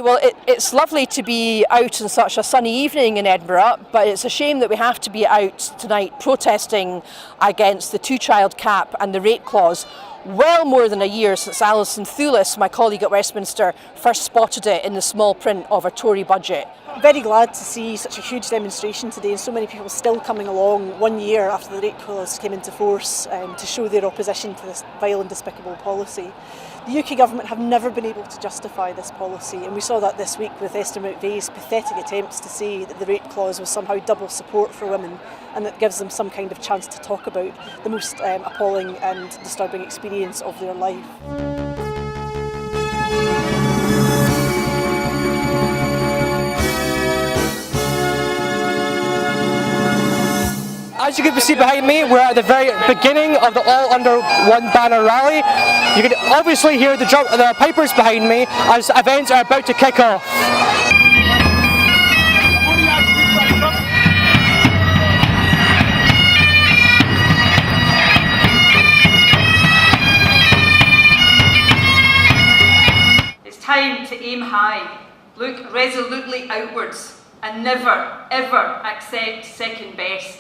Well, it's lovely to be out on such a sunny evening in Edinburgh, but it's a shame that we have to be out tonight protesting against the two-child cap and the rate clause. Well more than a year since Alison Thulis, my colleague at Westminster, first spotted it in the small print of a Tory budget. Very glad to see such a huge demonstration today and so many people still coming along 1 year after the rate clause came into force to show their opposition to this vile and despicable policy. The UK government have never been able to justify this policy, and we saw that this week with Esther McVeigh's pathetic attempts to say that the rate clause was somehow double support for women and that gives them some kind of chance to talk about the most appalling and disturbing experience of their life. As you can see behind me, we're at the very beginning of the All Under One Banner rally. You can obviously hear the pipers behind me as events are about to kick off. It's time to aim high, look resolutely outwards, and never, ever accept second best.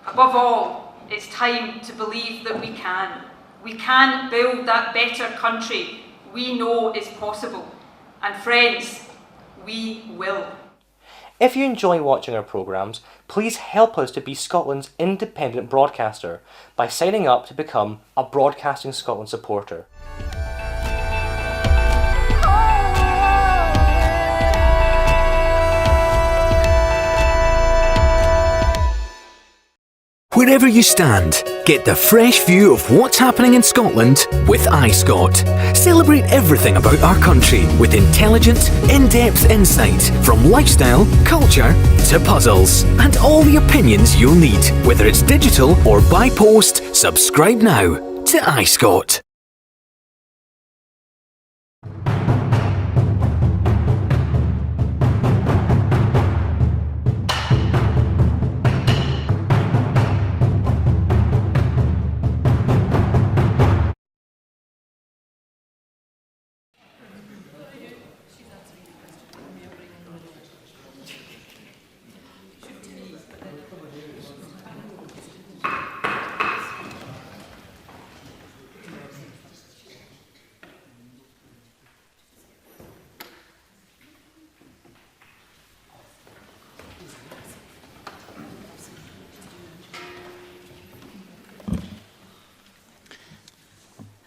Above all, it's time to believe that we can. We can build that better country we know is possible. And friends, we will. If you enjoy watching our programmes, please help us to be Scotland's independent broadcaster by signing up to become a Broadcasting Scotland supporter. Wherever you stand, get the fresh view of what's happening in Scotland with iScot. Celebrate everything about our country with intelligent, in-depth insight from lifestyle, culture to puzzles, and all the opinions you'll need. Whether it's digital or by post, subscribe now to iScot.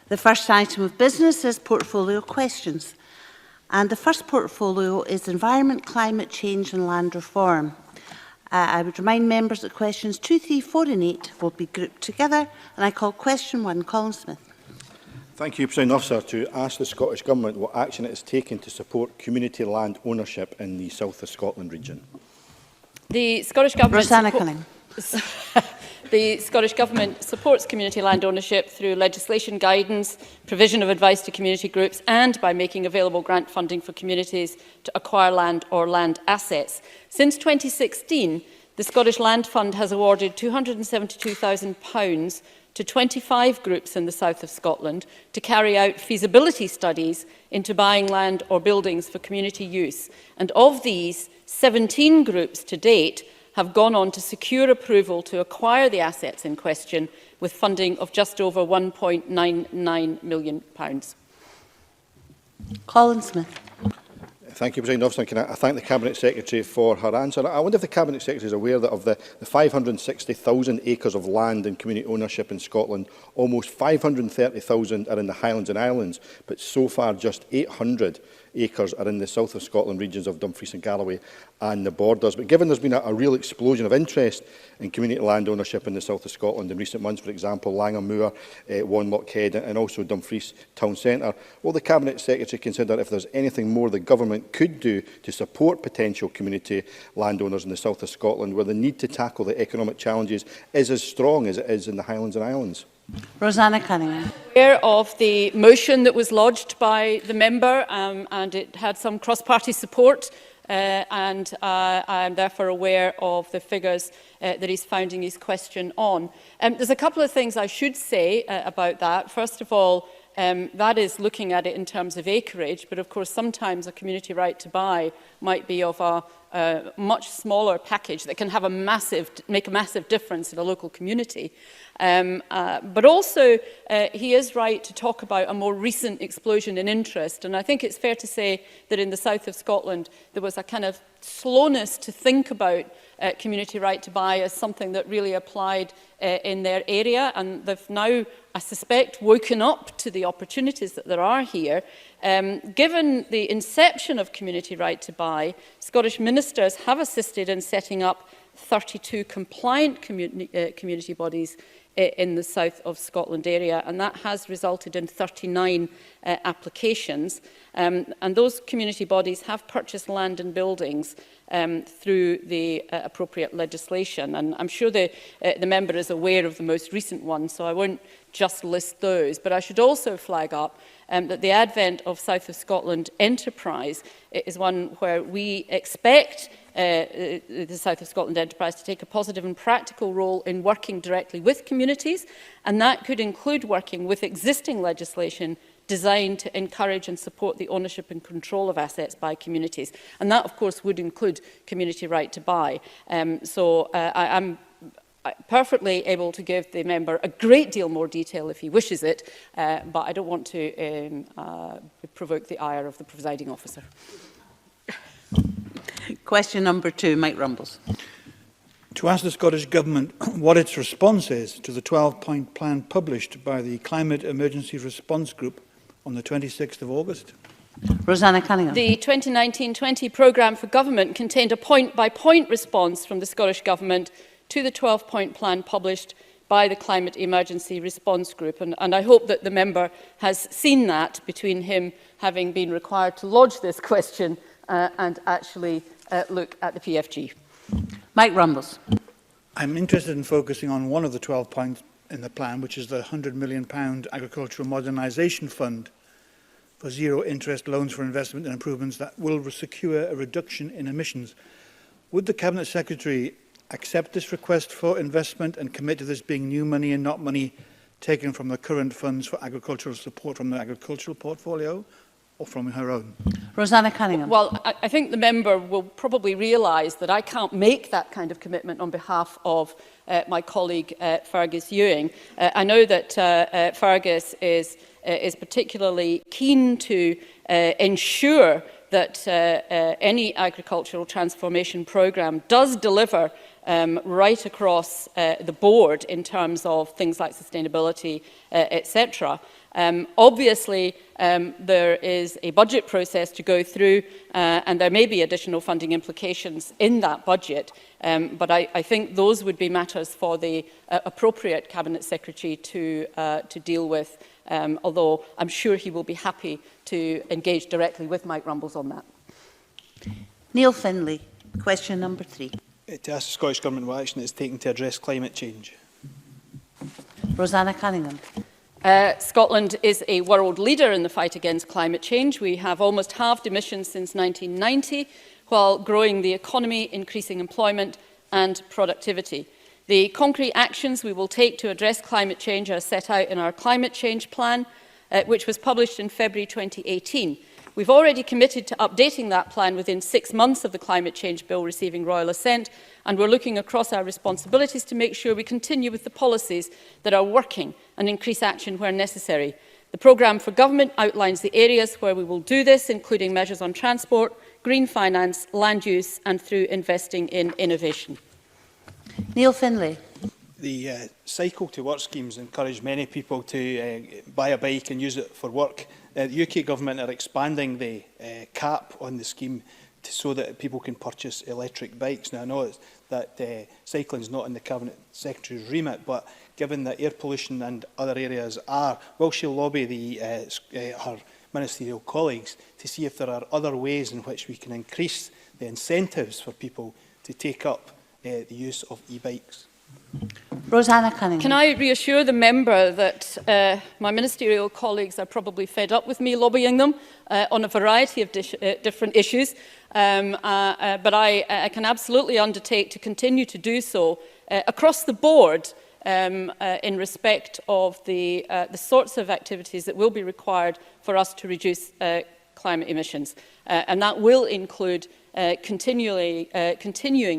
The first item of business is portfolio questions. And the first portfolio is Environment, Climate Change and Land Reform. I would remind members that questions 2, 3, 4 and 8 will be grouped together. And I call question 1, Colin Smyth. Thank you, President Officer, to ask the Scottish Government what action it is taking to support community land ownership in the south of Scotland region. The Scottish Government The Scottish Government supports community land ownership through legislation guidance, provision of advice to community groups and by making available grant funding for communities to acquire land or land assets. Since 2016, the Scottish Land Fund has awarded £272,000 to 25 groups in the south of Scotland to carry out feasibility studies into buying land or buildings for community use. And of these, 17 groups to date have gone on to secure approval to acquire the assets in question with funding of just over £1.99 million. Colin Smyth. Thank you, President Officer. Can I thank the Cabinet Secretary for her answer. I wonder if the Cabinet Secretary is aware that of the 560,000 acres of land in community ownership in Scotland, almost 530,000 are in the Highlands and Islands, but so far just 800 acres are in the south of Scotland regions of Dumfries and Galloway and the borders. But given there's been a real explosion of interest in community land ownership in the south of Scotland in recent months, for example, Langham Moor, Wanlockhead and also Dumfries Town Centre, will the Cabinet Secretary consider if there's anything more the Government could do to support potential community landowners in the south of Scotland where the need to tackle the economic challenges is as strong as it is in the Highlands and Islands? Rosanna Cunningham. Aware of the motion that was lodged by the member and it had some cross-party support and I am therefore aware of the figures that he's founding his question on. There's a couple of things I should say about that. First of all, that is looking at it in terms of acreage, but of course sometimes a community right to buy might be of a much smaller package that can have make a massive difference in a local community. But also, he is right to talk about a more recent explosion in interest. And I think it's fair to say that in the south of Scotland, there was a kind of slowness to think about community right to buy as something that really applied in their area. And they've now, I suspect, woken up to the opportunities that there are here. Given the inception of community right to buy, Scottish ministers have assisted in setting up 32 compliant community bodies in the south of Scotland area, and that has resulted in 39 applications. And those community bodies have purchased land and buildings through the appropriate legislation. And I'm sure the member is aware of the most recent one, so I won't just list those. But I should also flag up that the advent of South of Scotland enterprise is one where we expect the South of Scotland enterprise to take a positive and practical role in working directly with communities, and that could include working with existing legislation designed to encourage and support the ownership and control of assets by communities. And that, of course, would include community right to buy. I'm perfectly able to give the member a great deal more detail if he wishes it, but I don't want to provoke the ire of the presiding officer. Question number 2, Mike Rumbles. To ask the Scottish Government what its response is to the 12-point plan published by the Climate Emergency Response Group on the 26th of August. Rosanna Cunningham. The 2019-20 programme for government contained a point-by-point response from the Scottish Government to the 12-point plan published by the Climate Emergency Response Group. And I hope that the member has seen that, between him having been required to lodge this question and actually look at the PFG. Mike Rumbles. I'm interested in focusing on one of the 12 points in the plan, which is the £100 million Agricultural Modernisation Fund for zero-interest loans for investment and improvements that will secure a reduction in emissions. Would the Cabinet Secretary accept this request for investment and commit to this being new money and not money taken from the current funds for agricultural support from the agricultural portfolio, or from her own? Rosanna Cunningham. Well, I think the member will probably realise that I can't make that kind of commitment on behalf of my colleague Fergus Ewing. I know that Fergus is particularly keen to ensure that any agricultural transformation programme does deliver right across the board in terms of things like sustainability, etc. Obviously, there is a budget process to go through, and there may be additional funding implications in that budget. But I think those would be matters for the appropriate Cabinet Secretary to deal with, although I'm sure he will be happy to engage directly with Mike Rumbles on that. Neil Findlay, question number 3. To ask the Scottish Government what action it is taking to address climate change. Rosanna Cunningham. Scotland is a world leader in the fight against climate change. We have almost halved emissions since 1990, while growing the economy, increasing employment and productivity. The concrete actions we will take to address climate change are set out in our climate change plan, which was published in February 2018. We've already committed to updating that plan within 6 months of the Climate Change Bill receiving royal assent, and we're looking across our responsibilities to make sure we continue with the policies that are working and increase action where necessary. The programme for government outlines the areas where we will do this, including measures on transport, green finance, land use and through investing in innovation. Neil Findlay. The cycle to work schemes encourage many people to buy a bike and use it for work. The UK Government are expanding the cap on the scheme so that people can purchase electric bikes. Now, I know that cycling is not in the Cabinet Secretary's remit, but given that air pollution and other areas are, will she lobby her ministerial colleagues to see if there are other ways in which we can increase the incentives for people to take up the use of e-bikes? Rosanna Cunningham. Can I reassure the member that my ministerial colleagues are probably fed up with me lobbying them on a variety of different issues, but I can absolutely undertake to continue to do so across the board in respect of the sorts of activities that will be required for us to reduce climate emissions. And that will include continuing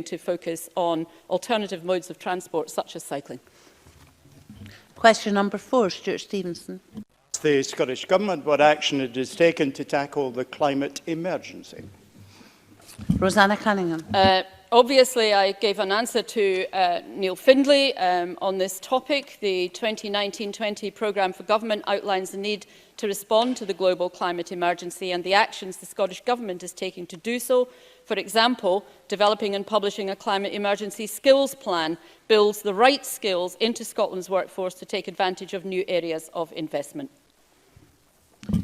to focus on alternative modes of transport, such as cycling. Question number 4, Stewart Stevenson. The Scottish Government what action it has taken to tackle the climate emergency. Rosanna Cunningham. Obviously, I gave an answer to Neil Findlay on this topic. The 2019-20 programme for government outlines the need to respond to the global climate emergency and the actions the Scottish Government is taking to do so. For example, developing and publishing a climate emergency skills plan builds the right skills into Scotland's workforce to take advantage of new areas of investment.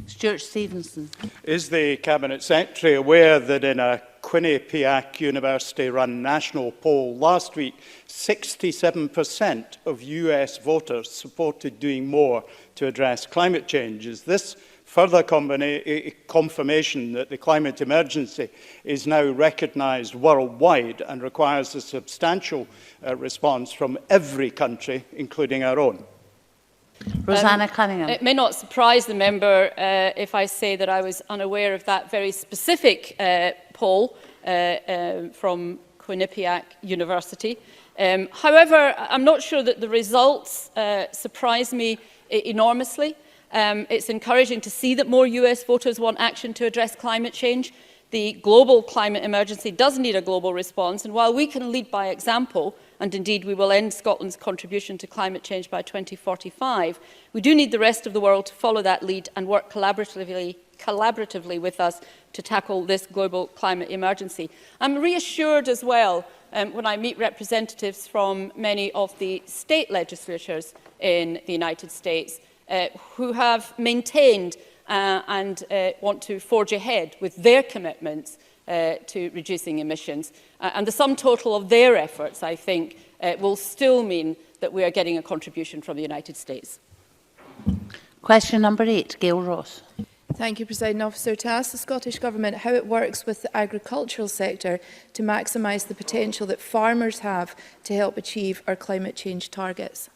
Stewart Stevenson. Is the Cabinet Secretary aware that in a Quinnipiac University-run national poll last week, 67% of US voters supported doing more to address climate change? Is this further confirmation that the climate emergency is now recognised worldwide and requires a substantial response from every country, including our own? Rosanna Cunningham. It may not surprise the member if I say that I was unaware of that very specific poll from Quinnipiac University. However, I'm not sure that the results surprise me enormously. It's encouraging to see that more US voters want action to address climate change. The global climate emergency does need a global response, and while we can lead by example, and indeed we will end Scotland's contribution to climate change by 2045, we do need the rest of the world to follow that lead and work collaboratively with us to tackle this global climate emergency. I'm reassured as well when I meet representatives from many of the state legislatures in the United States who have maintained and want to forge ahead with their commitments to reducing emissions. And the sum total of their efforts, I think, will still mean that we are getting a contribution from the United States. Question number 8, Gail Ross. Thank you, Presiding Officer. To ask the Scottish Government how it works with the agricultural sector to maximise the potential that farmers have to help achieve our climate change targets.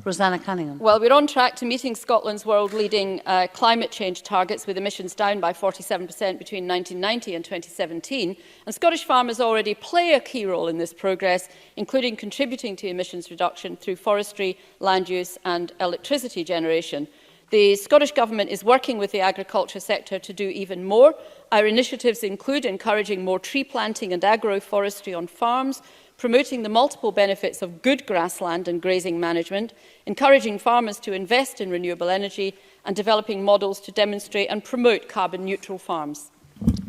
Rosanna Cunningham. Well, we're on track to meeting Scotland's world-leading climate change targets, with emissions down by 47% between 1990 and 2017. And Scottish farmers already play a key role in this progress, including contributing to emissions reduction through forestry, land use and electricity generation. The Scottish Government is working with the agriculture sector to do even more. Our initiatives include encouraging more tree planting and agroforestry on farms, promoting the multiple benefits of good grassland and grazing management, encouraging farmers to invest in renewable energy, and developing models to demonstrate and promote carbon-neutral farms.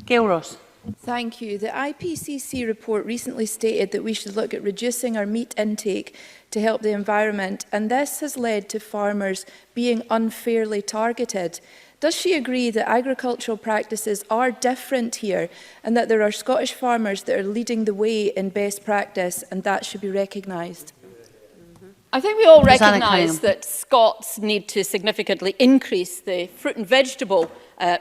Gail Ross. Thank you. The IPCC report recently stated that we should look at reducing our meat intake to help the environment, and this has led to farmers being unfairly targeted. Does she agree that agricultural practices are different here and that there are Scottish farmers that are leading the way in best practice and that should be recognised? I think we all recognise that Scots need to significantly increase the fruit and vegetable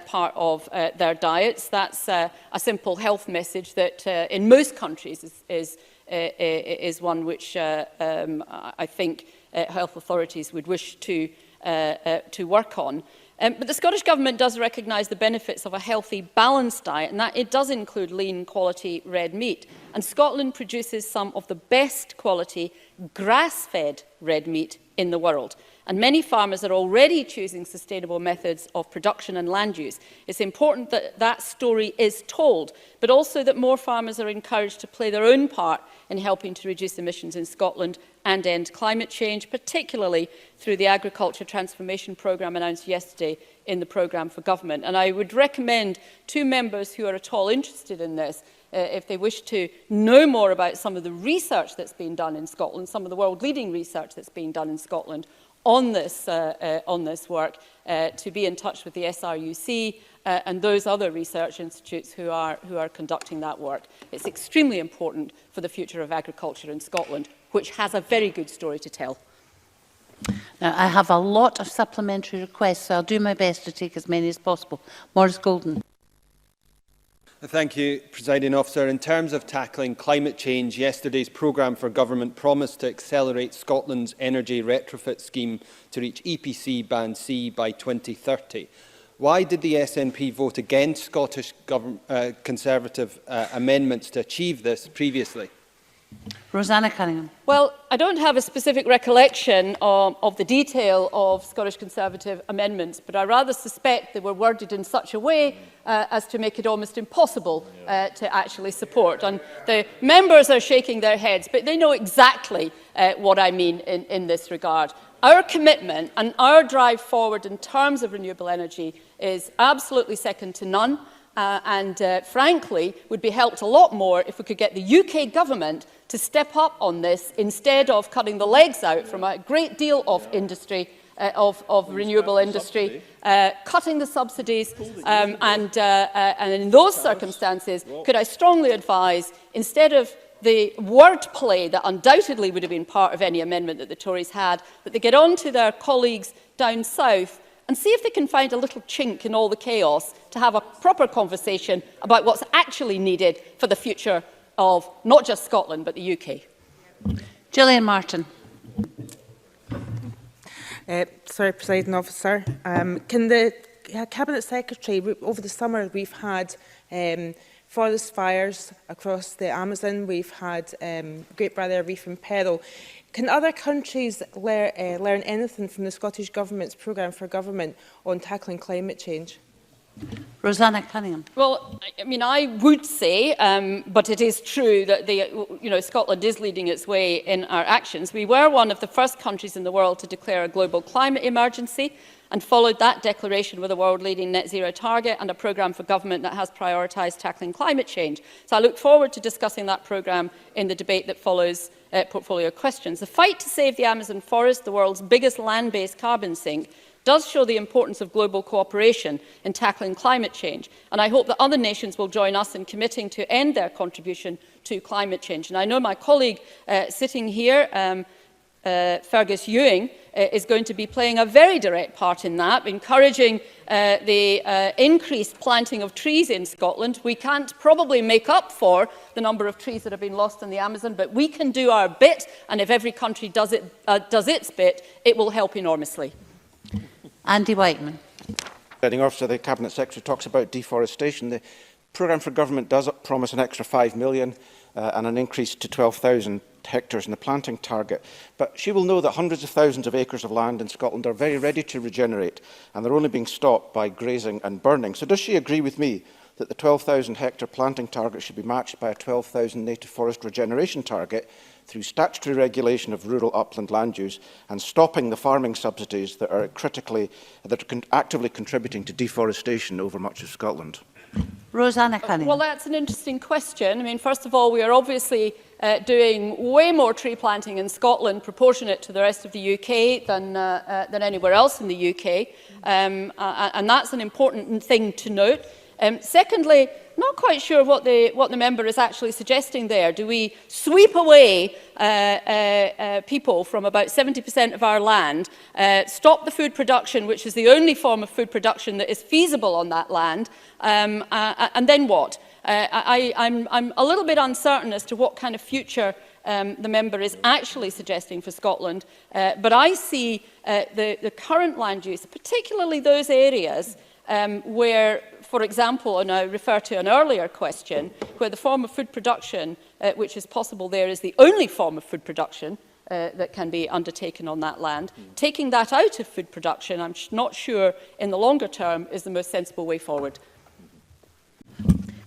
part of their diets. That's a simple health message that in most countries is one which I think health authorities would wish to work on. But the Scottish Government does recognise the benefits of a healthy, balanced diet, and that it does include lean, quality red meat. And Scotland produces some of the best quality grass-fed red meat in the world. And many farmers are already choosing sustainable methods of production and land use. It's important that that story is told, but also that more farmers are encouraged to play their own part in helping to reduce emissions in Scotland and end climate change, particularly through the Agriculture Transformation Programme announced yesterday in the Programme for Government. And I would recommend to members who are at all interested in this, if they wish to know more about some of the research that's been done in Scotland, some of the world-leading research that's being done in Scotland on this work, to be in touch with the SRUC and those other research institutes who are conducting that work. It's extremely important for the future of agriculture in Scotland, which has a very good story to tell. Now, I have a lot of supplementary requests, so I'll do my best to take as many as possible. Maurice Golden. Thank you, Presiding Officer. In terms of tackling climate change, yesterday's programme for government promised to accelerate Scotland's energy retrofit scheme to reach EPC Band C by 2030. Why did the SNP vote against Scottish Conservative amendments to achieve this previously? Rosanna Cunningham. Well, I don't have a specific recollection of the detail of Scottish Conservative amendments, but I rather suspect they were worded in such a way as to make it almost impossible to actually support. And the members are shaking their heads, but they know exactly what I mean in this regard. Our commitment and our drive forward in terms of renewable energy is absolutely second to none. Frankly, would be helped a lot more if we could get the UK government to step up on this instead of cutting the legs out from a great deal of industry, of renewable industry, cutting the subsidies, and in those circumstances, could I strongly advise, instead of the wordplay that undoubtedly would have been part of any amendment that the Tories had, that they get on to their colleagues down south and see if they can find a little chink in all the chaos to have a proper conversation about what's actually needed for the future of not just Scotland, but the UK. Gillian Martin. Sorry, Presiding Officer. Can the Cabinet Secretary, over the summer we've had forest fires across the Amazon, we've had Great Barrier Reef in peril. Can other countries learn anything from the Scottish Government's programme for government on tackling climate change? Rosanna Cunningham. Well, I mean, I would say, but it is true that Scotland is leading its way in our actions. We were one of the first countries in the world to declare a global climate emergency and followed that declaration with a world-leading net zero target and a programme for government that has prioritised tackling climate change. So I look forward to discussing that programme in the debate that follows portfolio questions. The fight to save the Amazon forest, the world's biggest land-based carbon sink, does show the importance of global cooperation in tackling climate change. And I hope that other nations will join us in committing to end their contribution to climate change. And I know my colleague sitting here, Fergus Ewing, is going to be playing a very direct part in that, encouraging the increased planting of trees in Scotland. We can't probably make up for the number of trees that have been lost in the Amazon, but we can do our bit, and if every country does its bit, it will help enormously. Andy Whiteman. Presiding Officer, the Cabinet Secretary talks about deforestation. The programme for government does promise an extra £5 million and an increase to 12,000 hectares in the planting target. But she will know that hundreds of thousands of acres of land in Scotland are very ready to regenerate, and they're only being stopped by grazing and burning. So does she agree with me that the 12,000 hectare planting target should be matched by a 12,000 native forest regeneration target through statutory regulation of rural upland land use and stopping the farming subsidies that are actively contributing to deforestation over much of Scotland? Rosanna Cunningham. Well, that's an interesting question. I mean, first of all, we are obviously doing way more tree planting in Scotland, proportionate to the rest of the UK, than anywhere else in the UK. And that's an important thing to note. Secondly, not quite sure what the member is actually suggesting there. Do we sweep away people from about 70% of our land, stop the food production, which is the only form of food production that is feasible on that land, and then what? I'm a little bit uncertain as to what kind of future the member is actually suggesting for Scotland, but I see the current land use, particularly those areas where, for example, and I refer to an earlier question, where the form of food production which is possible there is the only form of food production that can be undertaken on that land. Taking that out of food production, I'm not sure in the longer term is the most sensible way forward.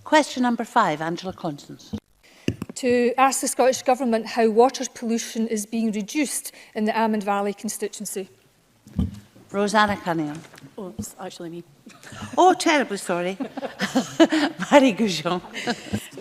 Question number 5, Angela Constance. To ask the Scottish Government how water pollution is being reduced in the Almond Valley constituency. Rosanna Cunningham. Oh, it's actually me. Oh, terribly sorry. Marie Goujon.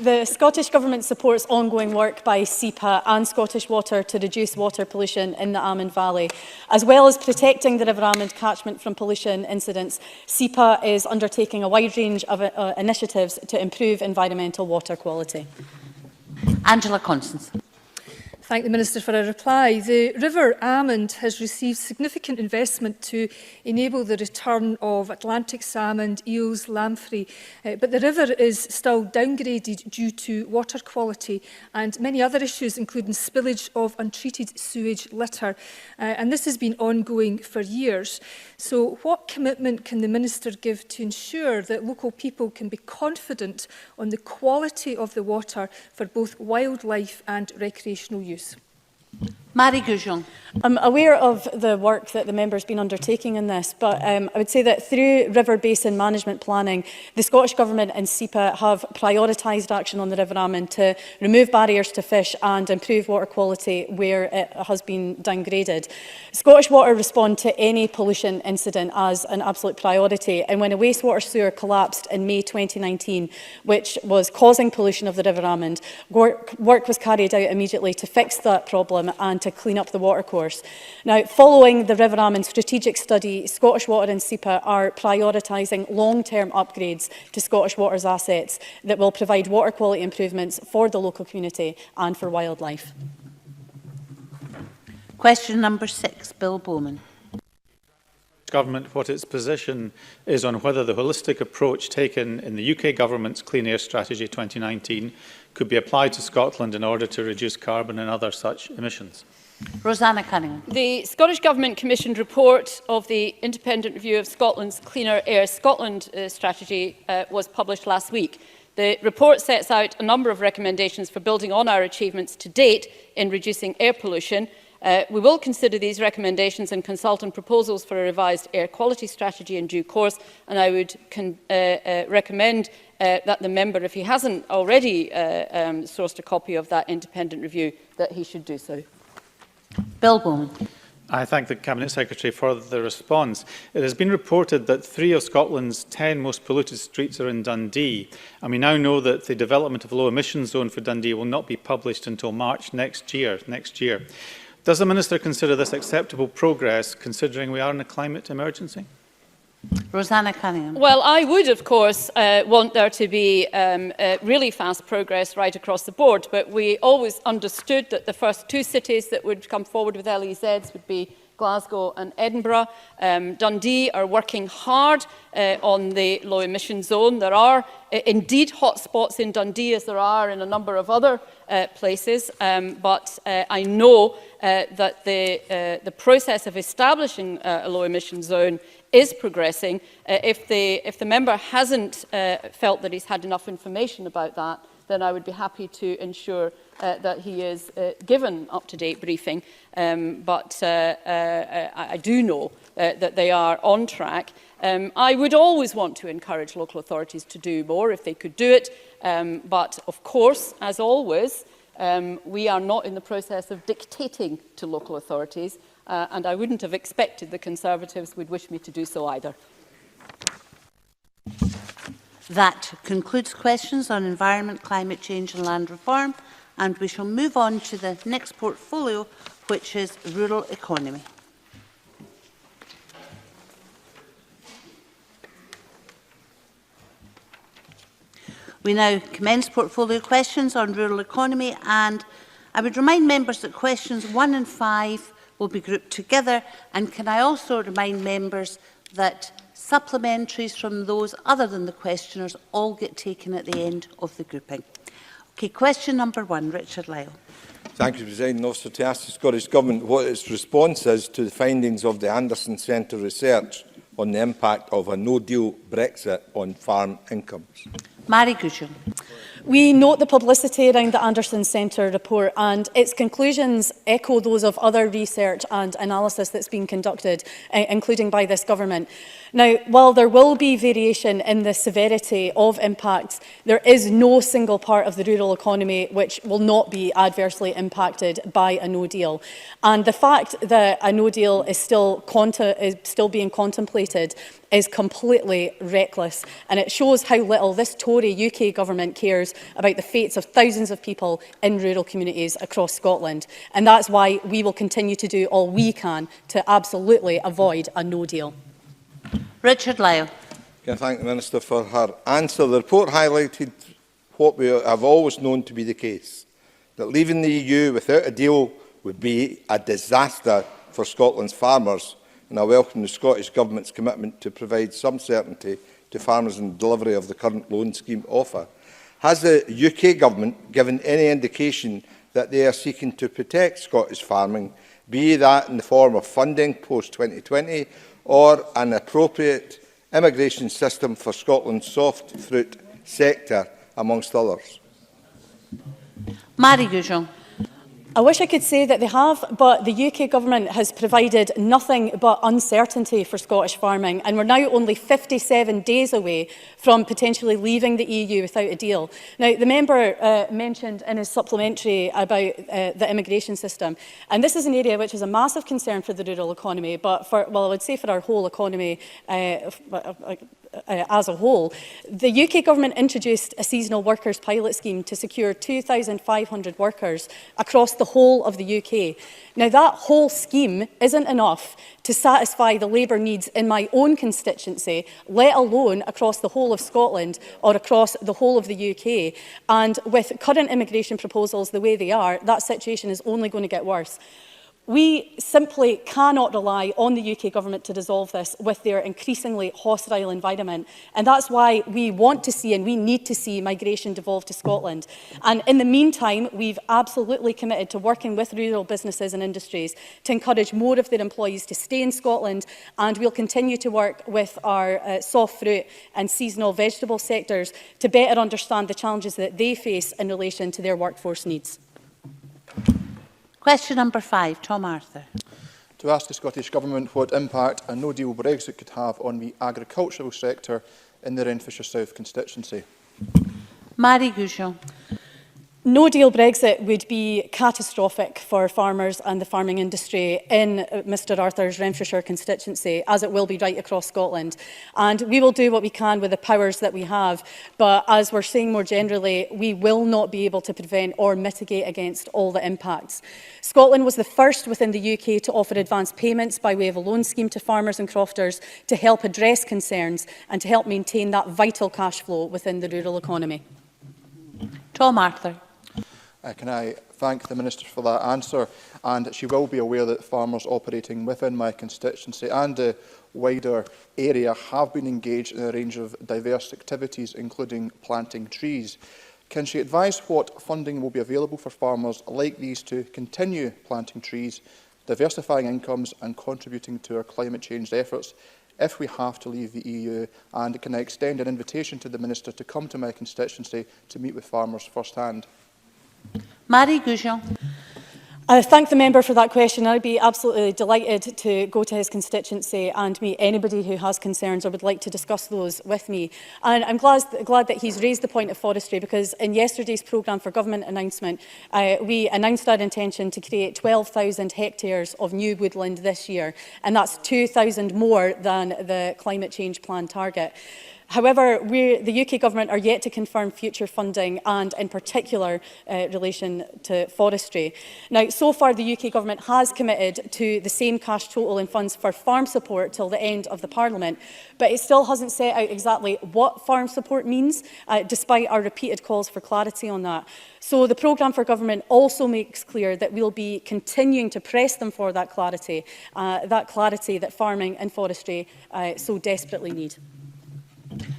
The Scottish Government supports ongoing work by SEPA and Scottish Water to reduce water pollution in the Almond Valley. As well as protecting the River Almond catchment from pollution incidents, SEPA is undertaking a wide range of initiatives to improve environmental water quality. Angela Constance. thank the Minister for a reply. The River Almond has received significant investment to enable the return of Atlantic salmon, eels, lamprey, but the river is still downgraded due to water quality and many other issues, including spillage of untreated sewage litter. And this has been ongoing for years. So what commitment can the Minister give to ensure that local people can be confident on the quality of the water for both wildlife and recreational use? Marie Goujon. I'm aware of the work that the member has been undertaking in this, but I would say that through river basin management planning, the Scottish Government and SEPA have prioritised action on the River Almond to remove barriers to fish and improve water quality where it has been downgraded. Scottish Water respond to any pollution incident as an absolute priority, and when a wastewater sewer collapsed in May 2019, which was causing pollution of the River Almond, work was carried out immediately to fix that problem and to clean up the watercourse. Now, following the River Almond strategic study, Scottish Water and SEPA are prioritising long-term upgrades to Scottish Water's assets that will provide water quality improvements for the local community and for wildlife. Question number 6, Bill Bowman. Government what its position is on whether the holistic approach taken in the UK Government's Clean Air Strategy 2019 could be applied to Scotland in order to reduce carbon and other such emissions. Rosanna Cunningham. The Scottish Government commissioned report of the Independent Review of Scotland's Cleaner Air Scotland strategy was published last week. The report sets out a number of recommendations for building on our achievements to date in reducing air pollution. We will consider these recommendations and consult on proposals for a revised air quality strategy in due course, and I would recommend that the member, if he hasn't already sourced a copy of that independent review, that he should do so. Bill Bowman. I thank the Cabinet Secretary for the response. It has been reported that 3 of Scotland's 10 most polluted streets are in Dundee, and we now know that the development of a low emission zone for Dundee will not be published until March next year. Does the Minister consider this acceptable progress, considering we are in a climate emergency? Rosanna Cunningham. Well, I would, of course, want there to be really fast progress right across the board, but we always understood that the first 2 cities that would come forward with LEZs would be Glasgow and Edinburgh. Dundee are working hard on the low emission zone. There are indeed hotspots in Dundee, as there are in a number of other places, but I know that the process of establishing a low emission zone is progressing. If the member hasn't felt that he's had enough information about that, then I would be happy to ensure that he is given up-to-date briefing. But I do know that they are on track. I would always want to encourage local authorities to do more if they could do it. But of course, as always, we are not in the process of dictating to local authorities. And I wouldn't have expected the Conservatives would wish me to do so either. That concludes questions on environment, climate change and land reform, and we shall move on to the next portfolio, which is rural economy. We now commence portfolio questions on rural economy, and I would remind members that questions 1 and 5 will be grouped together, and can I also remind members that supplementaries from those other than the questioners all get taken at the end of the grouping. Okay, question number 1, Richard Lyle. Thank you, Presiding Officer. To ask the Scottish Government what its response is to the findings of the Anderson Centre research on the impact of a no-deal Brexit on farm incomes. Marie Goujon. We note the publicity around the Anderson Centre report, and its conclusions echo those of other research and analysis that's been conducted, including by this government. Now, while there will be variation in the severity of impacts, there is no single part of the rural economy which will not be adversely impacted by a no deal. And the fact that a no deal is still being contemplated is completely reckless, and it shows how little this Tory UK government cares about the fates of thousands of people in rural communities across Scotland. And that's why we will continue to do all we can to absolutely avoid a no deal. Richard Lyle. I thank the Minister for her answer. The report highlighted what we have always known to be the case, that leaving the EU without a deal would be a disaster for Scotland's farmers, and I welcome the Scottish Government's commitment to provide some certainty to farmers in the delivery of the current loan scheme offer. Has the UK Government given any indication that they are seeking to protect Scottish farming, be that in the form of funding post-2020 or an appropriate immigration system for Scotland's soft fruit sector, amongst others? Mary Goujon. I wish I could say that they have, but the UK Government has provided nothing but uncertainty for Scottish farming, and we're now only 57 days away from potentially leaving the EU without a deal. Now, the member mentioned in his supplementary about the immigration system, and this is an area which is a massive concern for the rural economy, but for, well, I would say for our whole economy as a whole. The UK Government introduced a seasonal workers pilot scheme to secure 2,500 workers across the whole of the UK. Now, that whole scheme isn't enough to satisfy the labour needs in my own constituency, let alone across the whole of Scotland or across the whole of the UK. And with current immigration proposals the way they are, that situation is only going to get worse. We simply cannot rely on the UK Government to resolve this with their increasingly hostile environment. And that's why we want to see and we need to see migration devolve to Scotland. And in the meantime, we've absolutely committed to working with rural businesses and industries to encourage more of their employees to stay in Scotland. And we'll continue to work with our soft fruit and seasonal vegetable sectors to better understand the challenges that they face in relation to their workforce needs. Question number 5, Tom Arthur. To ask the Scottish Government what impact a no-deal Brexit could have on the agricultural sector in the Renfrewshire South constituency. Mary Goujon. No-deal Brexit would be catastrophic for farmers and the farming industry in Mr Arthur's Renfrewshire constituency, as it will be right across Scotland. And we will do what we can with the powers that we have, but as we're saying more generally, we will not be able to prevent or mitigate against all the impacts. Scotland was the first within the UK to offer advance payments by way of a loan scheme to farmers and crofters to help address concerns and to help maintain that vital cash flow within the rural economy. Tom Arthur. Can I thank the Minister for that answer, and she will be aware that farmers operating within my constituency and the wider area have been engaged in a range of diverse activities, including planting trees. Can she advise what funding will be available for farmers like these to continue planting trees, diversifying incomes and contributing to our climate change efforts if we have to leave the EU? And can I extend an invitation to the Minister to come to my constituency to meet with farmers firsthand? Mary Goujon. I thank the member for that question. I'd be absolutely delighted to go to his constituency and meet anybody who has concerns or would like to discuss those with me. And I'm glad that he's raised the point of forestry, because in yesterday's programme for government announcement, we announced our intention to create 12,000 hectares of new woodland this year, and that's 2,000 more than the climate change plan target. However, the UK Government are yet to confirm future funding and, in particular, relation to forestry. Now, so far, the UK Government has committed to the same cash total in funds for farm support till the end of the Parliament, but it still hasn't set out exactly what farm support means, despite our repeated calls for clarity on that. So the programme for government also makes clear that we'll be continuing to press them for that clarity that farming and forestry so desperately need.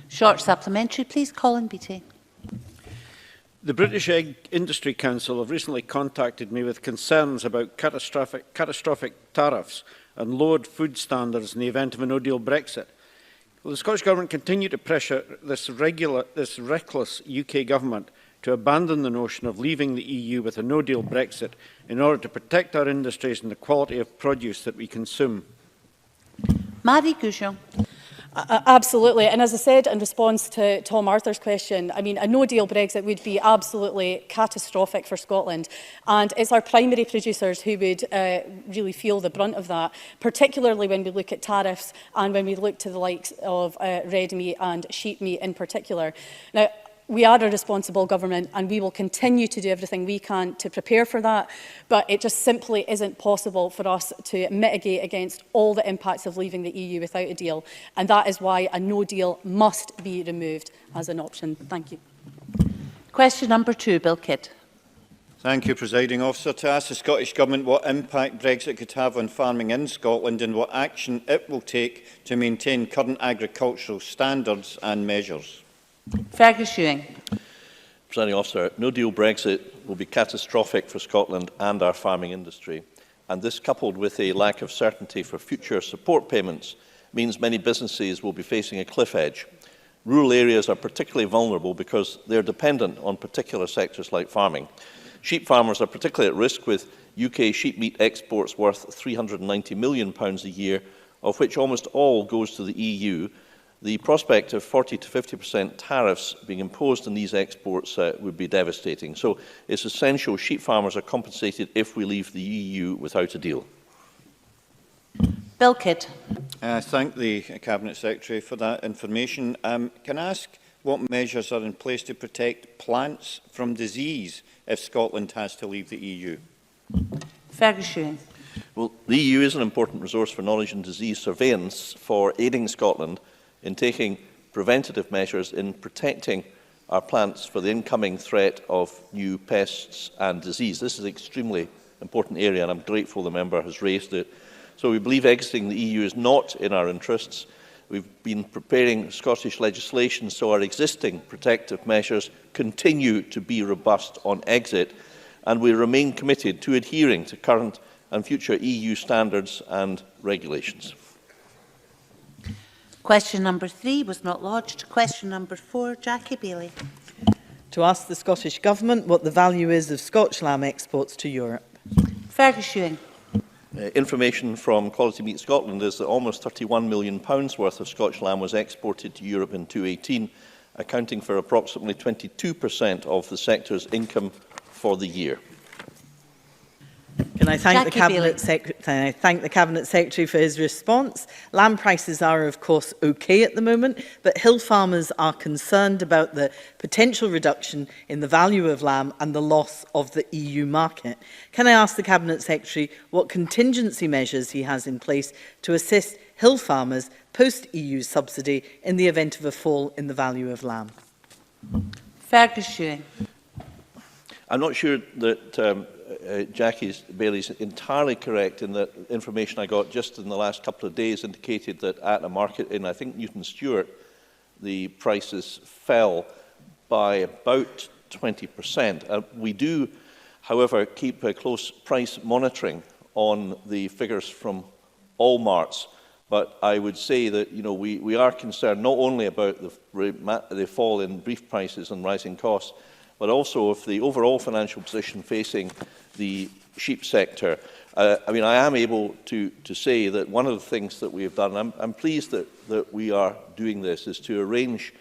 Short supplementary, please. Colin Beattie. The British Egg Industry Council have recently contacted me with concerns about catastrophic tariffs and lowered food standards in the event of a no-deal Brexit. Will the Scottish Government continue to pressure this reckless UK Government to abandon the notion of leaving the EU with a no-deal Brexit in order to protect our industries and the quality of produce that we consume? Mary Goujon. Absolutely. And as I said in response to Tom Arthur's question, I mean, a no-deal Brexit would be absolutely catastrophic for Scotland. And it's our primary producers who would really feel the brunt of that, particularly when we look at tariffs and when we look to the likes of red meat and sheep meat in particular. Now, we are a responsible government and we will continue to do everything we can to prepare for that, but it just simply isn't possible for us to mitigate against all the impacts of leaving the EU without a deal, and that is why a no deal must be removed as an option. Thank you. Question number 2, Bill Kidd. Thank you, Presiding Officer. To ask the Scottish Government what impact Brexit could have on farming in Scotland and what action it will take to maintain current agricultural standards and measures. Fergus Ewing. Presiding Officer, no-deal Brexit will be catastrophic for Scotland and our farming industry. And this, coupled with a lack of certainty for future support payments, means many businesses will be facing a cliff edge. Rural areas are particularly vulnerable because they are dependent on particular sectors like farming. Sheep farmers are particularly at risk, with UK sheep meat exports worth £390 million a year, of which almost all goes to the EU. The prospect of 40 to 50% tariffs being imposed on these exports would be devastating. So it's essential sheep farmers are compensated if we leave the EU without a deal. Bill Kidd. I thank the Cabinet Secretary for that information. Can I ask what measures are in place to protect plants from disease if Scotland has to leave the EU? Fergus Ewing. Well, the EU is an important resource for knowledge and disease surveillance for aiding Scotland in taking preventative measures in protecting our plants for the incoming threat of new pests and disease. This is an extremely important area, and I'm grateful the member has raised it. So we believe exiting the EU is not in our interests. We've been preparing Scottish legislation so our existing protective measures continue to be robust on exit, and we remain committed to adhering to current and future EU standards and regulations. Question number 3 was not lodged. Question number 4, Jackie Bailey. To ask the Scottish Government what the value is of Scotch lamb exports to Europe. Fergus Ewing. Information from Quality Meat Scotland is that almost £31 million worth of Scotch lamb was exported to Europe in 2018, accounting for approximately 22% of the sector's income for the year. Can I thank the Cabinet Secretary for his response? Lamb prices are, of course, okay at the moment, but hill farmers are concerned about the potential reduction in the value of lamb and the loss of the EU market. Can I ask the Cabinet Secretary what contingency measures he has in place to assist hill farmers post-EU subsidy in the event of a fall in the value of lamb? Fergus Ewing. I'm not sure that Jackie Bailey's entirely correct in that information I got just in the last couple of days indicated that at a market in, I think, Newton Stewart, the prices fell by about 20%. We do, however, keep a close price monitoring on the figures from all marts, but I would say that we are concerned not only about the fall in beef prices and rising costs, but also of the overall financial position facing the sheep sector. I am able to say that one of the things that we have done, and I'm pleased that we are doing this, is to arrange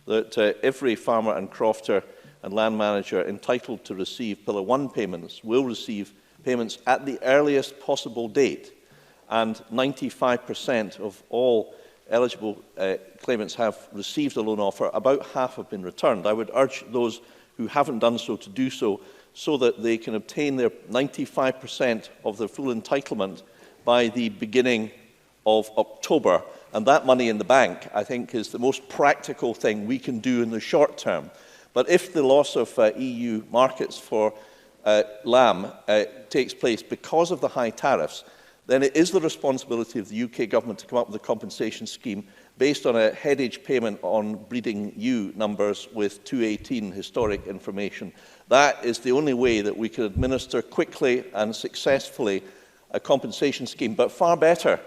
that every farmer and crofter and land manager entitled to receive Pillar 1 payments will receive payments at the earliest possible date, and 95% of all eligible claimants have received a loan offer. About half have been returned. I would urge those who haven't done so to do so, so that they can obtain their 95% of their full entitlement by the beginning of October. And that money in the bank, I think, is the most practical thing we can do in the short term. But if the loss of EU markets for lamb takes place because of the high tariffs, then it is the responsibility of the UK government to come up with a compensation scheme based on a headage payment on breeding ewe numbers with 2018 historic information. That is the only way that we can administer quickly and successfully a compensation scheme, but far better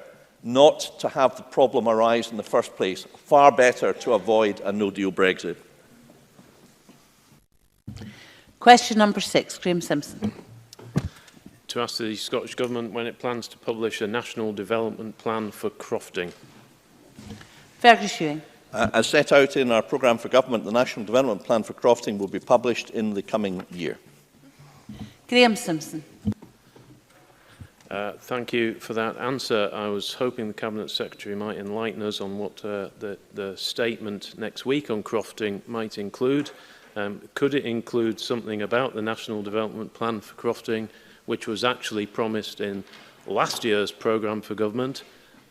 not to have the problem arise in the first place, far better to avoid a no-deal Brexit. Question number 6, Graham Simpson. To ask the Scottish Government when it plans to publish a national development plan for crofting. Fergus Ewing. As set out in our programme for government, the National Development Plan for Crofting will be published in the coming year. Graham Simpson. Thank you for that answer. I was hoping the Cabinet Secretary might enlighten us on what the statement next week on crofting might include. Could it include something about the National Development Plan for Crofting, which was actually promised in last year's programme for government,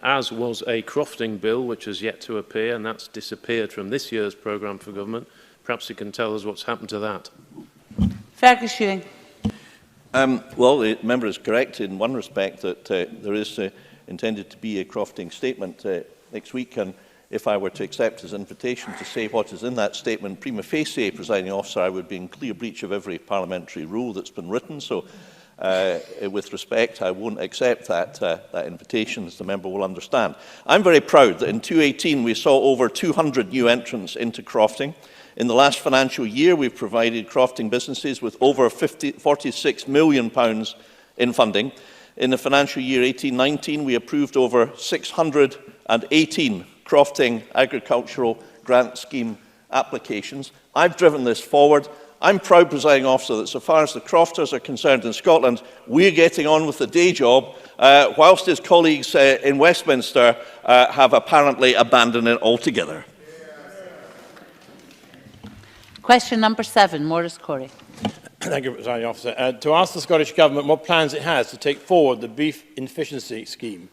as was a crofting bill which has yet to appear, and that's disappeared from this year's programme for government? Perhaps you can tell us what's happened to that. Fergus Ewing. Well, the member is correct in one respect that there is intended to be a crofting statement next week, and if I were to accept his invitation to say what is in that statement, prima facie, presiding officer, I would be in clear breach of every parliamentary rule that's been written. So, with respect, I won't accept that invitation, as the member will understand. I'm very proud that in 2018 we saw over 200 new entrants into crofting. In the last financial year, we've provided crofting businesses with over £46 million in funding. In the financial year 18-19, we approved over 618 crofting agricultural grant scheme applications. I've driven this forward. I'm proud, presiding officer, that so far as the crofters are concerned in Scotland, we're getting on with the day job, whilst his colleagues in Westminster have apparently abandoned it altogether. Question number 7, Maurice Corey. Thank you, Presiding Officer. To ask the Scottish Government what plans it has to take forward the beef efficiency scheme.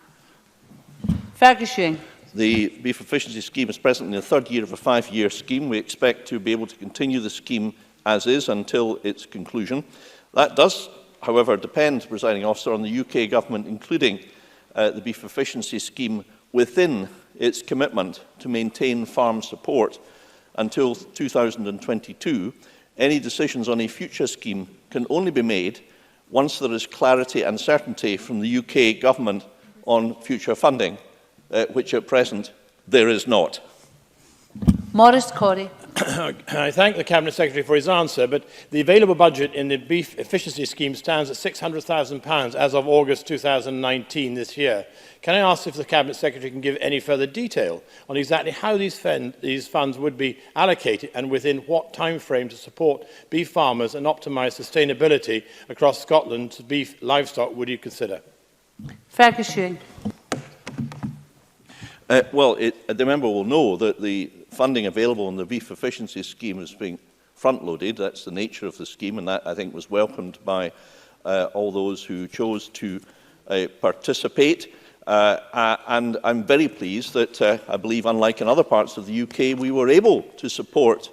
Fergus Ewing. The beef efficiency scheme is presently in the third year of a 5-year scheme. We expect to be able to continue the scheme as is until its conclusion. That does, however, depend, presiding officer, on the UK Government including the beef efficiency scheme within its commitment to maintain farm support until 2022. Any decisions on a future scheme can only be made once there is clarity and certainty from the UK Government on future funding, which at present there is not. Maurice Corey. I thank the Cabinet Secretary for his answer, but the available budget in the beef efficiency scheme stands at £600,000 as of August 2019 this year. Can I ask if the Cabinet Secretary can give any further detail on exactly how these funds would be allocated and within what time frame to support beef farmers and optimise sustainability across Scotland's beef livestock would you consider? Fergus Ewing. The member will know that the funding available in the beef efficiency scheme is being front-loaded. That's the nature of the scheme, and that, I think, was welcomed by all those who chose to participate. And I'm very pleased that, I believe, unlike in other parts of the UK, we were able to support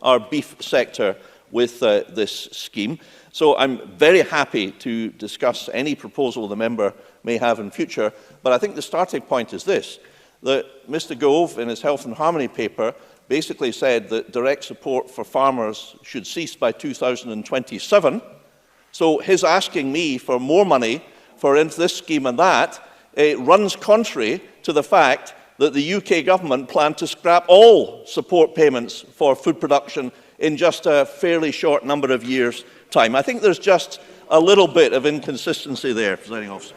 our beef sector with this scheme. So I'm very happy to discuss any proposal the member may have in future, but I think the starting point is this, that Mr Gove, in his Health and Harmony paper, basically said that direct support for farmers should cease by 2027. So his asking me for more money for this scheme and that runs contrary to the fact that the UK Government planned to scrap all support payments for food production in just a fairly short number of years' time. I think there's just a little bit of inconsistency there, Presiding Officer.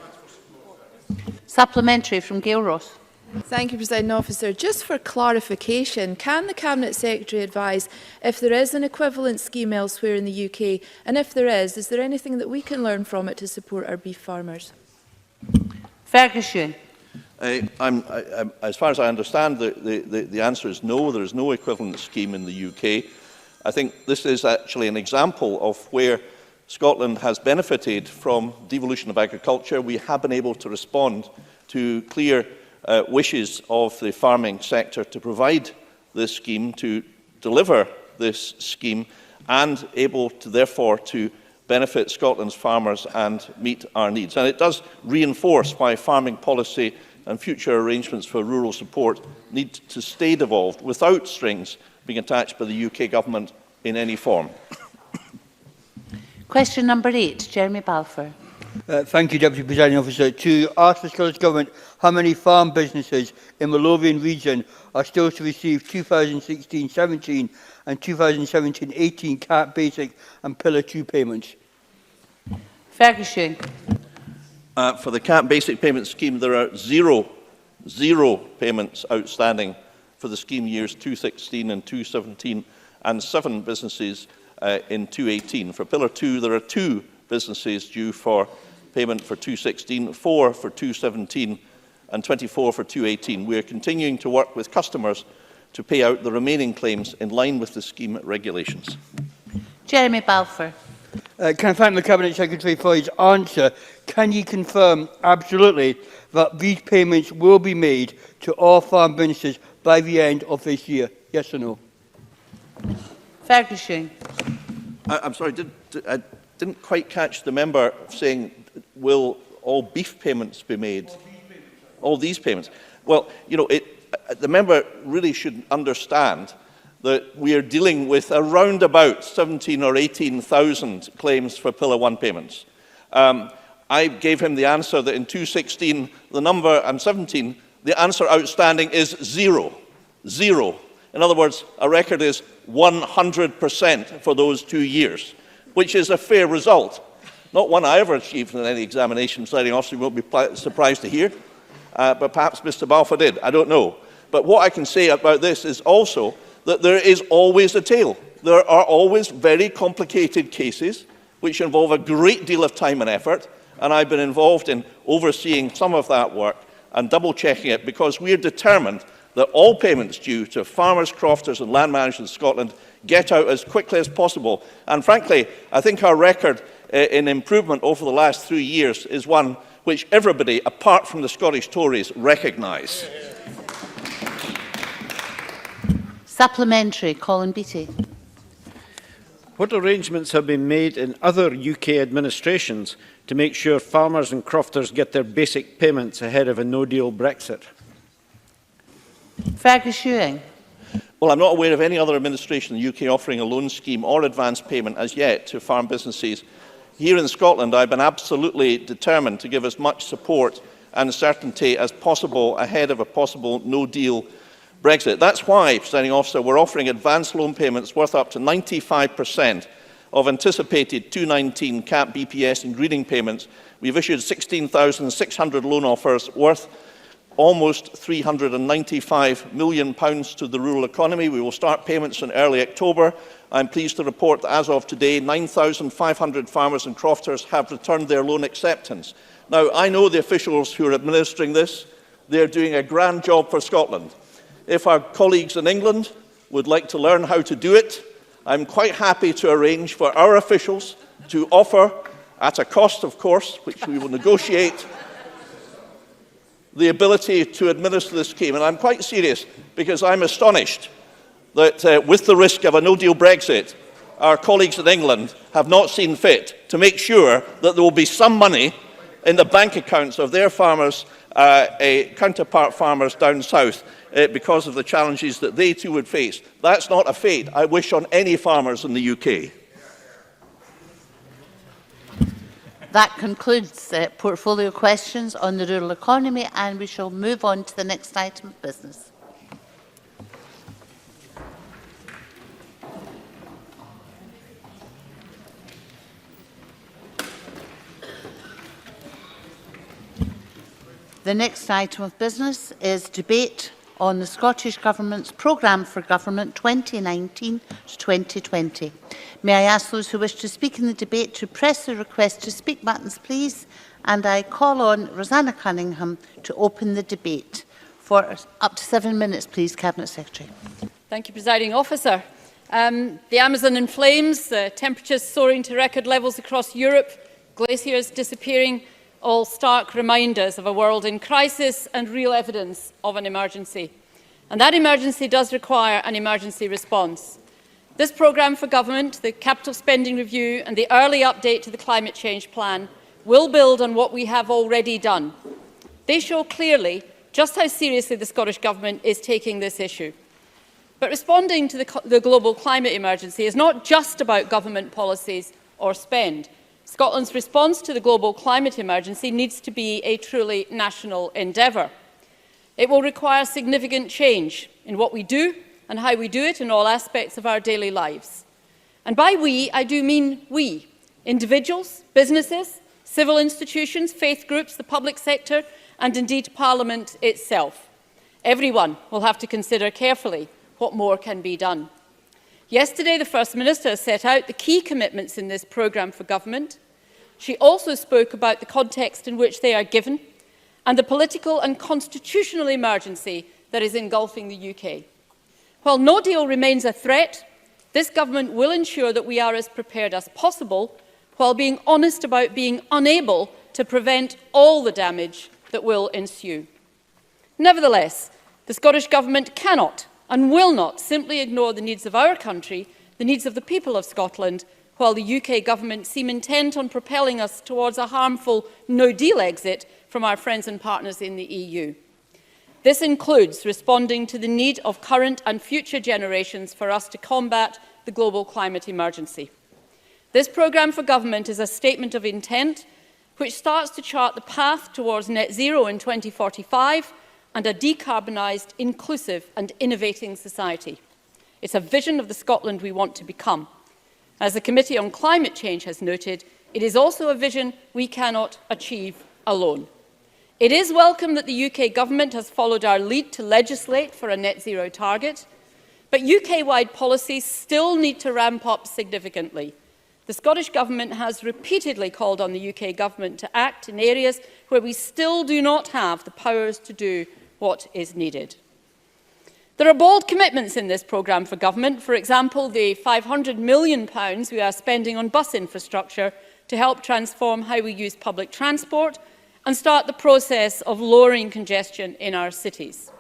Supplementary from Gail Ross. Thank you, Presiding Officer. Just for clarification, can the Cabinet Secretary advise if there is an equivalent scheme elsewhere in the UK? And if there is there anything that we can learn from it to support our beef farmers? Fergus Ewing. As far as I understand, the answer is no. There is no equivalent scheme in the UK. I think this is actually an example of where Scotland has benefited from devolution of agriculture. We have been able to respond to clear wishes of the farming sector to provide this scheme, to deliver this scheme, and able to therefore to benefit Scotland's farmers and meet our needs. And it does reinforce why farming policy and future arrangements for rural support need to stay devolved without strings being attached by the UK Government in any form. Question number 8, Jeremy Balfour. Thank you, Deputy Presiding Officer. To ask the Scottish Government how many farm businesses in the Lothian region are still to receive 2016-17 and 2017-18 CAP Basic and Pillar 2 payments. Fergus Ewing. For the CAP Basic Payment Scheme, there are zero payments outstanding for the scheme years 2016 and 2017 and 7 businesses in 2018. For Pillar 2, there are 2 businesses due for payment for 2016, 4 for 2017 and 24 for 2018. We are continuing to work with customers to pay out the remaining claims in line with the scheme regulations. Jeremy Balfour. Can I thank the Cabinet Secretary for his answer? Can you confirm absolutely that these payments will be made to all farm businesses by the end of this year? Yes or no? Fergus Ewing. I'm sorry, I didn't quite catch the member saying, will all beef payments be made? All these payments. Well, you know, the member really should understand that we are dealing with around about 17 or 18,000 claims for Pillar 1 payments. I gave him the answer that in 2016, the number, and 17, the answer outstanding is zero. Zero. In other words, a record is 100% for those 2 years, which is a fair result. Not one I ever achieved in any examination, presiding officer, you won't be surprised to hear. But perhaps Mr. Balfour did, I don't know. But what I can say about this is also that there is always a tail. There are always very complicated cases which involve a great deal of time and effort, and I've been involved in overseeing some of that work and double-checking it, because we are determined that all payments due to farmers, crofters and land managers in Scotland get out as quickly as possible. And frankly, I think our record in improvement over the last 3 years is one which everybody, apart from the Scottish Tories, recognise. Supplementary, Colin Beattie. What arrangements have been made in other UK administrations to make sure farmers and crofters get their basic payments ahead of a no-deal Brexit? Fergus Ewing. Well, I'm not aware of any other administration in the UK offering a loan scheme or advance payment as yet to farm businesses. Here in Scotland, I've been absolutely determined to give as much support and certainty as possible ahead of a possible no-deal Brexit. That's why, presiding officer, we're offering advance loan payments worth up to 95% of anticipated 2019 cap BPS and greening payments. We've issued 16,600 loan offers worth almost £395 million to the rural economy. We will start payments in early October. I'm pleased to report that as of today, 9,500 farmers and crofters have returned their loan acceptance. Now, I know the officials who are administering this. They're doing a grand job for Scotland. If our colleagues in England would like to learn how to do it, I'm quite happy to arrange for our officials to offer, at a cost, of course, which we will negotiate, the ability to administer this scheme. And I'm quite serious, because I'm astonished that with the risk of a no-deal Brexit, our colleagues in England have not seen fit to make sure that there will be some money in the bank accounts of their farmers, counterpart farmers down south, because of the challenges that they too would face. That's not a fate I wish on any farmers in the UK. That concludes portfolio questions on the rural economy, and we shall move on to the next item of business. The next item of business is debate on the Scottish Government's Programme for Government 2019 to 2020. May I ask those who wish to speak in the debate to press the request to speak buttons, please, and I call on Rosanna Cunningham to open the debate. For up to 7 minutes, please, Cabinet Secretary. Thank you, Presiding Officer. The Amazon in flames, temperatures soaring to record levels across Europe, glaciers disappearing, all stark reminders of a world in crisis and real evidence of an emergency. And that emergency does require an emergency response. This programme for government, the capital spending review and the early update to the climate change plan will build on what we have already done. They show clearly just how seriously the Scottish Government is taking this issue. But responding to the global climate emergency is not just about government policies or spend. Scotland's response to the global climate emergency needs to be a truly national endeavour. It will require significant change in what we do and how we do it in all aspects of our daily lives. And by we, I do mean we, individuals, businesses, civil institutions, faith groups, the public sector, and indeed Parliament itself. Everyone will have to consider carefully what more can be done. Yesterday, the First Minister set out the key commitments in this programme for government. She also spoke about the context in which they are given and the political and constitutional emergency that is engulfing the UK. While no deal remains a threat, this government will ensure that we are as prepared as possible while being honest about being unable to prevent all the damage that will ensue. Nevertheless, the Scottish Government cannot and will not simply ignore the needs of our country, the needs of the people of Scotland, while the UK government seem intent on propelling us towards a harmful no-deal exit from our friends and partners in the EU. This includes responding to the need of current and future generations for us to combat the global climate emergency. This programme for government is a statement of intent which starts to chart the path towards net zero in 2045 and a decarbonised, inclusive and innovating society. It's a vision of the Scotland we want to become. As the Committee on Climate Change has noted, it is also a vision we cannot achieve alone. It is welcome that the UK Government has followed our lead to legislate for a net zero target, but UK-wide policies still need to ramp up significantly. The Scottish Government has repeatedly called on the UK Government to act in areas where we still do not have the powers to do what is needed. There are bold commitments in this programme for government. For example, the £500 million we are spending on bus infrastructure to help transform how we use public transport and start the process of lowering congestion in our cities.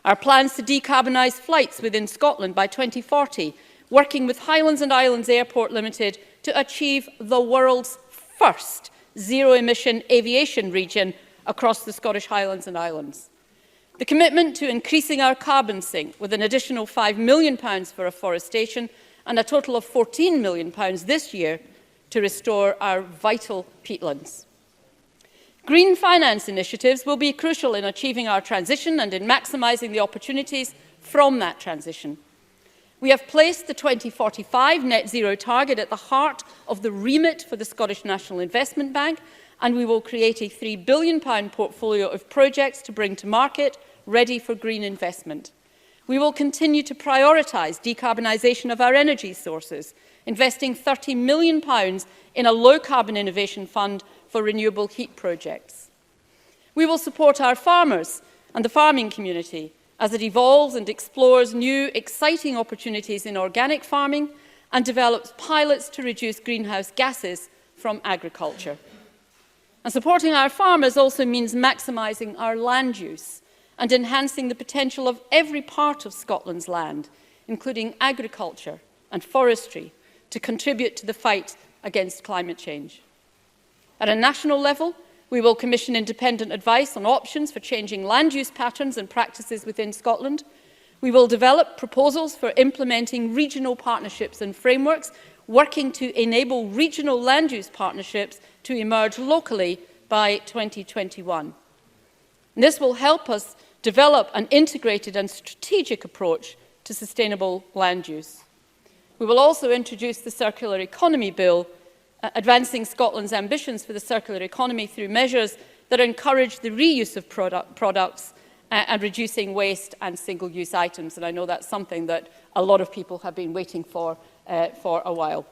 Our plans to decarbonise flights within Scotland by 2040, working with Highlands and Islands Airport Limited to achieve the world's first zero-emission aviation region across the Scottish Highlands and Islands. The commitment to increasing our carbon sink with an additional £5 million for afforestation and a total of £14 million this year to restore our vital peatlands. Green finance initiatives will be crucial in achieving our transition and in maximising the opportunities from that transition. We have placed the 2045 net zero target at the heart of the remit for the Scottish National Investment Bank, and we will create a £3 billion portfolio of projects to bring to market ready for green investment. We will continue to prioritise decarbonisation of our energy sources, investing £30 million in a low-carbon innovation fund for renewable heat projects. We will support our farmers and the farming community as it evolves and explores new, exciting opportunities in organic farming and develops pilots to reduce greenhouse gases from agriculture. And supporting our farmers also means maximising our land use and enhancing the potential of every part of Scotland's land, including agriculture and forestry, to contribute to the fight against climate change. At a national level, we will commission independent advice on options for changing land use patterns and practices within Scotland. We will develop proposals for implementing regional partnerships and frameworks, working to enable regional land use partnerships to emerge locally by 2021. And this will help us develop an integrated and strategic approach to sustainable land use. We will also introduce the Circular Economy Bill, advancing Scotland's ambitions for the circular economy through measures that encourage the reuse of products and reducing waste and single-use items. And I know that's something that a lot of people have been waiting for a while.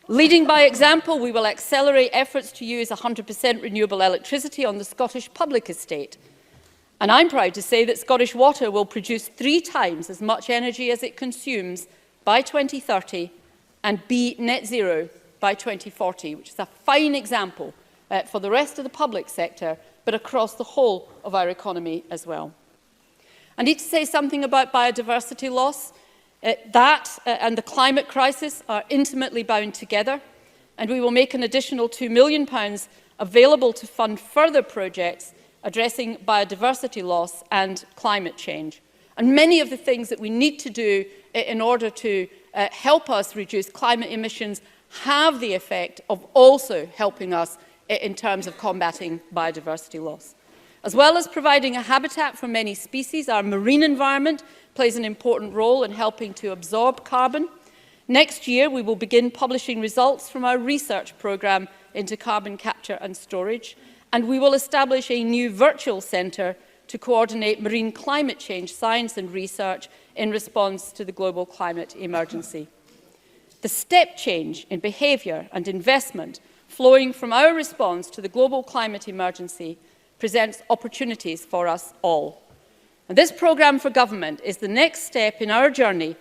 Leading by example, we will accelerate efforts to use 100% renewable electricity on the Scottish public estate. And I'm proud to say that Scottish Water will produce 3 times as much energy as it consumes by 2030 and be net zero by 2040, which is a fine example for the rest of the public sector, but across the whole of our economy as well. I need to say something about biodiversity loss. That and the climate crisis are intimately bound together, and we will make an additional £2 million available to fund further projects addressing biodiversity loss and climate change. And many of the things that we need to do in order to help us reduce climate emissions have the effect of also helping us in terms of combating biodiversity loss. As well as providing a habitat for many species, our marine environment plays an important role in helping to absorb carbon. Next year, we will begin publishing results from our research programme into carbon capture and storage, and we will establish a new virtual centre to coordinate marine climate change science and research in response to the global climate emergency. The step change in behaviour and investment flowing from our response to the global climate emergency presents opportunities for us all. And this programme for government is the next step in our journey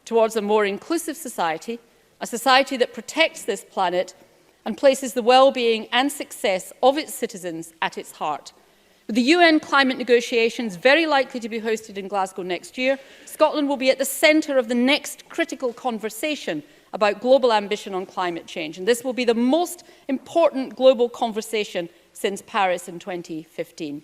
towards a more inclusive society, a society that protects this planet and places the well-being and success of its citizens at its heart. With the UN climate negotiations very likely to be hosted in Glasgow next year, Scotland will be at the centre of the next critical conversation about global ambition on climate change. And this will be the most important global conversation since Paris in 2015.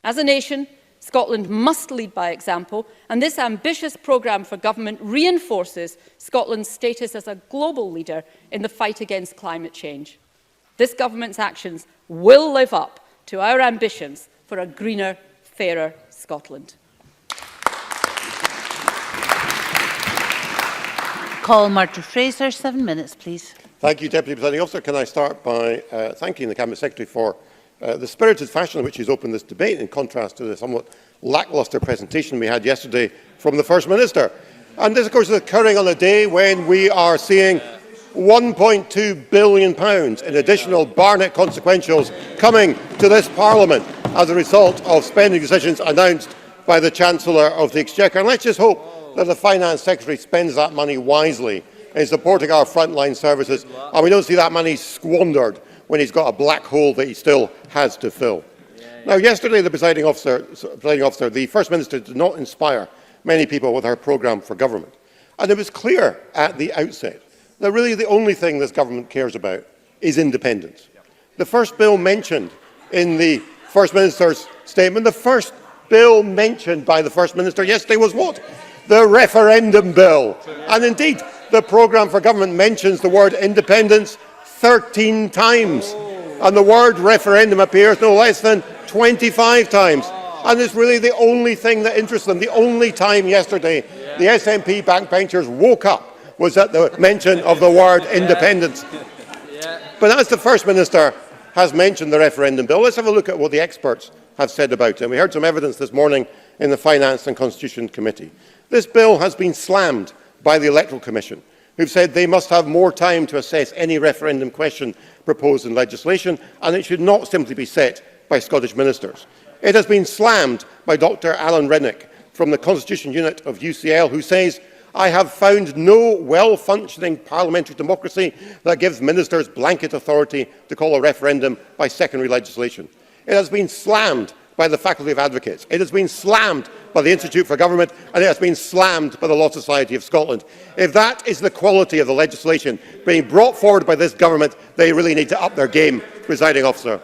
As a nation, Scotland must lead by example, and this ambitious programme for government reinforces Scotland's status as a global leader in the fight against climate change. This government's actions will live up to our ambitions for a greener, fairer Scotland. Call Murdo-Fraser, 7 minutes, please. Thank you, Deputy Presiding Officer. Can I start by thanking the Cabinet Secretary for the spirited fashion in which he's opened this debate, in contrast to the somewhat lacklustre presentation we had yesterday from the First Minister. And this, of course, is occurring on a day when we are seeing £1.2 billion in additional Barnett consequentials coming to this Parliament as a result of spending decisions announced by the Chancellor of the Exchequer. And let's just hope that the Finance Secretary spends that money wisely in supporting our frontline services, and we don't see that money squandered when he's got a black hole that he still has to fill. Now, yesterday, the presiding officer, the First Minister, did not inspire many people with her programme for government. And it was clear at the outset that really the only thing this government cares about is independence. The first bill mentioned in the First Minister's statement, the first bill mentioned by the First Minister yesterday was what? The referendum bill. And indeed, the programme for government mentions the word independence 13 times. And the word referendum appears no less than 25 times. And it's really the only thing that interests them. The only time yesterday the SNP backbenchers woke up was at the mention of the word independence. But as the First Minister has mentioned the referendum bill, let's have a look at what the experts have said about it. And we heard some evidence this morning in the Finance and Constitution Committee. This bill has been slammed by the Electoral Commission, who've said they must have more time to assess any referendum question proposed in legislation, and it should not simply be set by Scottish ministers. It has been slammed by Dr Alan Rennick from the Constitution Unit of UCL, who says, "I have found no well-functioning parliamentary democracy that gives ministers blanket authority to call a referendum by secondary legislation." It has been slammed by the Faculty of Advocates. It has been slammed by the Institute for Government, and it has been slammed by the Law Society of Scotland. If that is the quality of the legislation being brought forward by this government, they really need to up their game, presiding officer.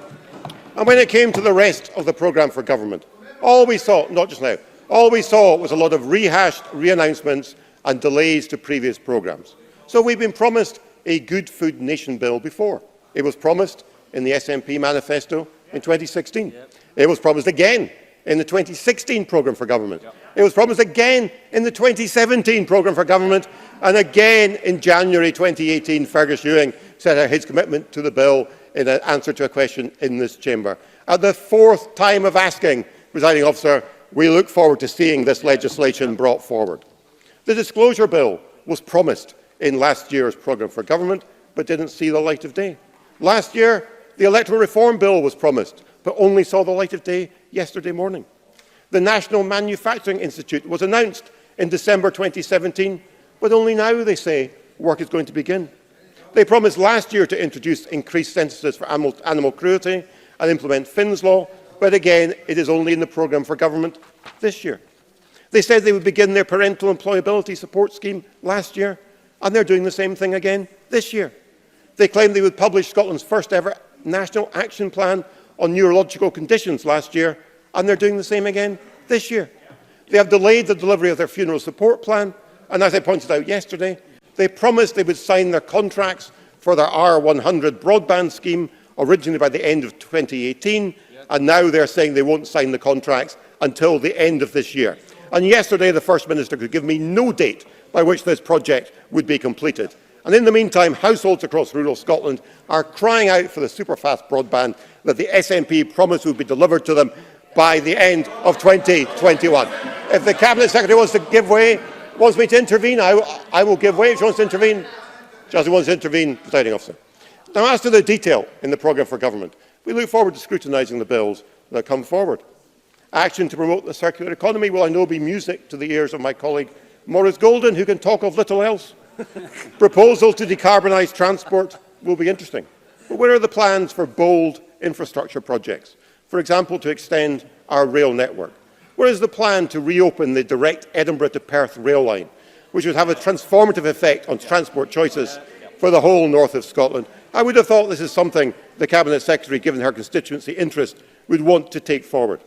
And when it came to the rest of the programme for government, all we saw, not just now, all we saw was a lot of rehashed re-announcements and delays to previous programmes. So we've been promised a Good Food Nation bill before. It was promised in the SNP manifesto in 2016. It was promised again in the 2016 programme for government. It was promised again in the 2017 programme for government, and again in January 2018, Fergus Ewing set out his commitment to the bill in an answer to a question in this chamber. At the fourth time of asking, presiding officer, we look forward to seeing this legislation brought forward. The disclosure bill was promised in last year's programme for government, but didn't see the light of day. Last year, the electoral reform bill was promised, but only saw the light of day yesterday morning. The National Manufacturing Institute was announced in December 2017, but only now, they say, work is going to begin. They promised last year to introduce increased sentences for animal cruelty and implement Finn's Law, but again, it is only in the programme for government this year. They said they would begin their parental employability support scheme last year, and they're doing the same thing again this year. They claimed they would publish Scotland's first ever National Action Plan on neurological conditions last year, and they're doing the same again this year. They have delayed the delivery of their funeral support plan, and as I pointed out yesterday, they promised they would sign their contracts for their R100 broadband scheme originally by the end of 2018, and now they're saying they won't sign the contracts until the end of this year. And yesterday, the First Minister could give me no date by which this project would be completed. And in the meantime, households across rural Scotland are crying out for the superfast broadband that the SNP promised would be delivered to them by the end of 2021. If the Cabinet Secretary wants to give way, wants me to intervene, I will give way. If she wants to intervene, she wants to intervene, presiding officer. Now, as to the detail in the programme for government, we look forward to scrutinising the bills that come forward. Action to promote the circular economy will, I know, be music to the ears of my colleague Maurice Golden, who can talk of little else. Proposals to decarbonise transport will be interesting. But where are the plans for bold infrastructure projects? For example, to extend our rail network. Where is the plan to reopen the direct Edinburgh to Perth rail line? which would have a transformative effect on transport choices for the whole north of Scotland. I would have thought this is something the Cabinet Secretary, given her constituency interest, would want to take forward.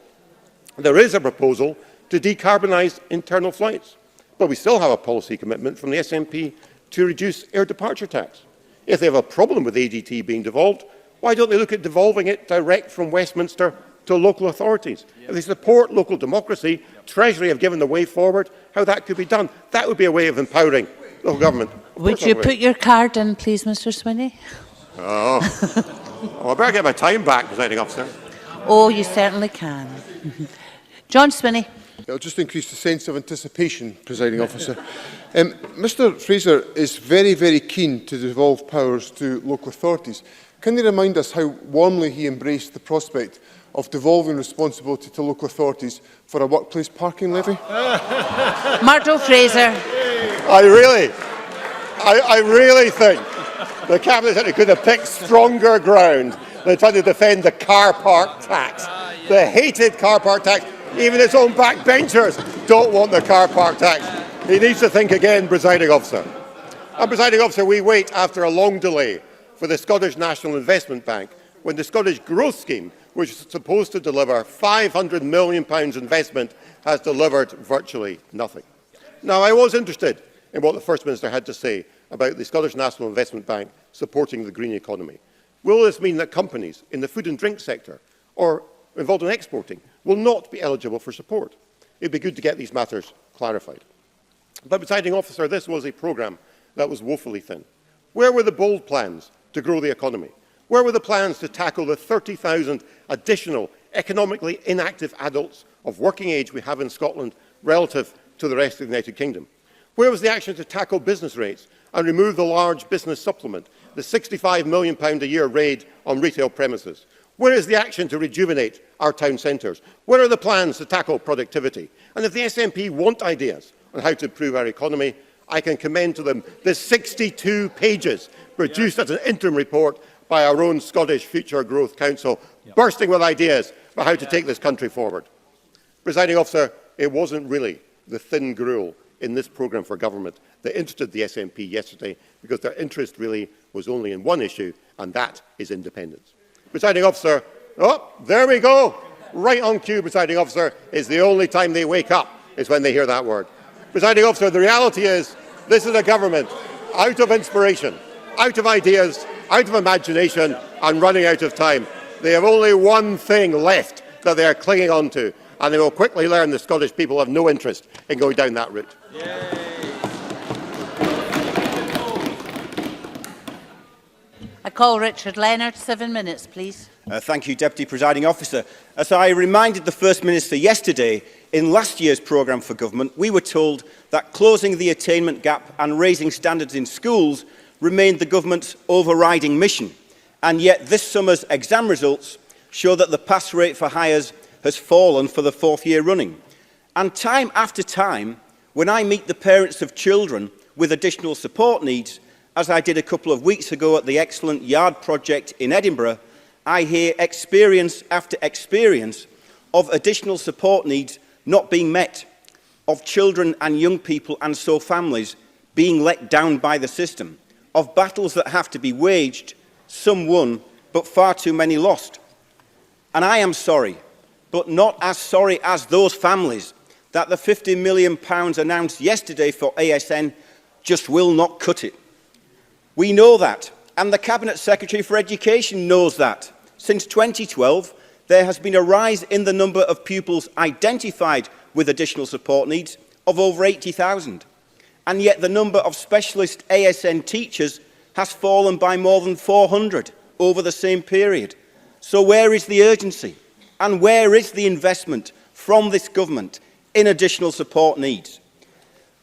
There is a proposal to decarbonise internal flights, but we still have a policy commitment from the SNP to reduce air departure tax. If they have a problem with ADT being devolved, why don't they look at devolving it direct from Westminster to local authorities? If they support local democracy, Treasury have given the way forward, how that could be done. That would be a way of empowering local government. Would you put your card in, please, Mr Swinney? Oh, I better get my time back, Presiding Officer. Oh, you certainly can. John Swinney. It'll just increase the sense of anticipation, Presiding Officer. Mr Fraser is very, very keen to devolve powers to local authorities. Can you remind us how warmly he embraced the prospect of devolving responsibility to local authorities for a workplace parking levy? Murdo Fraser. I really think the Cabinet Secretary could have picked stronger ground than trying to defend the car park tax. The hated car park tax. Even its own backbenchers don't want the car park tax. He needs to think again, Presiding Officer. And Presiding Officer, we wait after a long delay for the Scottish National Investment Bank when the Scottish Growth Scheme, which is supposed to deliver £500 million investment, has delivered virtually nothing. Now, I was interested in what the First Minister had to say about the Scottish National Investment Bank supporting the green economy. Will this mean that companies in the food and drink sector or involved in exporting will not be eligible for support? It would be good to get these matters clarified. But, Presiding Officer, this was a programme that was woefully thin. Where were the bold plans to grow the economy? Where were the plans to tackle the 30,000 additional economically inactive adults of working age we have in Scotland relative to the rest of the United Kingdom? Where was the action to tackle business rates and remove the large business supplement, the £65 million a year raid on retail premises? Where is the action to rejuvenate our town centres? Where are the plans to tackle productivity? And if the SNP want ideas on how to improve our economy, I can commend to them the 62 pages produced as an interim report by our own Scottish Future Growth Council, bursting with ideas about how to take this country forward. Presiding Officer, it wasn't really the thin gruel in this programme for government that interested the SNP yesterday, because their interest really was only in one issue, and that is independence. Presiding Officer, oh, there we go. Right on cue, Presiding Officer, is the only time they wake up is when they hear that word. Presiding Officer, the reality is this is a government out of inspiration, out of ideas, out of imagination, and running out of time. They have only one thing left that they are clinging on to, and they will quickly learn the Scottish people have no interest in going down that route. I call Richard Leonard. 7 minutes, please. Thank you, Deputy Presiding Officer. As I reminded the First Minister yesterday, in last year's programme for government, we were told that closing the attainment gap and raising standards in schools remained the government's overriding mission. And yet this summer's exam results show that the pass rate for Highers has fallen for the 4th year running. And time after time, when I meet the parents of children with additional support needs, as I did a couple of weeks ago at the excellent Yard project in Edinburgh, I hear experience after experience of additional support needs not being met, of children and young people and so families being let down by the system, of battles that have to be waged, some won, but far too many lost. And I am sorry, but not as sorry as those families, that the £50 million announced yesterday for ASN just will not cut it. We know that, and the Cabinet Secretary for Education knows that. Since 2012, there has been a rise in the number of pupils identified with additional support needs of over 80,000. And yet the number of specialist ASN teachers has fallen by more than 400 over the same period. So where is the urgency? And where is the investment from this government in additional support needs?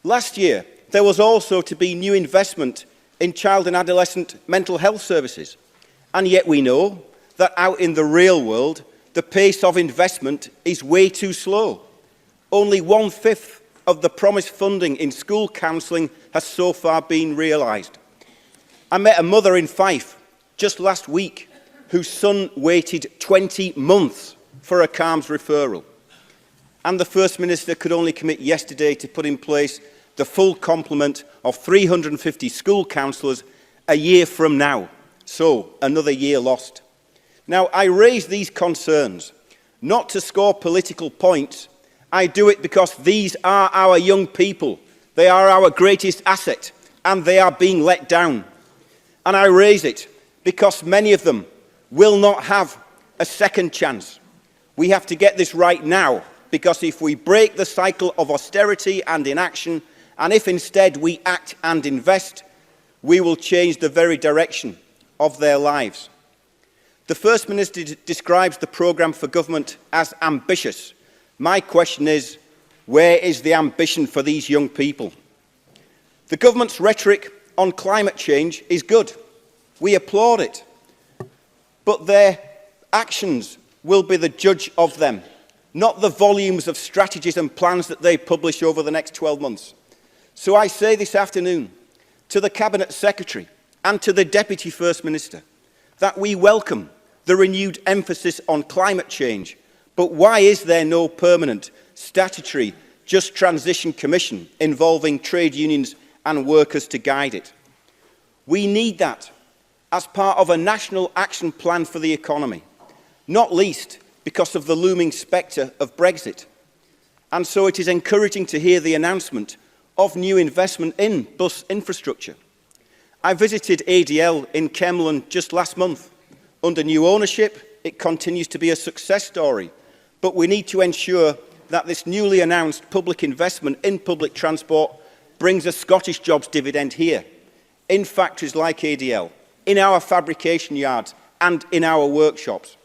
Last year, there was also to be new investment in child and adolescent mental health services. And yet we know that out in the real world, the pace of investment is way too slow. Only 1/5 of the promised funding in school counselling has so far been realised. I met a mother in Fife just last week whose son waited 20 months for a CAMHS referral. And the First Minister could only commit yesterday to put in place the full complement of 350 school counsellors a year from now. So, another year lost. Now, I raise these concerns not to score political points. I do it because these are our young people. They are our greatest asset, and they are being let down. And I raise it because many of them will not have a second chance. We have to get this right now, because if we break the cycle of austerity and inaction, and if instead we act and invest, we will change the very direction of their lives. The First Minister describes the programme for government as ambitious. My question is, where is the ambition for these young people? The government's rhetoric on climate change is good. We applaud it. But their actions will be the judge of them, not the volumes of strategies and plans that they publish over the next 12 months. So I say this afternoon to the Cabinet Secretary and to the Deputy First Minister that we welcome the renewed emphasis on climate change, but why is there no permanent, statutory, Just Transition Commission involving trade unions and workers to guide it? We need that as part of a national action plan for the economy, not least because of the looming spectre of Brexit. And so it is encouraging to hear the announcement of new investment in bus infrastructure. I visited ADL in Kemlyn just last month. Under new ownership, it continues to be a success story, but we need to ensure that this newly announced public investment in public transport brings a Scottish jobs dividend here, in factories like ADL, in our fabrication yards and in our workshops.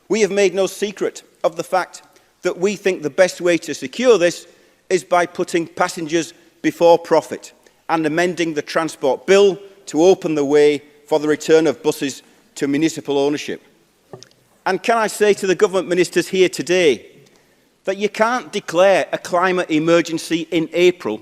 We have made no secret of the fact that we think the best way to secure this is by putting passengers before profit and amending the transport bill to open the way for the return of buses to municipal ownership. And can I say to the government ministers here today that you can't declare a climate emergency in April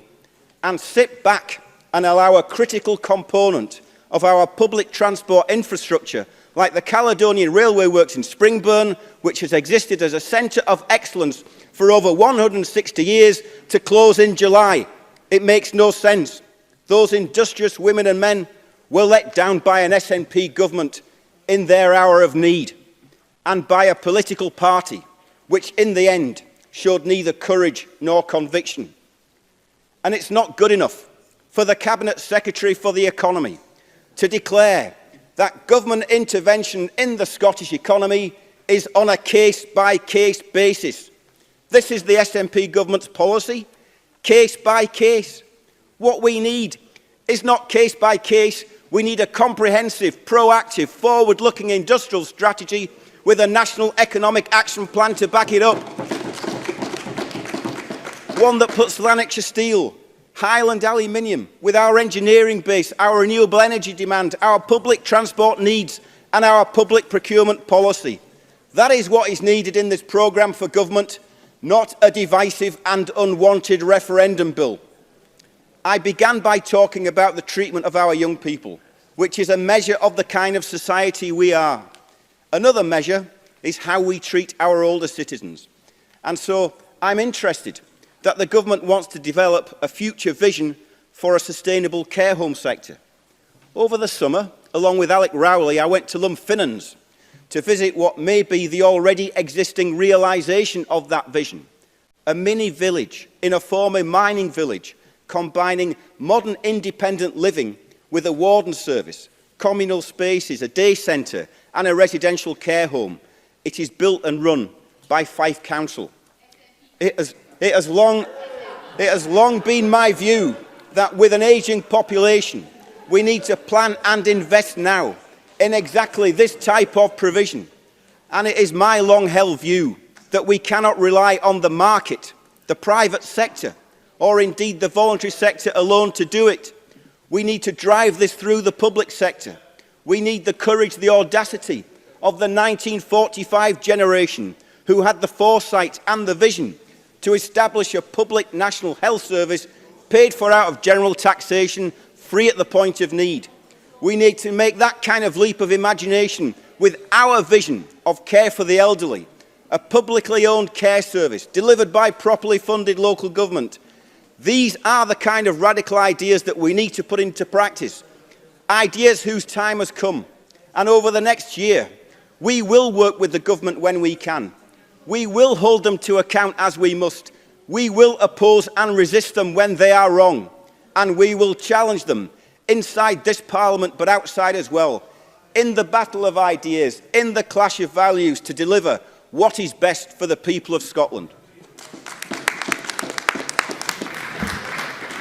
and sit back and allow a critical component of our public transport infrastructure, like the Caledonian Railway Works in Springburn, which has existed as a centre of excellence for over 160 years, to close in July. It makes no sense. Those industrious women and men were let down by an SNP government in their hour of need, and by a political party which in the end showed neither courage nor conviction. And it's not good enough for the Cabinet Secretary for the Economy to declare that government intervention in the Scottish economy is on a case-by-case basis. This is the SNP government's policy, case-by-case. What we need is not case-by-case. We need a comprehensive, proactive, forward-looking industrial strategy with a national economic action plan to back it up. One that puts Lanarkshire Steel, Highland Aluminium, with our engineering base, our renewable energy demand, our public transport needs and our public procurement policy. That is what is needed in this programme for government, not a divisive and unwanted referendum bill. I began by talking about the treatment of our young people, which is a measure of the kind of society we are. Another measure is how we treat our older citizens. And so I'm interested that the government wants to develop a future vision for a sustainable care home sector. Over the summer, along with Alec Rowley, I went to Lumfinnans to visit what may be the already existing realisation of that vision. A mini village in a former mining village, combining modern independent living with a warden service, communal spaces, a day centre and a residential care home. It is built and run by Fife Council. It has long been my view that with an ageing population, we need to plan and invest now in exactly this type of provision. And it is my long-held view that we cannot rely on the market, the private sector, or indeed the voluntary sector alone to do it. We need to drive this through the public sector. We need the courage, the audacity of the 1945 generation who had the foresight and the vision to establish a public national health service paid for out of general taxation, free at the point of need. We need to make that kind of leap of imagination with our vision of care for the elderly, a publicly owned care service delivered by properly funded local government, These are the kind of radical ideas that we need to put into practice. Ideas whose time has come. And over the next year, we will work with the government when we can. We will hold them to account as we must. We will oppose and resist them when they are wrong. And we will challenge them inside this Parliament, but outside as well, in the battle of ideas, in the clash of values, to deliver what is best for the people of Scotland.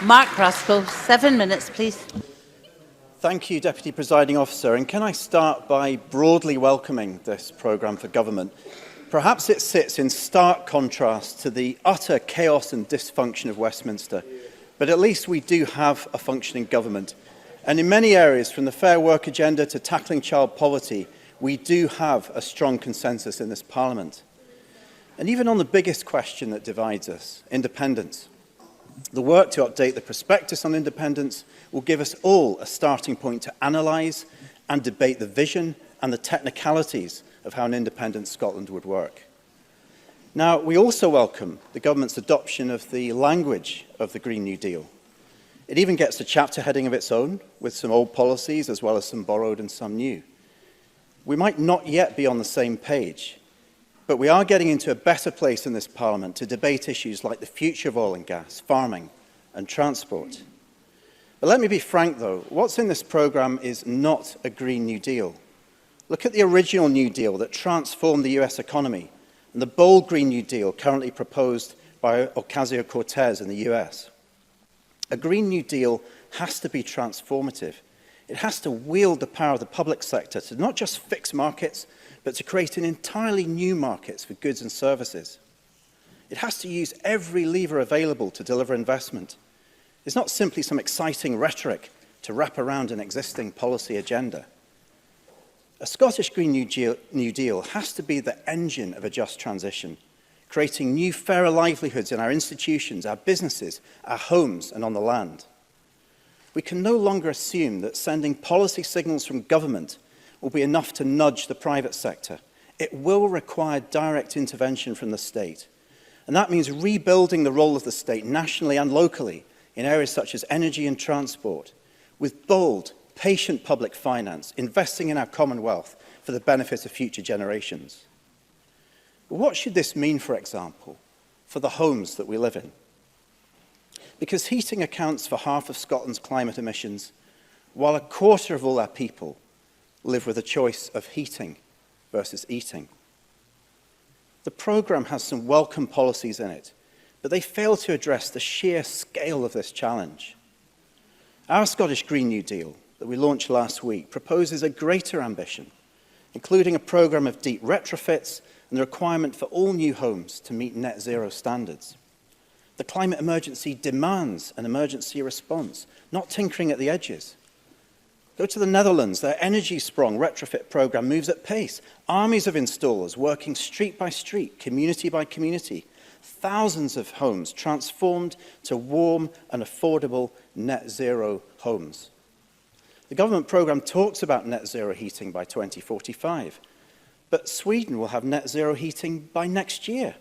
Mark Ruskell, 7 minutes, please. Thank you, Deputy Presiding Officer. And can I start by broadly welcoming this programme for government? Perhaps it sits in stark contrast to the utter chaos and dysfunction of Westminster, but at least we do have a functioning government. And in many areas, from the Fair Work agenda to tackling child poverty, we do have a strong consensus in this Parliament. And even on the biggest question that divides us, independence, the work to update the prospectus on independence will give us all a starting point to analyse and debate the vision and the technicalities of how an independent Scotland would work. Now, we also welcome the government's adoption of the language of the Green New Deal. It even gets a chapter heading of its own, with some old policies as well as some borrowed and some new. We might not yet be on the same page, but we are getting into a better place in this Parliament to debate issues like the future of oil and gas, farming and transport. But let me be frank, though, what's in this programme is not a Green New Deal. Look at the original New Deal that transformed the US economy and the bold Green New Deal currently proposed by Ocasio-Cortez in the US. A Green New Deal has to be transformative. It has to wield the power of the public sector to not just fix markets, but to create an entirely new markets for goods and services. It has to use every lever available to deliver investment. It's not simply some exciting rhetoric to wrap around an existing policy agenda. A Scottish Green New Deal has to be the engine of a just transition, creating new, fairer livelihoods in our institutions, our businesses, our homes and on the land. We can no longer assume that sending policy signals from government will be enough to nudge the private sector. It will require direct intervention from the state. And that means rebuilding the role of the state nationally and locally in areas such as energy and transport, with bold, patient public finance, investing in our commonwealth for the benefit of future generations. But what should this mean, for example, for the homes that we live in? Because heating accounts for half of Scotland's climate emissions, while a quarter of all our people live with a choice of heating versus eating. The programme has some welcome policies in it, but they fail to address the sheer scale of this challenge. Our Scottish Green New Deal that we launched last week proposes a greater ambition, including a programme of deep retrofits and the requirement for all new homes to meet net zero standards. The climate emergency demands an emergency response, not tinkering at the edges. Go to the Netherlands. Their Energy Sprong retrofit programme moves at pace. Armies of installers working street by street, community by community. Thousands of homes transformed to warm and affordable net zero homes. The government programme talks about net zero heating by 2045, but Sweden will have net zero heating by next year.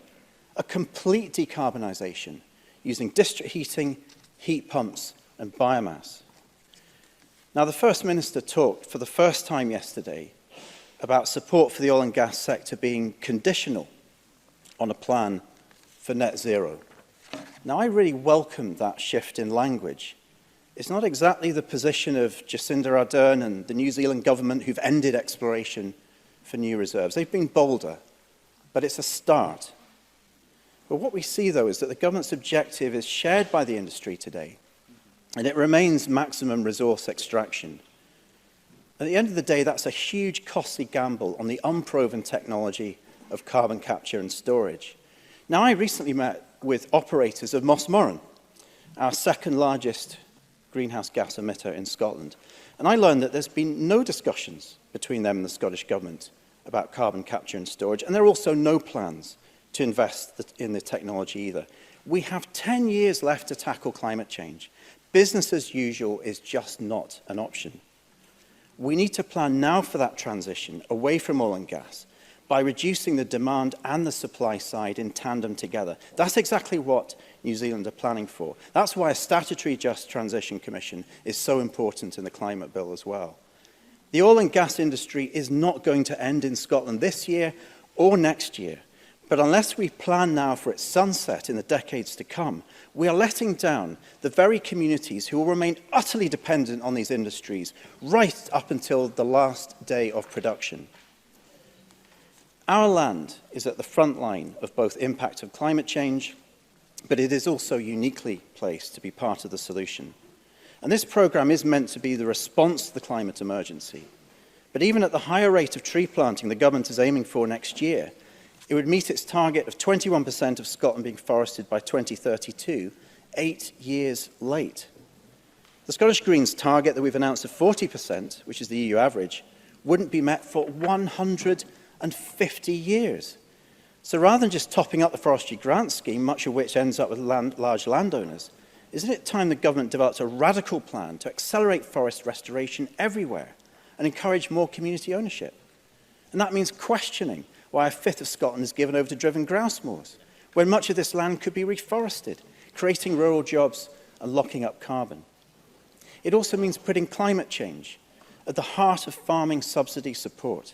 A complete decarbonisation using district heating, heat pumps and biomass. Now, the First Minister talked for the first time yesterday about support for the oil and gas sector being conditional on a plan for net zero. Now, I really welcome that shift in language. It's not exactly the position of Jacinda Ardern and the New Zealand government who've ended exploration for new reserves. They've been bolder, but it's a start. But what we see, though, is that the government's objective is shared by the industry today, and it remains maximum resource extraction. At the end of the day, that's a huge, costly gamble on the unproven technology of carbon capture and storage. Now, I recently met with operators of Mossmorran, our second largest greenhouse gas emitter in Scotland, and I learned that there's been no discussions between them and the Scottish Government about carbon capture and storage, and there are also no plans to invest in the technology either. We have 10 years left to tackle climate change. Business as usual is just not an option. We need to plan now for that transition away from oil and gas, by reducing the demand and the supply side in tandem together. That's exactly what New Zealand are planning for. That's why a statutory Just Transition Commission is so important in the climate bill as well. The oil and gas industry is not going to end in Scotland this year or next year. But unless we plan now for its sunset in the decades to come, we are letting down the very communities who will remain utterly dependent on these industries right up until the last day of production. Our land is at the front line of both impact of climate change, but it is also uniquely placed to be part of the solution. And this programme is meant to be the response to the climate emergency. But even at the higher rate of tree planting the government is aiming for next year, it would meet its target of 21% of Scotland being forested by 2032, 8 years late. The Scottish Greens target that we've announced of 40%, which is the EU average, wouldn't be met for 150 years. So rather than just topping up the forestry grant scheme, much of which ends up with large landowners, isn't it time the government developed a radical plan to accelerate forest restoration everywhere and encourage more community ownership? And that means questioning why a fifth of Scotland is given over to driven grouse moors, when much of this land could be reforested, creating rural jobs and locking up carbon. It also means putting climate change at the heart of farming subsidy support.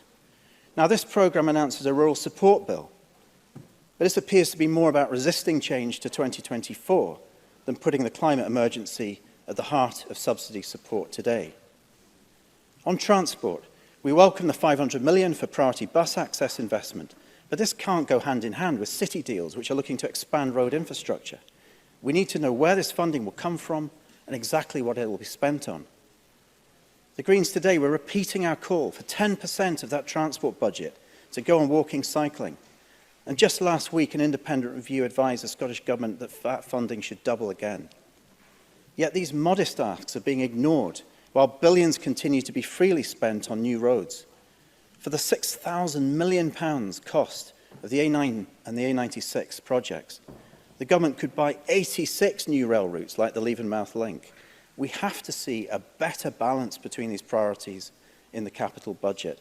Now, this programme announces a rural support bill, but this appears to be more about resisting change to 2024 than putting the climate emergency at the heart of subsidy support today. On transport, we welcome the 500 million for priority bus access investment, but this can't go hand in hand with city deals which are looking to expand road infrastructure. We need to know where this funding will come from and exactly what it will be spent on. The Greens today were repeating our call for 10% of that transport budget to go on walking, cycling. And just last week, an independent review advised the Scottish Government that that funding should double again. Yet these modest asks are being ignored while billions continue to be freely spent on new roads. For the £6,000 million cost of the A9 and the A96 projects, the government could buy 86 new rail routes like the Leavenmouth Link. We have to see a better balance between these priorities in the capital budget.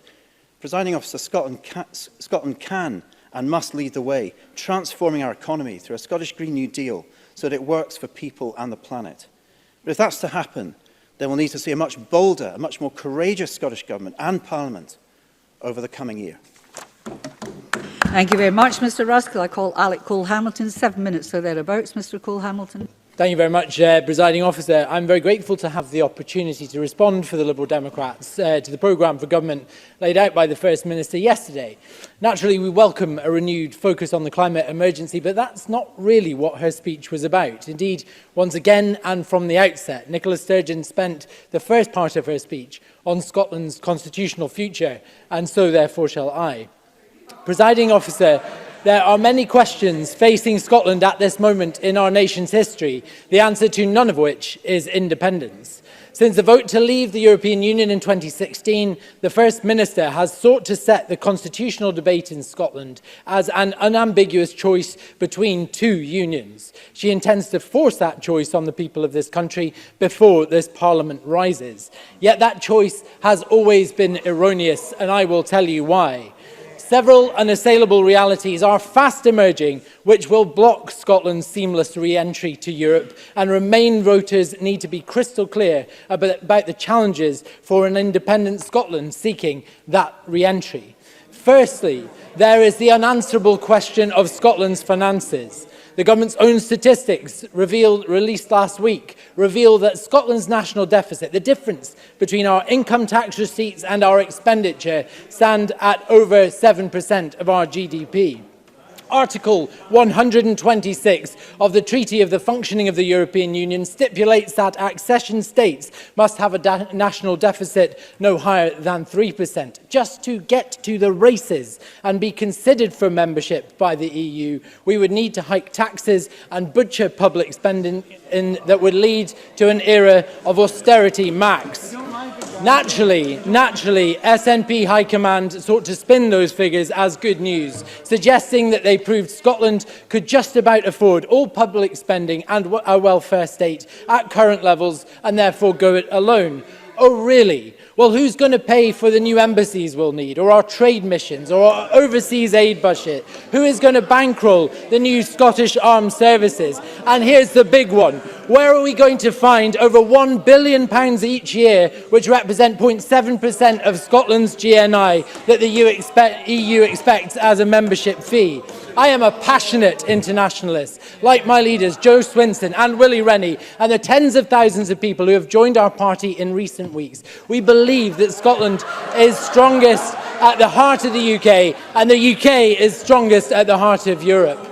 Presiding Officer, Scotland can and must lead the way, transforming our economy through a Scottish Green New Deal so that it works for people and the planet. But if that's to happen, then we'll need to see a much bolder, a much more courageous Scottish Government and Parliament over the coming year. Thank you very much, Mr Ruskell. I call Alec Cole-Hamilton, 7 minutes or thereabouts. Mr Cole-Hamilton. Thank you very much, Presiding Officer. I'm very grateful to have the opportunity to respond for the Liberal Democrats to the programme for government laid out by the First Minister yesterday. Naturally, we welcome a renewed focus on the climate emergency, but that's not really what her speech was about. Indeed, once again and from the outset, Nicola Sturgeon spent the first part of her speech on Scotland's constitutional future, and so therefore shall I. Presiding Officer, there are many questions facing Scotland at this moment in our nation's history, the answer to none of which is independence. Since the vote to leave the European Union in 2016, the First Minister has sought to set the constitutional debate in Scotland as an unambiguous choice between two unions. She intends to force that choice on the people of this country before this Parliament rises. Yet that choice has always been erroneous, and I will tell you why. Several unassailable realities are fast emerging which will block Scotland's seamless re-entry to Europe, and Remain voters need to be crystal clear about the challenges for an independent Scotland seeking that re-entry. Firstly, there is the unanswerable question of Scotland's finances. The government's own statistics released last week reveal that Scotland's national deficit, the difference between our income tax receipts and our expenditure, stand at over 7% of our GDP. Article 126 of the Treaty of the Functioning of the European Union stipulates that accession states must have a national deficit no higher than 3%. Just to get to the races and be considered for membership by the EU, we would need to hike taxes and butcher public spending that would lead to an era of austerity max. Naturally, SNP High Command sought to spin those figures as good news, suggesting that they proved Scotland could just about afford all public spending and a welfare state at current levels and therefore go it alone. Oh, really? Well, who's going to pay for the new embassies we'll need, or our trade missions, or our overseas aid budget? Who is going to bankroll the new Scottish Armed Services? And here's the big one. Where are we going to find over £1 billion each year, which represent 0.7% of Scotland's GNI, that the EU expects as a membership fee? I am a passionate internationalist, like my leaders Joe Swinson and Willie Rennie, and the tens of thousands of people who have joined our party in recent weeks. We believe that Scotland is strongest at the heart of the UK, and the UK is strongest at the heart of Europe.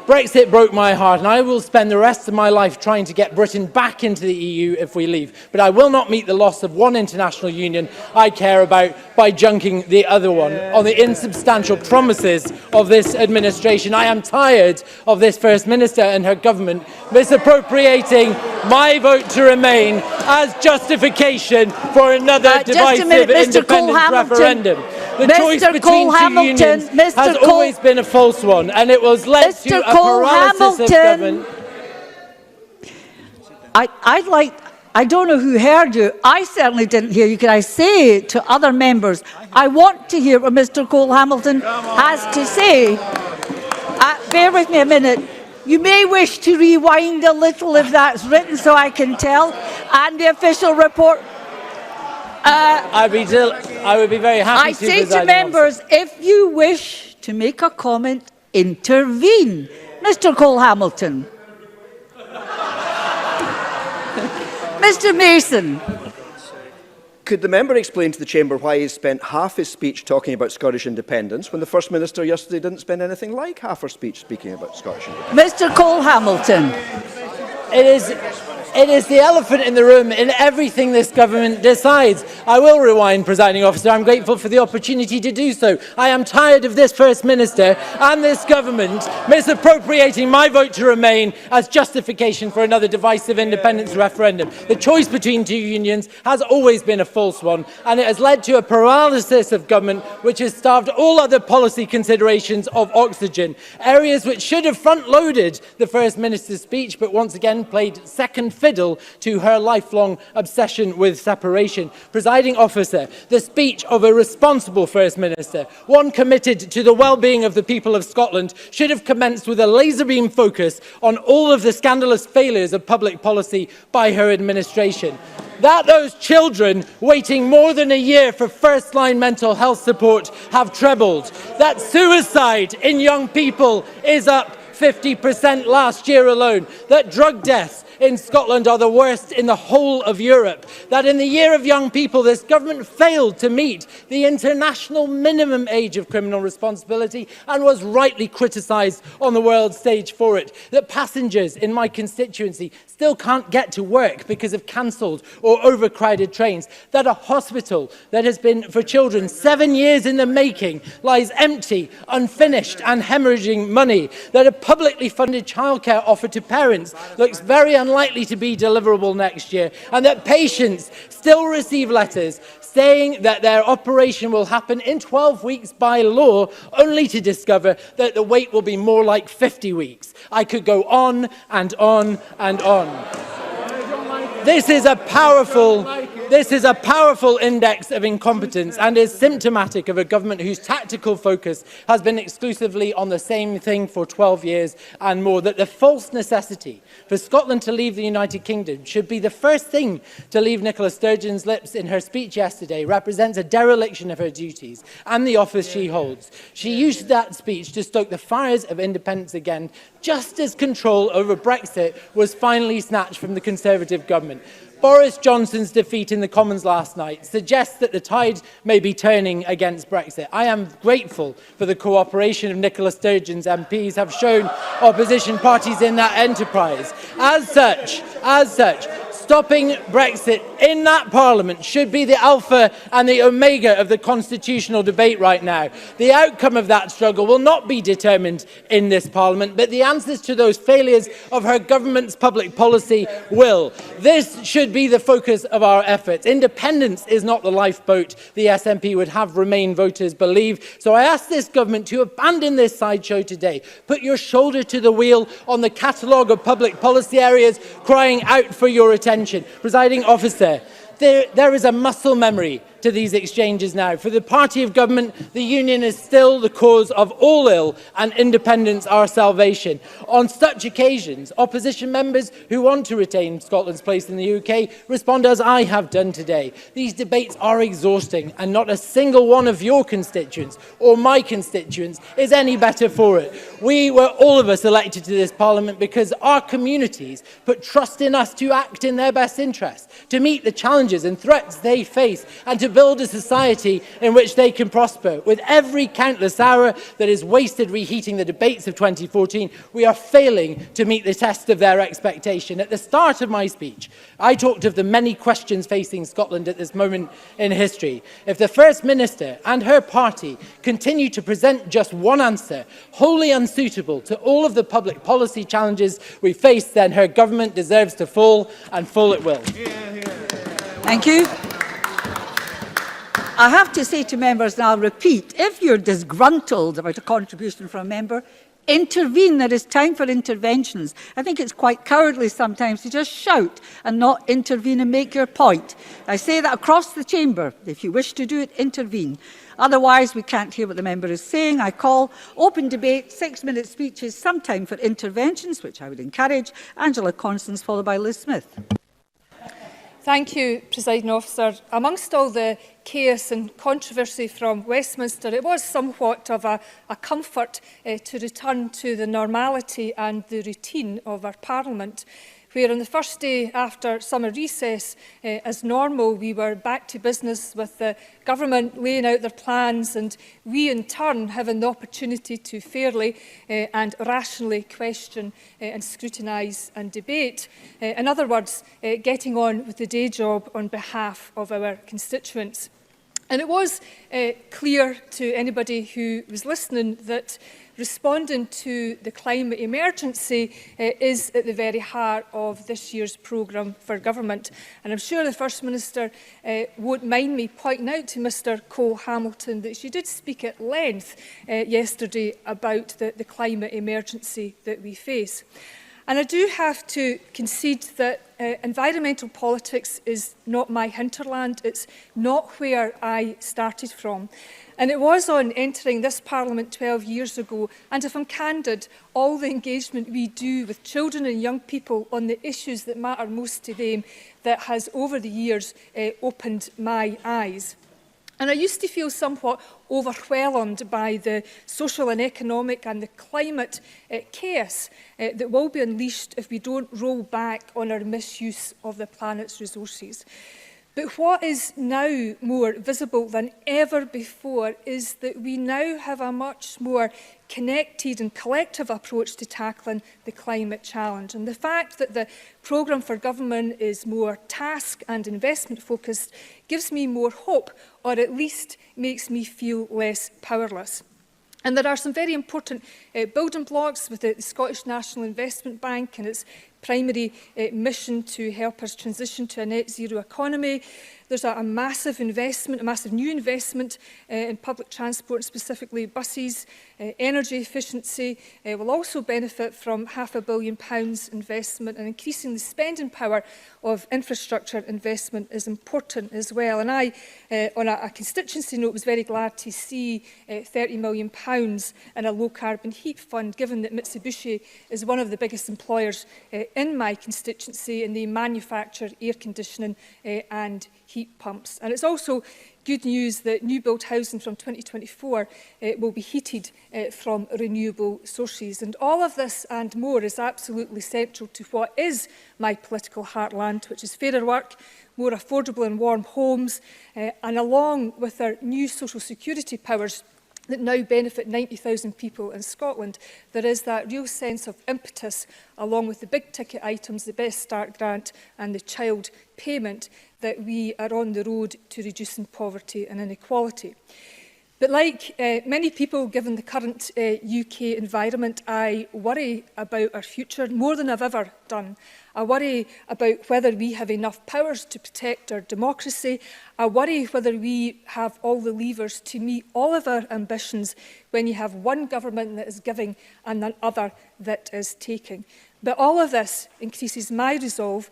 Brexit broke my heart, and I will spend the rest of my life trying to get Britain back into the EU if we leave. But I will not meet the loss of one international union I care about by junking the other one on the insubstantial promises of this administration. I am tired of this First Minister and her government misappropriating my vote to remain as justification for another divisive independence referendum. The choice between two unions has always been a false one, and it was led to a paralysis of government. I don't know who heard you. I certainly didn't hear you. Can I say to other members, I want to hear what Mr. Cole Hamilton has to say. Bear with me a minute. You may wish to rewind a little if that's written so I can tell. And the official report. I would be very happy I say to members, if you wish to make a comment, intervene. Mr. Cole Hamilton. Mr. Mason. Could the member explain to the Chamber why he spent half his speech talking about Scottish independence when the First Minister yesterday didn't spend anything like half her speech speaking about Scottish independence? Mr. Cole Hamilton. It is the elephant in the room in everything this government decides. I will rewind, Presiding Officer. I'm grateful for the opportunity to do so. I am tired of this First Minister and this government misappropriating my vote to remain as justification for another divisive independence referendum. The choice between two unions has always been a false one, and it has led to a paralysis of government which has starved all other policy considerations of oxygen. Areas which should have front-loaded the First Minister's speech, but once again played second fiddle to her lifelong obsession with separation. Presiding Officer, the speech of a responsible First Minister, one committed to the well-being of the people of Scotland, should have commenced with a laser beam focus on all of the scandalous failures of public policy by her administration. That those children waiting more than a year for first-line mental health support have trebled. That suicide in young people is up 50% last year alone. That drug deaths in Scotland are the worst in the whole of Europe. That in the year of young people, this government failed to meet the international minimum age of criminal responsibility and was rightly criticised on the world stage for it. That passengers in my constituency still can't get to work because of cancelled or overcrowded trains. That a hospital that has been for children 7 years in the making lies empty, unfinished and hemorrhaging money. That a publicly funded childcare offer to parents looks very unlikely to be deliverable next year, and that patients still receive letters saying that their operation will happen in 12 weeks by law, only to discover that the wait will be more like 50 weeks. I could go on and on and on. This is a powerful index of incompetence and is symptomatic of a government whose tactical focus has been exclusively on the same thing for 12 years and more. That the false necessity for Scotland to leave the United Kingdom should be the first thing to leave Nicola Sturgeon's lips in her speech yesterday represents a dereliction of her duties and the office she holds. She used that speech to stoke the fires of independence again, just as control over Brexit was finally snatched from the Conservative government. Boris Johnson's defeat in the Commons last night suggests that the tide may be turning against Brexit. I am grateful for the cooperation of Nicola Sturgeon's MPs have shown opposition parties in that enterprise. As such, stopping Brexit in that Parliament should be the alpha and the omega of the constitutional debate right now. The outcome of that struggle will not be determined in this Parliament, but the answers to those failures of her government's public policy will. This should be the focus of our efforts. Independence is not the lifeboat the SNP would have Remain voters believe. So I ask this government to abandon this sideshow today. Put your shoulder to the wheel on the catalogue of public policy areas crying out for your attention. Presiding Officer, There is a muscle memory to these exchanges now. For the party of government, the union is still the cause of all ill, and independence our salvation. On such occasions, opposition members who want to retain Scotland's place in the UK respond as I have done today. These debates are exhausting, and not a single one of your constituents or my constituents is any better for it. We were all of us elected to this Parliament because our communities put trust in us to act in their best interests, to meet the challenges and threats they face, and to build a society in which they can prosper. With every countless hour that is wasted reheating the debates of 2014, we are failing to meet the test of their expectation. At the start of my speech, I talked of the many questions facing Scotland at this moment in history. If the First Minister and her party continue to present just one answer, wholly unsuitable to all of the public policy challenges we face, then her government deserves to fall, and fall it will. Thank you. I have to say to members, and I'll repeat, if you're disgruntled about a contribution from a member, intervene. There is time for interventions. I think it's quite cowardly sometimes to just shout and not intervene and make your point. I say that across the chamber. If you wish to do it, intervene. Otherwise, we can't hear what the member is saying. I call open debate, 6-minute speeches, some time for interventions, which I would encourage. Angela Constance, followed by Liz Smyth. Thank you, Presiding Officer. Amongst all the chaos and controversy from Westminster, it was somewhat of a comfort to return to the normality and the routine of our Parliament, where on the first day after summer recess, as normal, we were back to business with the government laying out their plans, and we in turn having the opportunity to fairly and rationally question and scrutinise and debate. In other words, getting on with the day job on behalf of our constituents. And it was clear to anybody who was listening that responding to the climate emergency is at the very heart of this year's programme for government. And I'm sure the First Minister won't mind me pointing out to Mr Cole-Hamilton that she did speak at length yesterday about the climate emergency that we face. And I do have to concede that environmental politics is not my hinterland. It's not where I started from. And it was on entering this Parliament 12 years ago, and if I'm candid, all the engagement we do with children and young people on the issues that matter most to them that has over the years opened my eyes. And I used to feel somewhat overwhelmed by the social and economic and the climate chaos that will be unleashed if we don't roll back on our misuse of the planet's resources. But what is now more visible than ever before is that we now have a much more connected and collective approach to tackling the climate challenge. And the fact that the programme for government is more task and investment focused gives me more hope, or at least makes me feel less powerless. And there are some very important building blocks with the Scottish National Investment Bank and its primary mission to help us transition to a net zero economy. There's a massive investment, a massive new investment in public transport, specifically buses. Energy efficiency will also benefit from £500 million investment, and increasing the spending power of infrastructure investment is important as well. And I, on a constituency note, was very glad to see £30 million in a low-carbon heat fund, given that Mitsubishi is one of the biggest employers in my constituency, and they manufacture air conditioning and heat pumps. And it's also good news that new build housing from 2024 will be heated from renewable sources. And all of this and more is absolutely central to what is my political heartland, which is fairer work, more affordable and warm homes, and along with our new social security powers that now benefit 90,000 people in Scotland, there is that real sense of impetus, along with the big ticket items, the Best Start grant and the child payment, that we are on the road to reducing poverty and inequality. But like many people, given the current UK environment, I worry about our future more than I've ever done. I worry about whether we have enough powers to protect our democracy. I worry whether we have all the levers to meet all of our ambitions when you have one government that is giving and another that is taking. But all of this increases my resolve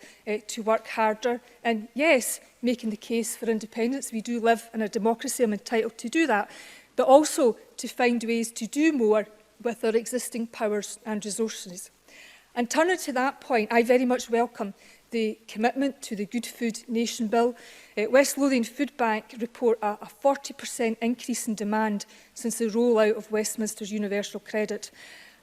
to work harder and, yes, making the case for independence. We do live in a democracy, I'm entitled to do that, but also to find ways to do more with our existing powers and resources. And turning to that point, I very much welcome the commitment to the Good Food Nation Bill. West Lothian Food Bank report a 40% increase in demand since the rollout of Westminster's universal credit.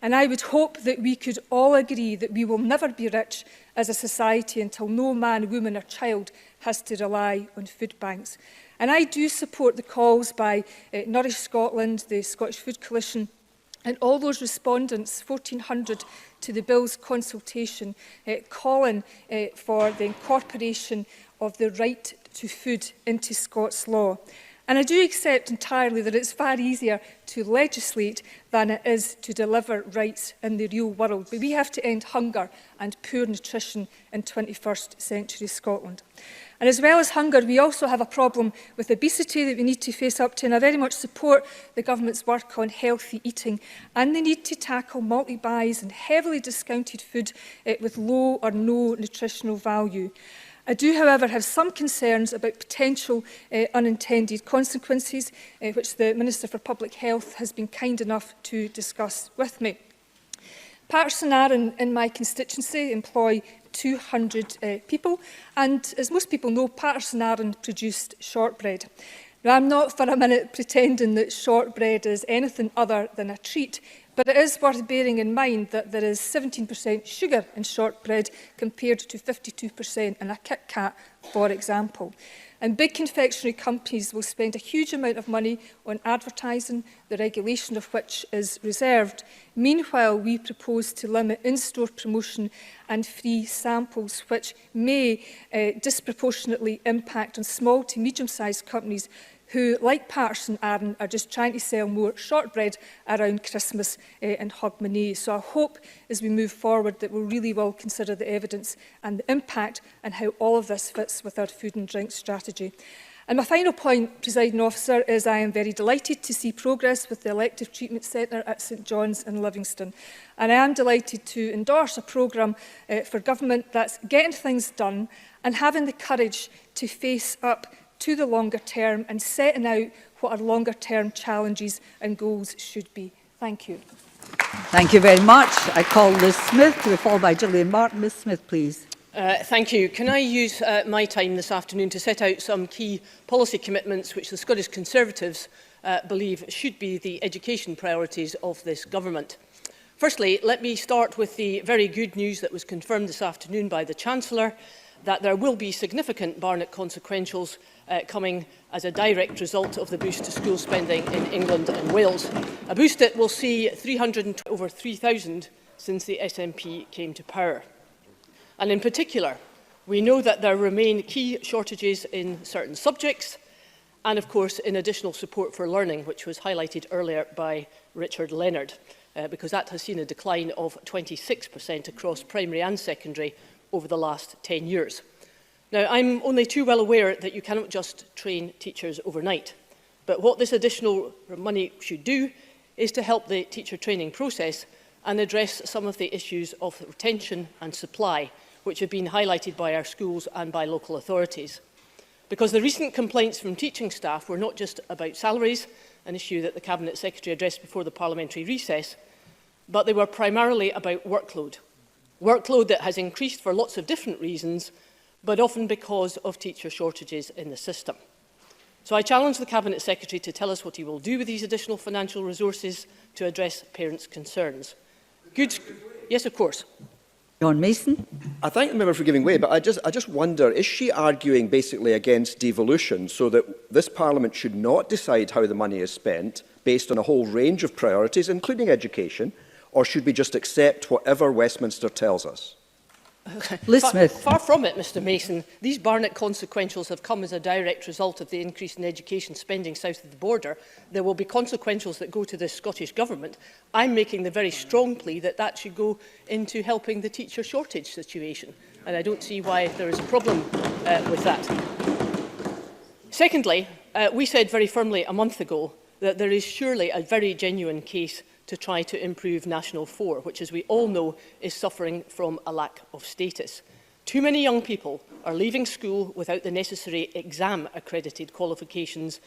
And I would hope that we could all agree that we will never be rich as a society until no man, woman or child has to rely on food banks. And I do support the calls by Nourish Scotland, the Scottish Food Coalition, and all those respondents, 1,400 to the bill's consultation, calling for the incorporation of the right to food into Scots law. And I do accept entirely that it's far easier to legislate than it is to deliver rights in the real world. But we have to end hunger and poor nutrition in 21st century Scotland. And as well as hunger, we also have a problem with obesity that we need to face up to. And I very much support the government's work on healthy eating and the need to tackle multi-buys and heavily discounted food with low or no nutritional value. I do, however, have some concerns about potential unintended consequences, which the Minister for Public Health has been kind enough to discuss with me. Patterson Arran in my constituency employ 200 people, and as most people know, Patterson Arran produced shortbread. Now, I'm not for a minute pretending that shortbread is anything other than a treat, but it is worth bearing in mind that there is 17% sugar in shortbread compared to 52% in a Kit Kat, for example. And big confectionery companies will spend a huge amount of money on advertising, the regulation of which is reserved. Meanwhile, we propose to limit in-store promotion and free samples, which may disproportionately impact on small to medium-sized companies who, like Patterson Arran, are just trying to sell more shortbread around Christmas and Hogmanay. So I hope as we move forward that we really will consider the evidence and the impact and how all of this fits with our food and drink strategy. And my final point, Presiding Officer, is I am very delighted to see progress with the Elective Treatment Centre at St John's in Livingston. And I am delighted to endorse a programme for government that's getting things done and having the courage to face up to the longer term and setting out what our longer term challenges and goals should be. Thank you. Thank you very much. I call Liz Smyth to be followed by Gillian Martin. Ms Smyth, please. Thank you. Can I use my time this afternoon to set out some key policy commitments which the Scottish Conservatives believe should be the education priorities of this government? Firstly, let me start with the very good news that was confirmed this afternoon by the Chancellor, that there will be significant Barnett consequentials coming as a direct result of the boost to school spending in England and Wales. A boost that will see over 3,000 since the SNP came to power. And in particular, we know that there remain key shortages in certain subjects and, of course, in additional support for learning, which was highlighted earlier by Richard Leonard, because that has seen a decline of 26% across primary and secondary over the last 10 years. Now, I'm only too well aware that you cannot just train teachers overnight, but what this additional money should do is to help the teacher training process and address some of the issues of retention and supply, which have been highlighted by our schools and by local authorities. Because the recent complaints from teaching staff were not just about salaries, an issue that the Cabinet Secretary addressed before the parliamentary recess, but they were primarily about workload. Workload that has increased for lots of different reasons, but often because of teacher shortages in the system. So I challenge the Cabinet Secretary to tell us what he will do with these additional financial resources to address parents' concerns. Yes, of course. John Mason. I thank the member for giving way, but I just wonder, is she arguing basically against devolution so that this Parliament should not decide how the money is spent based on a whole range of priorities, including education, or should we just accept whatever Westminster tells us? Liz Smyth. Far from it, Mr Mason. These Barnett consequentials have come as a direct result of the increase in education spending south of the border. There will be consequentials that go to the Scottish Government. I'm making the very strong plea that that should go into helping the teacher shortage situation, and I don't see why there is a problem with that. Secondly, we said very firmly a month ago that there is surely a very genuine case to try to improve National 4, which, as we all know, is suffering from a lack of status. Too many young people are leaving school without the necessary exam-accredited qualifications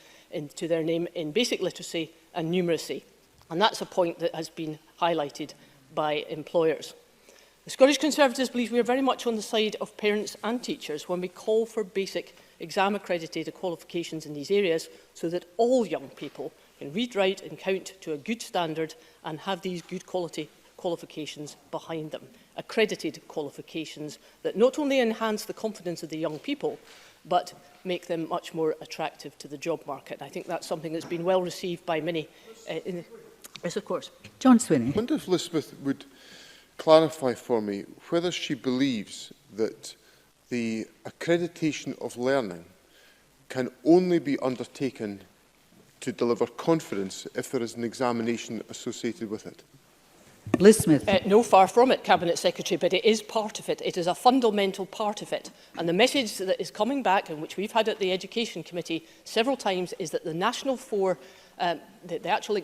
to their name in basic literacy and numeracy. And that's a point that has been highlighted by employers. The Scottish Conservatives believe we are very much on the side of parents and teachers when we call for basic exam-accredited qualifications in these areas so that all young people can read, write and count to a good standard and have these good quality qualifications behind them. Accredited qualifications that not only enhance the confidence of the young people, but make them much more attractive to the job market. I think that's something that's been well received by many. Yes, of course. John Swinney. I wonder if Liz Smyth would clarify for me whether she believes that the accreditation of learning can only be undertaken to deliver confidence if there is an examination associated with it. Liz Smyth. No, far from it, Cabinet Secretary, but it is part of it. It is a fundamental part of it. And the message that is coming back, and which we've had at the Education Committee several times, is that the National 4, the actual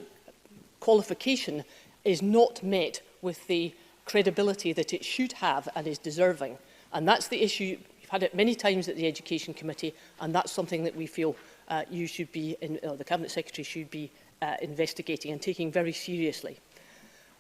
qualification, is not met with the credibility that it should have and is deserving. And that's the issue. We've had it many times at the Education Committee, and that's something that we feel you should be, the Cabinet Secretary should be investigating and taking very seriously.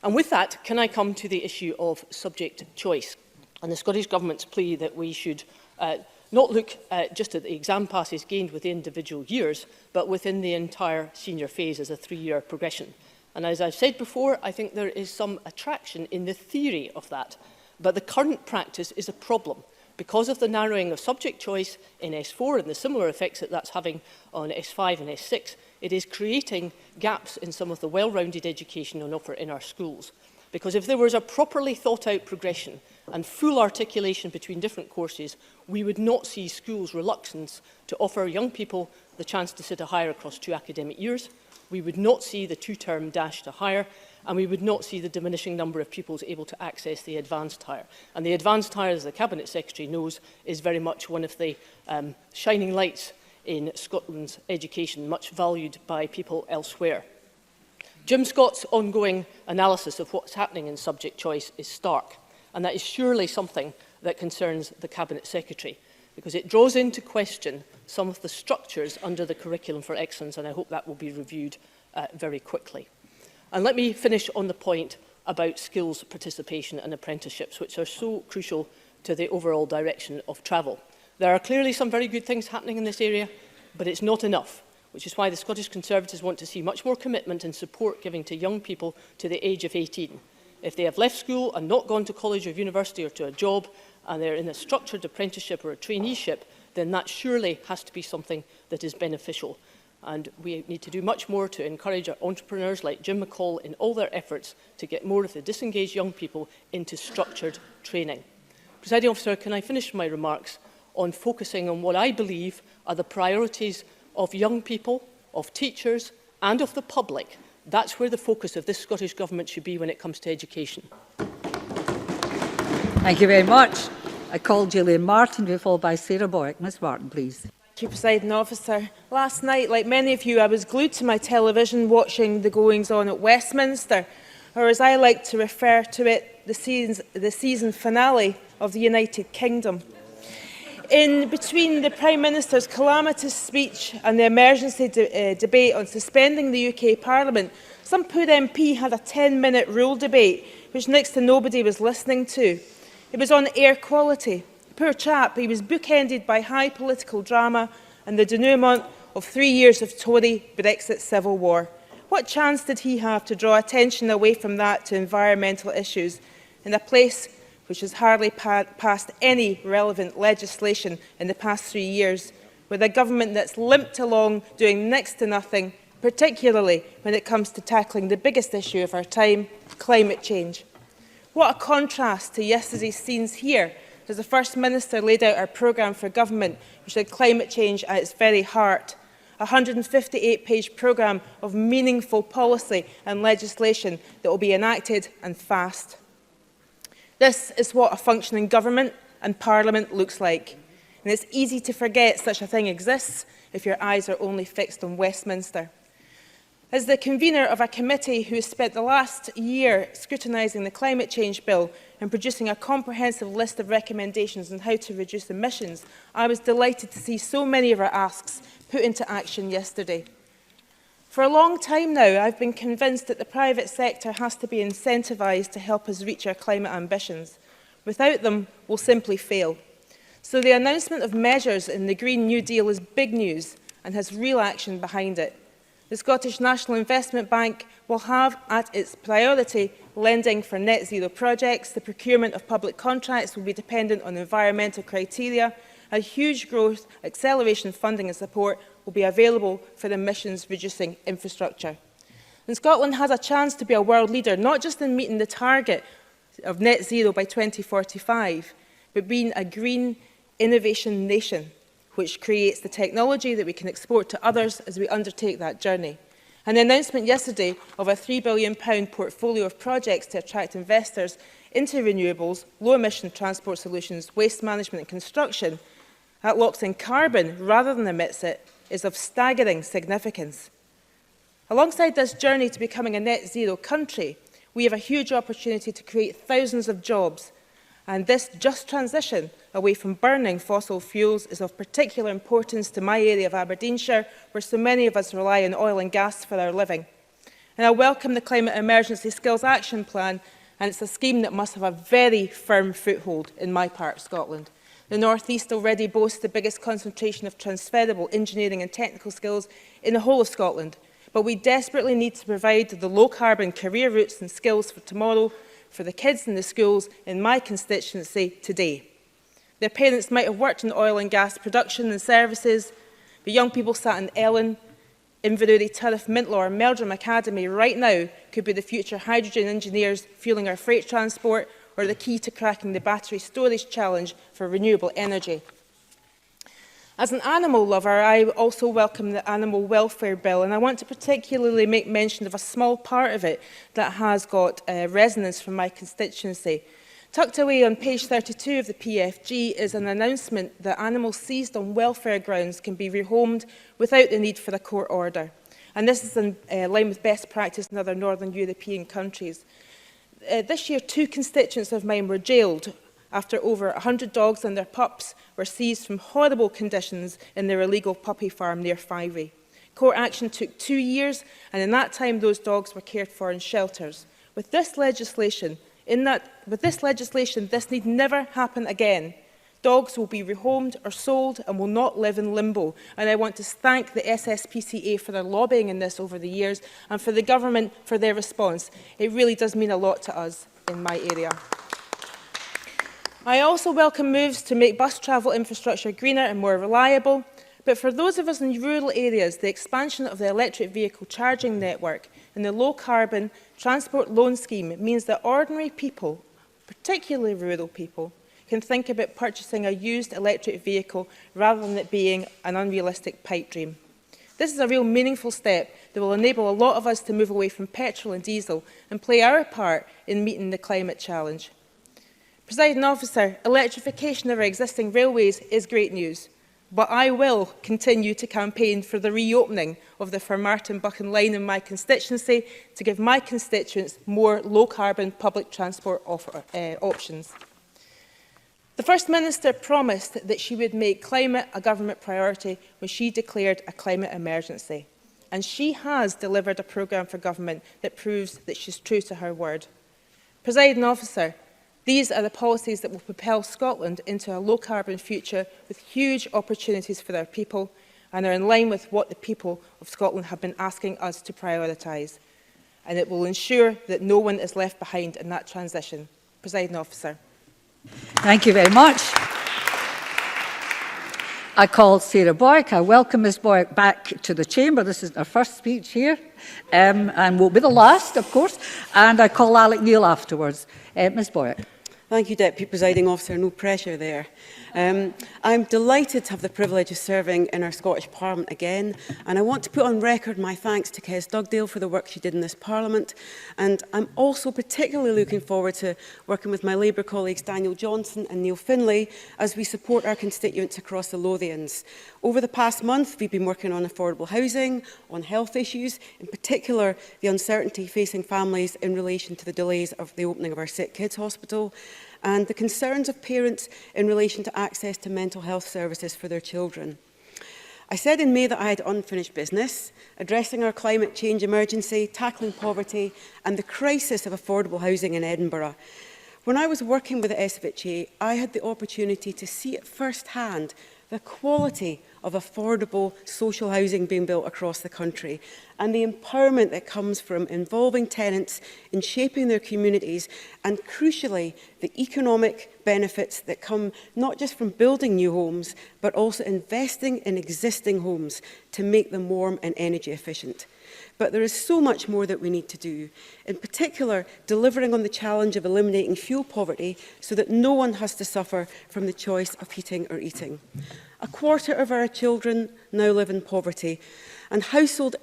And with that, can I come to the issue of subject choice and the Scottish Government's plea that we should not look just at the exam passes gained within individual years, but within the entire senior phase as a 3-year progression. And as I've said before, I think there is some attraction in the theory of that, but the current practice is a problem because of the narrowing of subject choice in S4 and the similar effects that that's having on S5 and S6. It is creating gaps in some of the well-rounded education on offer in our schools. Because if there was a properly thought-out progression and full articulation between different courses, we would not see schools' reluctance to offer young people the chance to sit a higher across 2 academic years. We would not see the 2-term dash to higher, and we would not see the diminishing number of pupils able to access the advanced higher. And the advanced higher, as the Cabinet Secretary knows, is very much one of the shining lights in Scotland's education, much valued by people elsewhere. Jim Scott's ongoing analysis of what's happening in subject choice is stark, and that is surely something that concerns the Cabinet Secretary, because it draws into question some of the structures under the Curriculum for Excellence, and I hope that will be reviewed very quickly. And let me finish on the point about skills participation and apprenticeships, which are so crucial to the overall direction of travel. There are clearly some very good things happening in this area, but it's not enough, which is why the Scottish Conservatives want to see much more commitment and support given to young people to the age of 18. If they have left school and not gone to college or university or to a job, and they're in a structured apprenticeship or a traineeship, then that surely has to be something that is beneficial. And we need to do much more to encourage our entrepreneurs like Jim McCall in all their efforts to get more of the disengaged young people into structured training. Presiding Officer, can I finish my remarks on focusing on what I believe are the priorities of young people, of teachers and of the public? That's where the focus of this Scottish Government should be when it comes to education. Thank you very much. I call Gillian Martin, to be followed by Sarah Boyack. Ms Martin, please. Thank you, Presiding Officer. Last night, like many of you, I was glued to my television watching the goings-on at Westminster, or as I like to refer to it, the season finale of the United Kingdom. In between the Prime Minister's calamitous speech and the emergency debate on suspending the UK Parliament, some poor MP had a 10-minute rule debate, which next to nobody was listening to. It was on air quality. Poor chap, he was bookended by high political drama and the denouement of 3 years of Tory Brexit civil war. What chance did he have to draw attention away from that to environmental issues in a place which has hardly passed any relevant legislation in the past 3 years, with a government that's limped along doing next to nothing, particularly when it comes to tackling the biggest issue of our time, climate change? What a contrast to yesterday's scenes here, as the First Minister laid out our programme for government, which had climate change at its very heart. A 158-page programme of meaningful policy and legislation that will be enacted and fast. This is what a functioning government and Parliament looks like. And it's easy to forget such a thing exists if your eyes are only fixed on Westminster. As the convener of a committee who has spent the last year scrutinising the climate change bill and producing a comprehensive list of recommendations on how to reduce emissions, I was delighted to see so many of our asks put into action yesterday. For a long time now, I've been convinced that the private sector has to be incentivised to help us reach our climate ambitions. Without them, we'll simply fail. So the announcement of measures in the Green New Deal is big news and has real action behind it. The Scottish National Investment Bank will have at its priority lending for net zero projects. The procurement of public contracts will be dependent on environmental criteria. A huge growth, acceleration funding and support will be available for emissions-reducing infrastructure. And Scotland has a chance to be a world leader, not just in meeting the target of net zero by 2045, but being a green innovation nation, which creates the technology that we can export to others as we undertake that journey. And the announcement yesterday of a £3 billion portfolio of projects to attract investors into renewables, low-emission transport solutions, waste management and construction that locks in carbon rather than emits it is of staggering significance. Alongside this journey to becoming a net zero country, we have a huge opportunity to create thousands of jobs. And this just transition away from burning fossil fuels is of particular importance to my area of Aberdeenshire, where so many of us rely on oil and gas for our living. And I welcome the Climate Emergency Skills Action Plan, and it's a scheme that must have a very firm foothold in my part of Scotland. The North East already boasts the biggest concentration of transferable engineering and technical skills in the whole of Scotland, but we desperately need to provide the low-carbon career routes and skills for tomorrow for the kids in the schools in my constituency today. Their parents might have worked in oil and gas production and services, but young people sat in Ellen, Inverurie, Turriff, Mintlaw or Meldrum Academy right now could be the future hydrogen engineers fuelling our freight transport or the key to cracking the battery storage challenge for renewable energy. As an animal lover, I also welcome the Animal Welfare Bill, and I want to particularly make mention of a small part of it that has got resonance from my constituency. Tucked away on page 32 of the PFG is an announcement that animals seized on welfare grounds can be rehomed without the need for a court order. And this is in line with best practice in other Northern European countries. This year, 2 constituents of mine were jailed after over 100 dogs and their pups were seized from horrible conditions in their illegal puppy farm near Findlay. Court action took 2 years, and in that time those dogs were cared for in shelters. With this legislation, this need never happen again. Dogs will be rehomed or sold and will not live in limbo. And I want to thank the SSPCA for their lobbying in this over the years and for the government for their response. It really does mean a lot to us in my area. I also welcome moves to make bus travel infrastructure greener and more reliable. But for those of us in rural areas, the expansion of the electric vehicle charging network and the low-carbon transport loan scheme means that ordinary people, particularly rural people, can think about purchasing a used electric vehicle rather than it being an unrealistic pipe dream. This is a real meaningful step that will enable a lot of us to move away from petrol and diesel and play our part in meeting the climate challenge. Presiding Officer, electrification of our existing railways is great news, but I will continue to campaign for the reopening of the Fermartin-Buchan line in my constituency to give my constituents more low-carbon public transport options. The First Minister promised that she would make climate a government priority when she declared a climate emergency. And she has delivered a programme for government that proves that she's true to her word. Presiding Officer, these are the policies that will propel Scotland into a low-carbon future with huge opportunities for our people and are in line with what the people of Scotland have been asking us to prioritise. And it will ensure that no one is left behind in that transition. Presiding Officer. Thank you very much. I call Sarah Boyack. I welcome Ms Boyack back to the chamber. This is her first speech here and will be the last, of course. And I call Alec Neil afterwards. Ms Boyack. Thank you, Deputy Presiding Officer. No pressure there. I'm delighted to have the privilege of serving in our Scottish Parliament again, and I want to put on record my thanks to Kes Dugdale for the work she did in this Parliament. And I'm also particularly looking forward to working with my Labour colleagues Daniel Johnson and Neil Findlay as we support our constituents across the Lothians. Over the past month, we've been working on affordable housing, on health issues, in particular the uncertainty facing families in relation to the delays of the opening of our Sick Kids Hospital, and the concerns of parents in relation to access to mental health services for their children. I said in May that I had unfinished business, addressing our climate change emergency, tackling poverty and the crisis of affordable housing in Edinburgh. When I was working with the SFHA, I had the opportunity to see at first hand the quality of affordable social housing being built across the country and the empowerment that comes from involving tenants in shaping their communities and, crucially, the economic benefits that come not just from building new homes but also investing in existing homes to make them warm and energy efficient. But there is so much more that we need to do, in particular delivering on the challenge of eliminating fuel poverty so that no one has to suffer from the choice of heating or eating. A quarter of our children now live in poverty, and households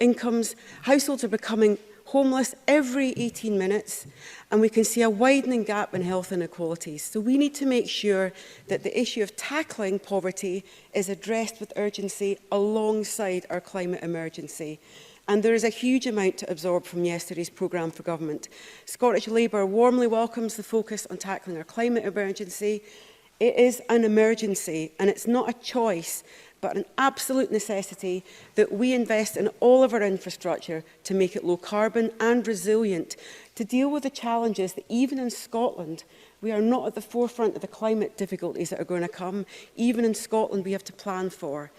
are becoming homeless every 18 minutes, and we can see a widening gap in health inequalities. So we need to make sure that the issue of tackling poverty is addressed with urgency alongside our climate emergency. And there is a huge amount to absorb from yesterday's programme for government. Scottish Labour warmly welcomes the focus on tackling our climate emergency. It is an emergency, and it's not a choice, but an absolute necessity that we invest in all of our infrastructure to make it low carbon and resilient, to deal with the challenges that even in Scotland, we are not at the forefront of the climate difficulties that are going to come. Even in Scotland, we have to plan for.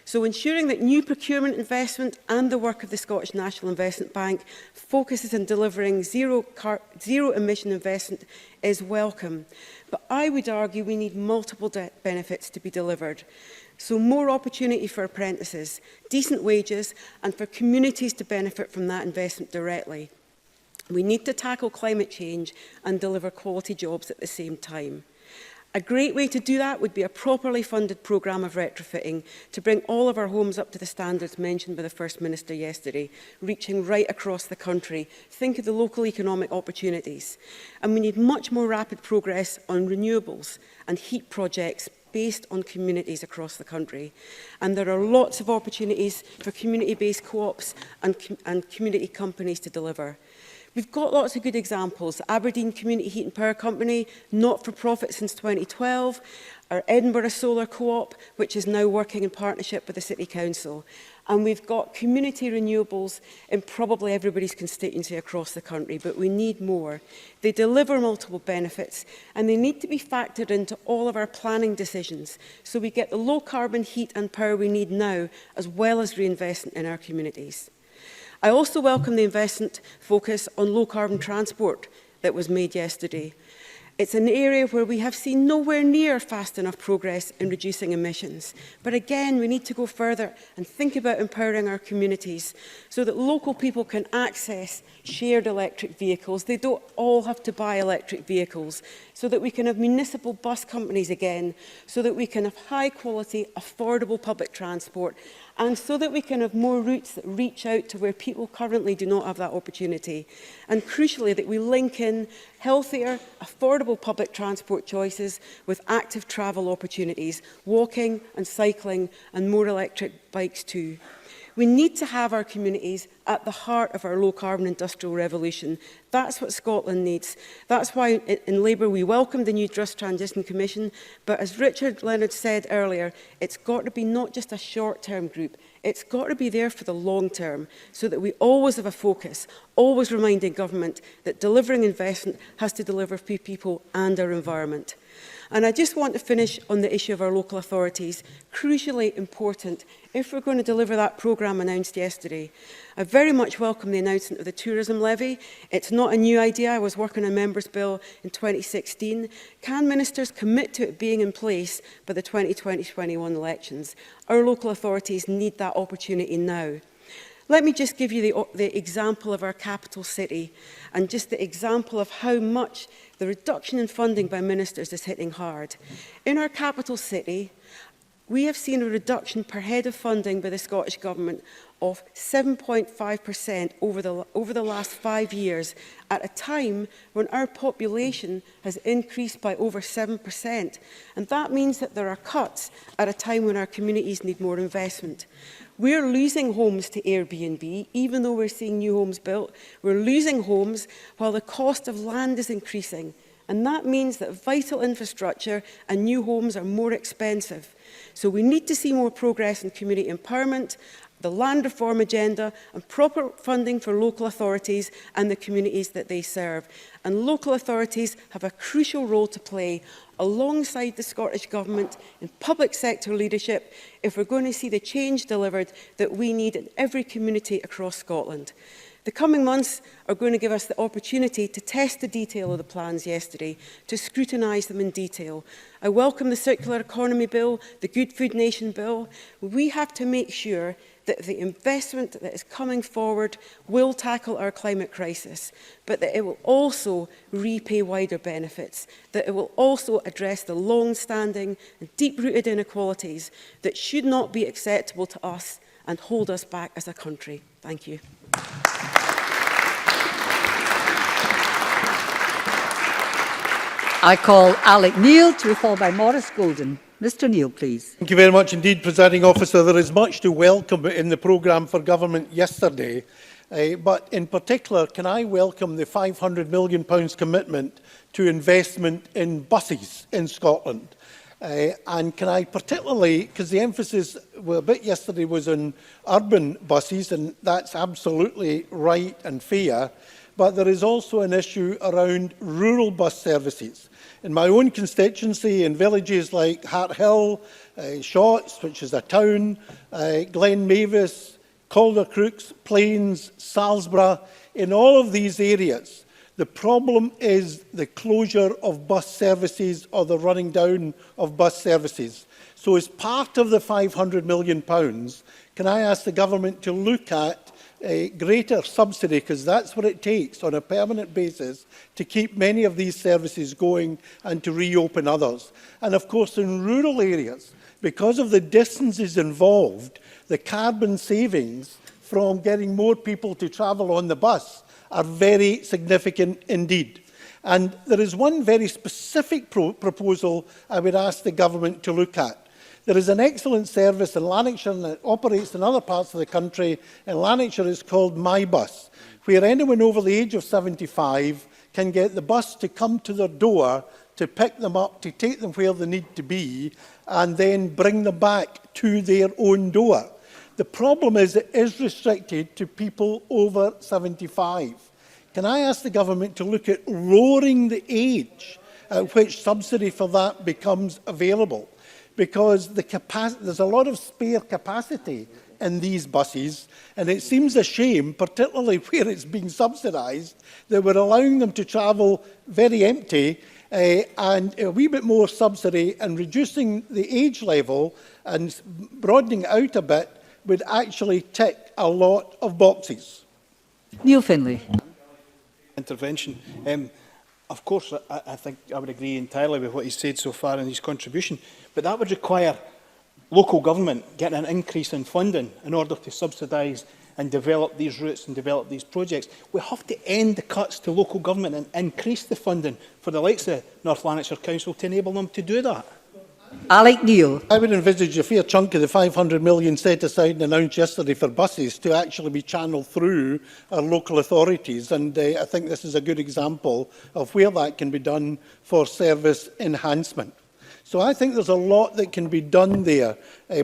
So ensuring that new procurement investment and the work of the Scottish National Investment Bank focuses on delivering zero emission investment is welcome. But I would argue we need multiple benefits to be delivered. So more opportunity for apprentices, decent wages, and for communities to benefit from that investment directly. We need to tackle climate change and deliver quality jobs at the same time. A great way to do that would be a properly funded programme of retrofitting to bring all of our homes up to the standards mentioned by the First Minister yesterday, reaching right across the country. Think of the local economic opportunities. And we need much more rapid progress on renewables and heat projects based on communities across the country. And there are lots of opportunities for community-based co-ops and community companies to deliver. We've got lots of good examples. Aberdeen Community Heat and Power Company, not-for-profit since 2012. Our Edinburgh Solar Co-op, which is now working in partnership with the City Council. And we've got community renewables in probably everybody's constituency across the country, but we need more. They deliver multiple benefits, and they need to be factored into all of our planning decisions, so we get the low-carbon heat and power we need now, as well as reinvestment in our communities. I also welcome the investment focus on low-carbon transport that was made yesterday. It's an area where we have seen nowhere near fast enough progress in reducing emissions. But again, we need to go further and think about empowering our communities so that local people can access shared electric vehicles. They don't all have to buy electric vehicles, so that we can have municipal bus companies again, so that we can have high-quality, affordable public transport, and so that we can have more routes that reach out to where people currently do not have that opportunity. And crucially, that we link in healthier, affordable public transport choices with active travel opportunities, walking and cycling, and more electric bikes too. We need to have our communities at the heart of our low-carbon industrial revolution. That's what Scotland needs. That's why in Labour we welcome the new Just Transition Commission, but as Richard Leonard said earlier, it's got to be not just a short-term group, it's got to be there for the long term, so that we always have a focus, always reminding government that delivering investment has to deliver for people and our environment. And I just want to finish on the issue of our local authorities, crucially important if we're going to deliver that programme announced yesterday. I very much welcome the announcement of the tourism levy. It's not a new idea. I was working on a Members' Bill in 2016. Can ministers commit to it being in place by the 2020-21 elections? Our local authorities need that opportunity now. Let me just give you the example of our capital city and just the example of how much the reduction in funding by ministers is hitting hard. In our capital city, we have seen a reduction per head of funding by the Scottish Government of 7.5% over the last 5 years, at a time when our population has increased by over 7%. And that means that there are cuts at a time when our communities need more investment. We're losing homes to Airbnb, even though we're seeing new homes built. We're losing homes while the cost of land is increasing. And that means that vital infrastructure and new homes are more expensive. So we need to see more progress in community empowerment, the land reform agenda, and proper funding for local authorities and the communities that they serve. And local authorities have a crucial role to play alongside the Scottish Government in public sector leadership if we're going to see the change delivered that we need in every community across Scotland. The coming months are going to give us the opportunity to test the detail of the plans yesterday, to scrutinise them in detail. I welcome the Circular Economy Bill, the Good Food Nation Bill. We have to make sure that the investment that is coming forward will tackle our climate crisis, but that it will also repay wider benefits, that it will also address the long-standing and deep-rooted inequalities that should not be acceptable to us and hold us back as a country. Thank you. I call Alec Neil to be followed by Maurice Golden. Mr Neil, please. Thank you very much indeed, Presiding Officer. There is much to welcome in the programme for government yesterday, but in particular, can I welcome the £500 million commitment to investment in buses in Scotland. And can I particularly, because the emphasis a bit yesterday was on urban buses, and that's absolutely right and fair, but there is also an issue around rural bus services. In my own constituency, in villages like Hart Hill, Shotts, which is a town, Glen Mavis, Caldercrooks, Plains, Salisbury, in all of these areas, the problem is the closure of bus services or the running down of bus services. So as part of the £500 million, can I ask the government to look at a greater subsidy, because that's what it takes on a permanent basis to keep many of these services going and to reopen others. And of course, in rural areas, because of the distances involved, the carbon savings from getting more people to travel on the bus are very significant indeed. And there is one very specific proposal I would ask the government to look at. There is an excellent service in Lanarkshire and it operates in other parts of the country. In Lanarkshire, it's called My Bus, where anyone over the age of 75 can get the bus to come to their door, to pick them up, to take them where they need to be, and then bring them back to their own door. The problem is it is restricted to people over 75. Can I ask the government to look at lowering the age at which subsidy for that becomes available? Because there's a lot of spare capacity in these buses, and it seems a shame, particularly where it's being subsidised, that we're allowing them to travel very empty, and a wee bit more subsidy and reducing the age level and broadening it out a bit would actually tick a lot of boxes. Neil Findlay. Intervention. Of course, I think I would agree entirely with what he's said so far in his contribution, but that would require local government getting an increase in funding in order to subsidise and develop these routes and develop these projects. We have to end the cuts to local government and increase the funding for the likes of North Lanarkshire Council to enable them to do that. Alec Neil. I would envisage a fair chunk of the £500 million set aside and announced yesterday for buses to actually be channelled through our local authorities, and I think this is a good example of where that can be done for service enhancement. So I think there's a lot that can be done there,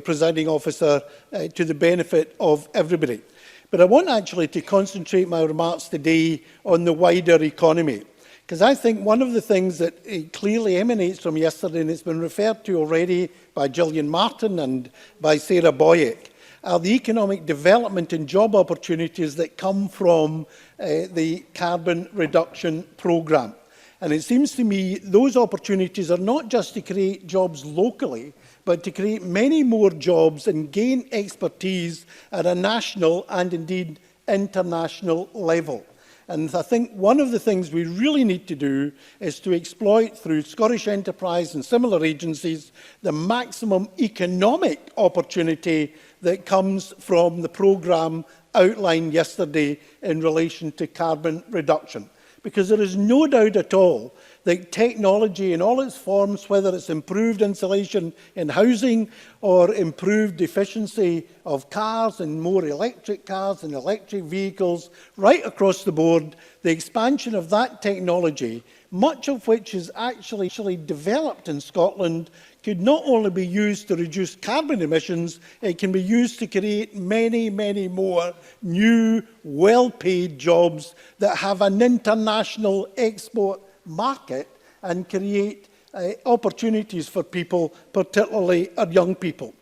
Presiding Officer, to the benefit of everybody. But I want actually to concentrate my remarks today on the wider economy, because I think one of the things that clearly emanates from yesterday, and it's been referred to already by Gillian Martin and by Sarah Boyack, are the economic development and job opportunities that come from the carbon reduction programme. And it seems to me those opportunities are not just to create jobs locally, but to create many more jobs and gain expertise at a national and indeed international level. And I think one of the things we really need to do is to exploit through Scottish Enterprise and similar agencies the maximum economic opportunity that comes from the programme outlined yesterday in relation to carbon reduction. Because there is no doubt at all that technology in all its forms, whether it's improved insulation in housing or improved efficiency of cars and more electric cars and electric vehicles, right across the board, the expansion of that technology, much of which is actually developed in Scotland, could not only be used to reduce carbon emissions, it can be used to create many, many more new, well-paid jobs that have an international export market and create opportunities for people, particularly our young people.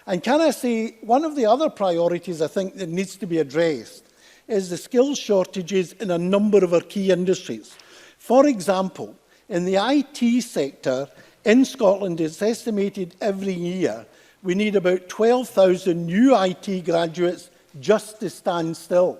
And can I say, one of the other priorities I think that needs to be addressed is the skills shortages in a number of our key industries. For example, in the IT sector, in Scotland, it's estimated every year we need about 12,000 new IT graduates just to stand still.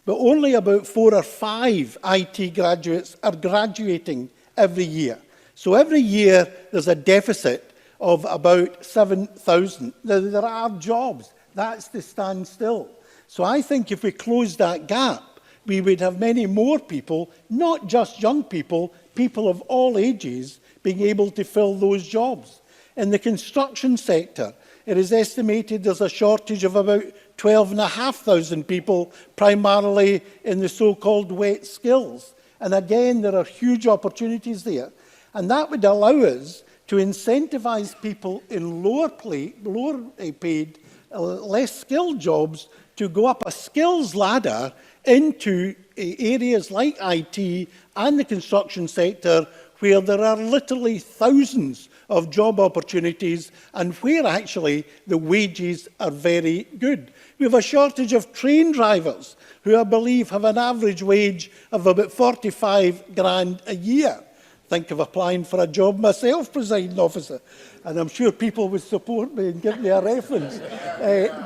But only about 4 or 5 IT graduates are graduating every year. So every year there's a deficit of about 7,000. Now, there are jobs. That's to stand still. So I think if we close that gap, we would have many more people, not just young people, people of all ages, being able to fill those jobs. In the construction sector, it is estimated there's a shortage of about 12,500 people, primarily in the so-called wet skills. And again, there are huge opportunities there. And that would allow us to incentivise people in lower paid, less skilled jobs to go up a skills ladder into areas like IT and the construction sector, where there are literally thousands of job opportunities and where actually the wages are very good. We have a shortage of train drivers who I believe have an average wage of about 45 grand a year. Think of applying for a job myself, presiding officer, and I'm sure people would support me and give me a reference.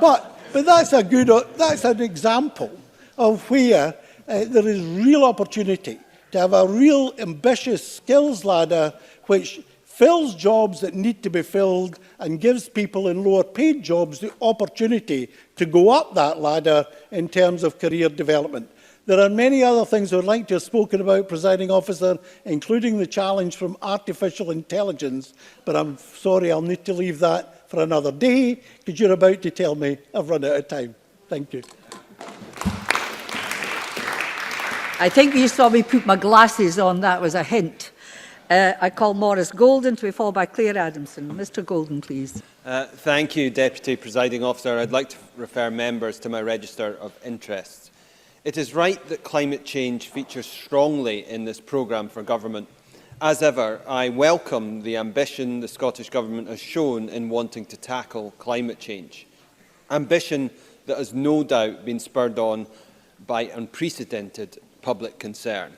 But that's an example of where there is real opportunity to have a real ambitious skills ladder which fills jobs that need to be filled and gives people in lower paid jobs the opportunity to go up that ladder in terms of career development. There are many other things I would like to have spoken about, presiding officer, including the challenge from artificial intelligence, but I'm sorry, I'll need to leave that for another day, because you're about to tell me I've run out of time. Thank you. I think you saw me put my glasses on. That was a hint. I call Maurice Golden to be followed by Claire Adamson. Mr Golden, please. Thank you, Deputy Presiding Officer. I'd like to refer members to my register of interests. It is right that climate change features strongly in this programme for government. As ever, I welcome the ambition the Scottish Government has shown in wanting to tackle climate change. Ambition that has no doubt been spurred on by unprecedented public concern.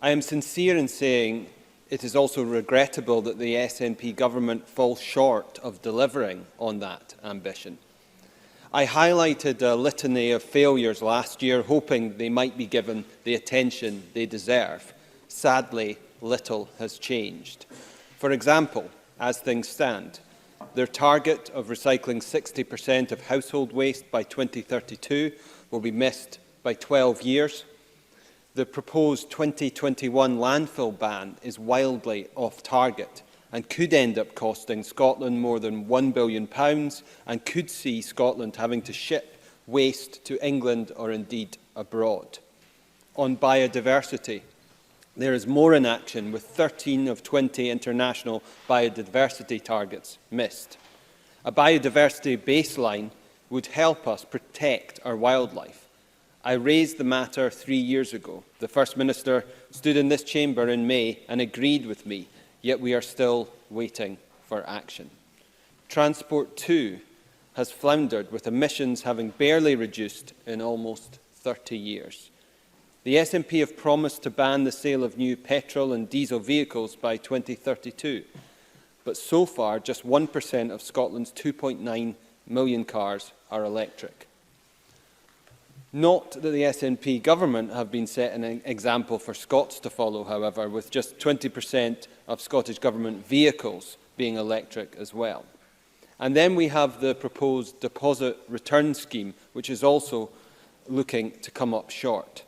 I am sincere in saying it is also regrettable that the SNP government falls short of delivering on that ambition. I highlighted a litany of failures last year, hoping they might be given the attention they deserve. Sadly, little has changed. For example, as things stand, their target of recycling 60% of household waste by 2032 will be missed by 12 years. The proposed 2021 landfill ban is wildly off target and could end up costing Scotland more than £1 billion and could see Scotland having to ship waste to England or indeed abroad. On biodiversity, there is more inaction, with 13 of 20 international biodiversity targets missed. A biodiversity baseline would help us protect our wildlife. I raised the matter 3 years ago. The First Minister stood in this chamber in May and agreed with me, yet we are still waiting for action. Transport too has floundered, with emissions having barely reduced in almost 30 years. The SNP have promised to ban the sale of new petrol and diesel vehicles by 2032, but so far just 1% of Scotland's 2.9 million cars are electric. Not that the SNP government have been set an example for Scots to follow, however, with just 20% of Scottish government vehicles being electric as well. And then we have the proposed deposit return scheme, which is also looking to come up short.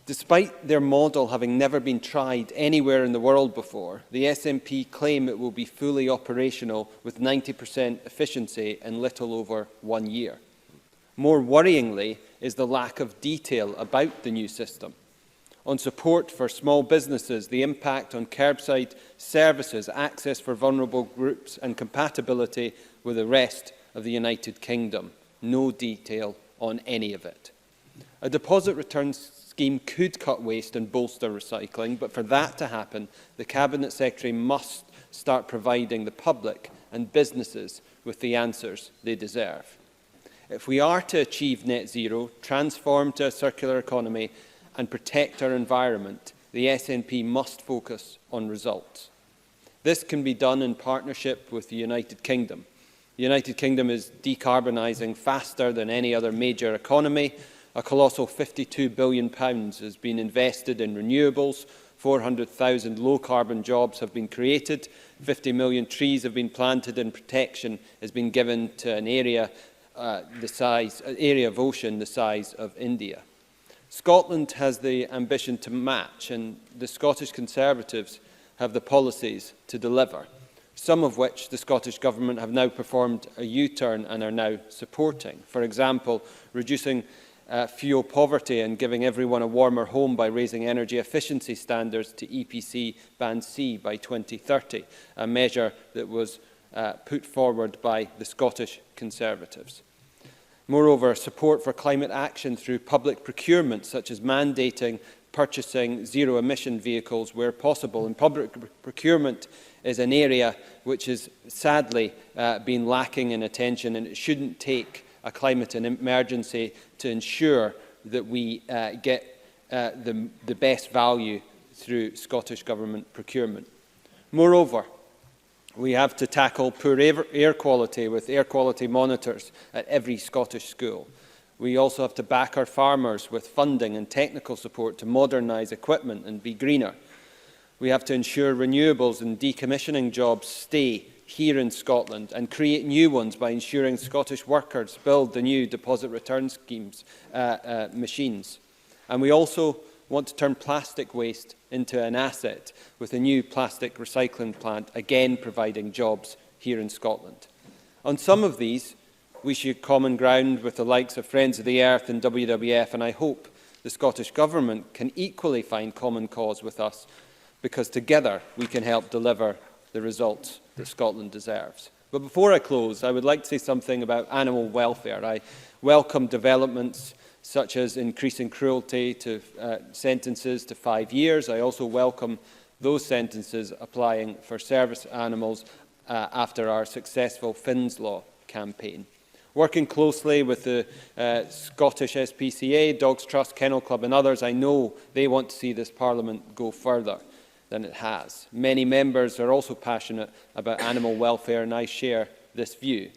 Despite their model having never been tried anywhere in the world before, the SNP claim it will be fully operational with 90% efficiency in little over 1 year. More worryingly is the lack of detail about the new system. On support for small businesses, the impact on curbside services, access for vulnerable groups and compatibility with the rest of the United Kingdom. No detail on any of it. A deposit return scheme could cut waste and bolster recycling, but for that to happen, the Cabinet Secretary must start providing the public and businesses with the answers they deserve. If we are to achieve net zero, transform to a circular economy and protect our environment, the SNP must focus on results. This can be done in partnership with the United Kingdom. The United Kingdom is decarbonising faster than any other major economy. A colossal £52 billion has been invested in renewables, 400,000 low-carbon jobs have been created, 50 million trees have been planted, and protection has been given to an area of ocean the size of India. Scotland has the ambition to match, and the Scottish Conservatives have the policies to deliver, some of which the Scottish Government have now performed a U-turn and are now supporting. For example, reducing fuel poverty and giving everyone a warmer home by raising energy efficiency standards to EPC Band C by 2030, a measure that was put forward by the Scottish Conservatives. Moreover, support for climate action through public procurement, such as mandating purchasing zero-emission vehicles where possible. And public procurement is an area which has sadly been lacking in attention, and it shouldn't take a climate emergency to ensure that we get the best value through Scottish Government procurement. Moreover, we have to tackle poor air quality with air quality monitors at every Scottish school. We also have to back our farmers with funding and technical support to modernise equipment and be greener. We have to ensure renewables and decommissioning jobs stay here in Scotland and create new ones by ensuring Scottish workers build the new deposit return schemes machines. And we also want to turn plastic waste into an asset with a new plastic recycling plant, again providing jobs here in Scotland. On some of these, we should common ground with the likes of Friends of the Earth and WWF, and I hope the Scottish Government can equally find common cause with us, because together we can help deliver the results that Scotland deserves. But before I close, I would like to say something about animal welfare. I welcome developments such as increasing cruelty to sentences to 5 years. I also welcome those sentences applying for service animals after our successful Finns Law campaign. Working closely with the Scottish SPCA, Dogs Trust, Kennel Club and others, I know they want to see this Parliament go further than it has. Many members are also passionate about animal welfare, and I share this view.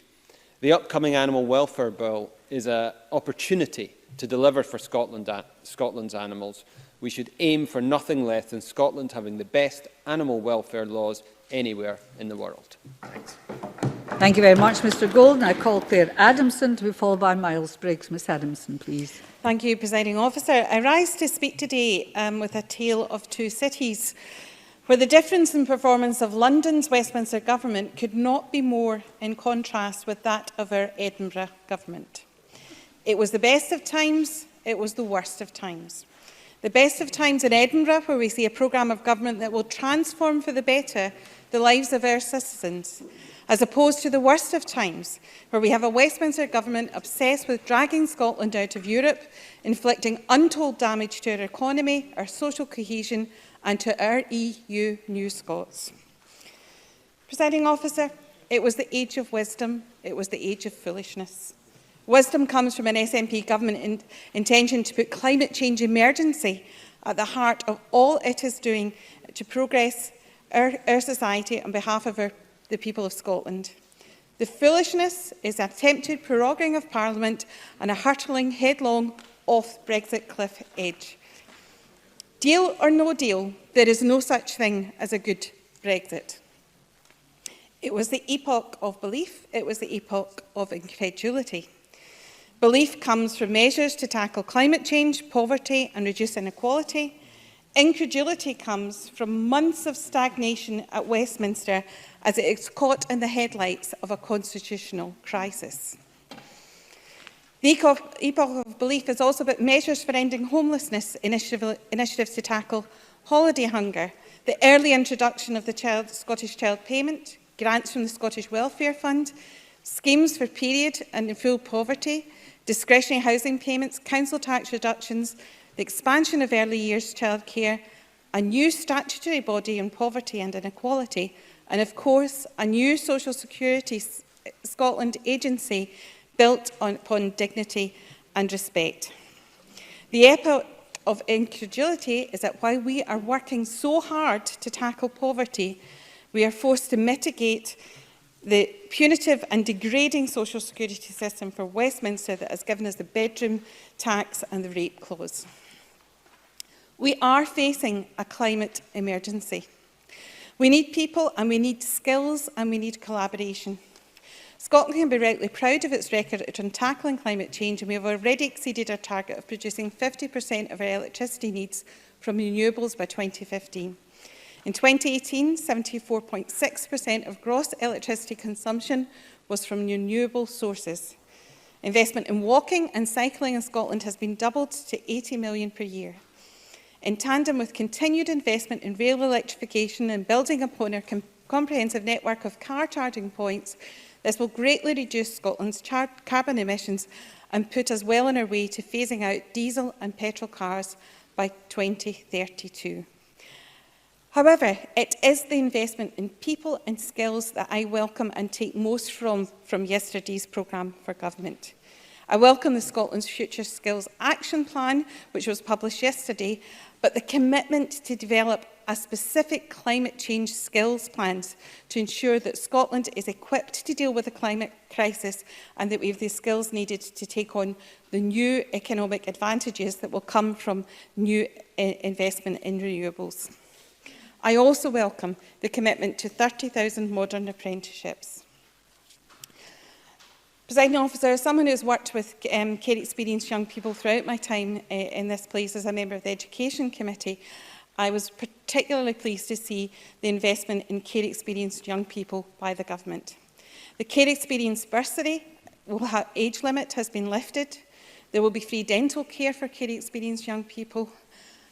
The upcoming Animal Welfare Bill is an opportunity to deliver for Scotland's animals. We should aim for nothing less than Scotland having the best animal welfare laws anywhere in the world. Thanks. Thank you very much, Mr Golden. I call Claire Adamson to be followed by Miles Briggs. Ms Adamson, please. Thank you, Presiding Officer. I rise to speak today with a tale of two cities, where the difference in performance of London's Westminster Government could not be more in contrast with that of our Edinburgh Government. It was the best of times, it was the worst of times. The best of times in Edinburgh, where we see a programme of government that will transform for the better the lives of our citizens, as opposed to the worst of times, where we have a Westminster Government obsessed with dragging Scotland out of Europe, inflicting untold damage to our economy, our social cohesion and to our EU New Scots. Presiding Officer, it was the age of wisdom, it was the age of foolishness. Wisdom comes from an SNP government intention to put climate change emergency at the heart of all it is doing to progress our society on behalf of the people of Scotland. The foolishness is an attempted proroguing of Parliament and a hurtling headlong off Brexit cliff edge. Deal or no deal, there is no such thing as a good Brexit. It was the epoch of belief, it was the epoch of incredulity. Belief comes from measures to tackle climate change, poverty and reduce inequality. Incredulity comes from months of stagnation at Westminster as it is caught in the headlights of a constitutional crisis. The epoch of belief is also about measures for ending homelessness, initiatives to tackle holiday hunger, the early introduction of the Scottish Child Payment, grants from the Scottish Welfare Fund, schemes for period and full poverty, discretionary housing payments, council tax reductions, the expansion of early years childcare, a new statutory body on poverty and inequality, and of course a new Social Security Scotland agency built upon dignity and respect. The epoch of incredulity is that while we are working so hard to tackle poverty, we are forced to mitigate the punitive and degrading social security system for Westminster that has given us the bedroom tax and the rape clause. We are facing a climate emergency. We need people and we need skills and we need collaboration. Scotland can be rightly proud of its record on tackling climate change, and we have already exceeded our target of producing 50% of our electricity needs from renewables by 2015. In 2018, 74.6% of gross electricity consumption was from renewable sources. Investment in walking and cycling in Scotland has been doubled to 80 million per year. In tandem with continued investment in rail electrification and building upon our comprehensive network of car charging points, this will greatly reduce Scotland's carbon emissions and put us well on our way to phasing out diesel and petrol cars by 2032. However, it is the investment in people and skills that I welcome and take most from yesterday's programme for government. I welcome the Scotland's Future Skills Action Plan, which was published yesterday, but the commitment to develop a specific climate change skills plans to ensure that Scotland is equipped to deal with the climate crisis and that we have the skills needed to take on the new economic advantages that will come from new investment in renewables. I also welcome the commitment to 30,000 modern apprenticeships. Presiding Officer, as someone who has worked with care experienced young people throughout my time in this place as a member of the Education Committee, I was particularly pleased to see the investment in care experienced young people by the government. The care experienced bursary age limit has been lifted. There will be free dental care for care experienced young people,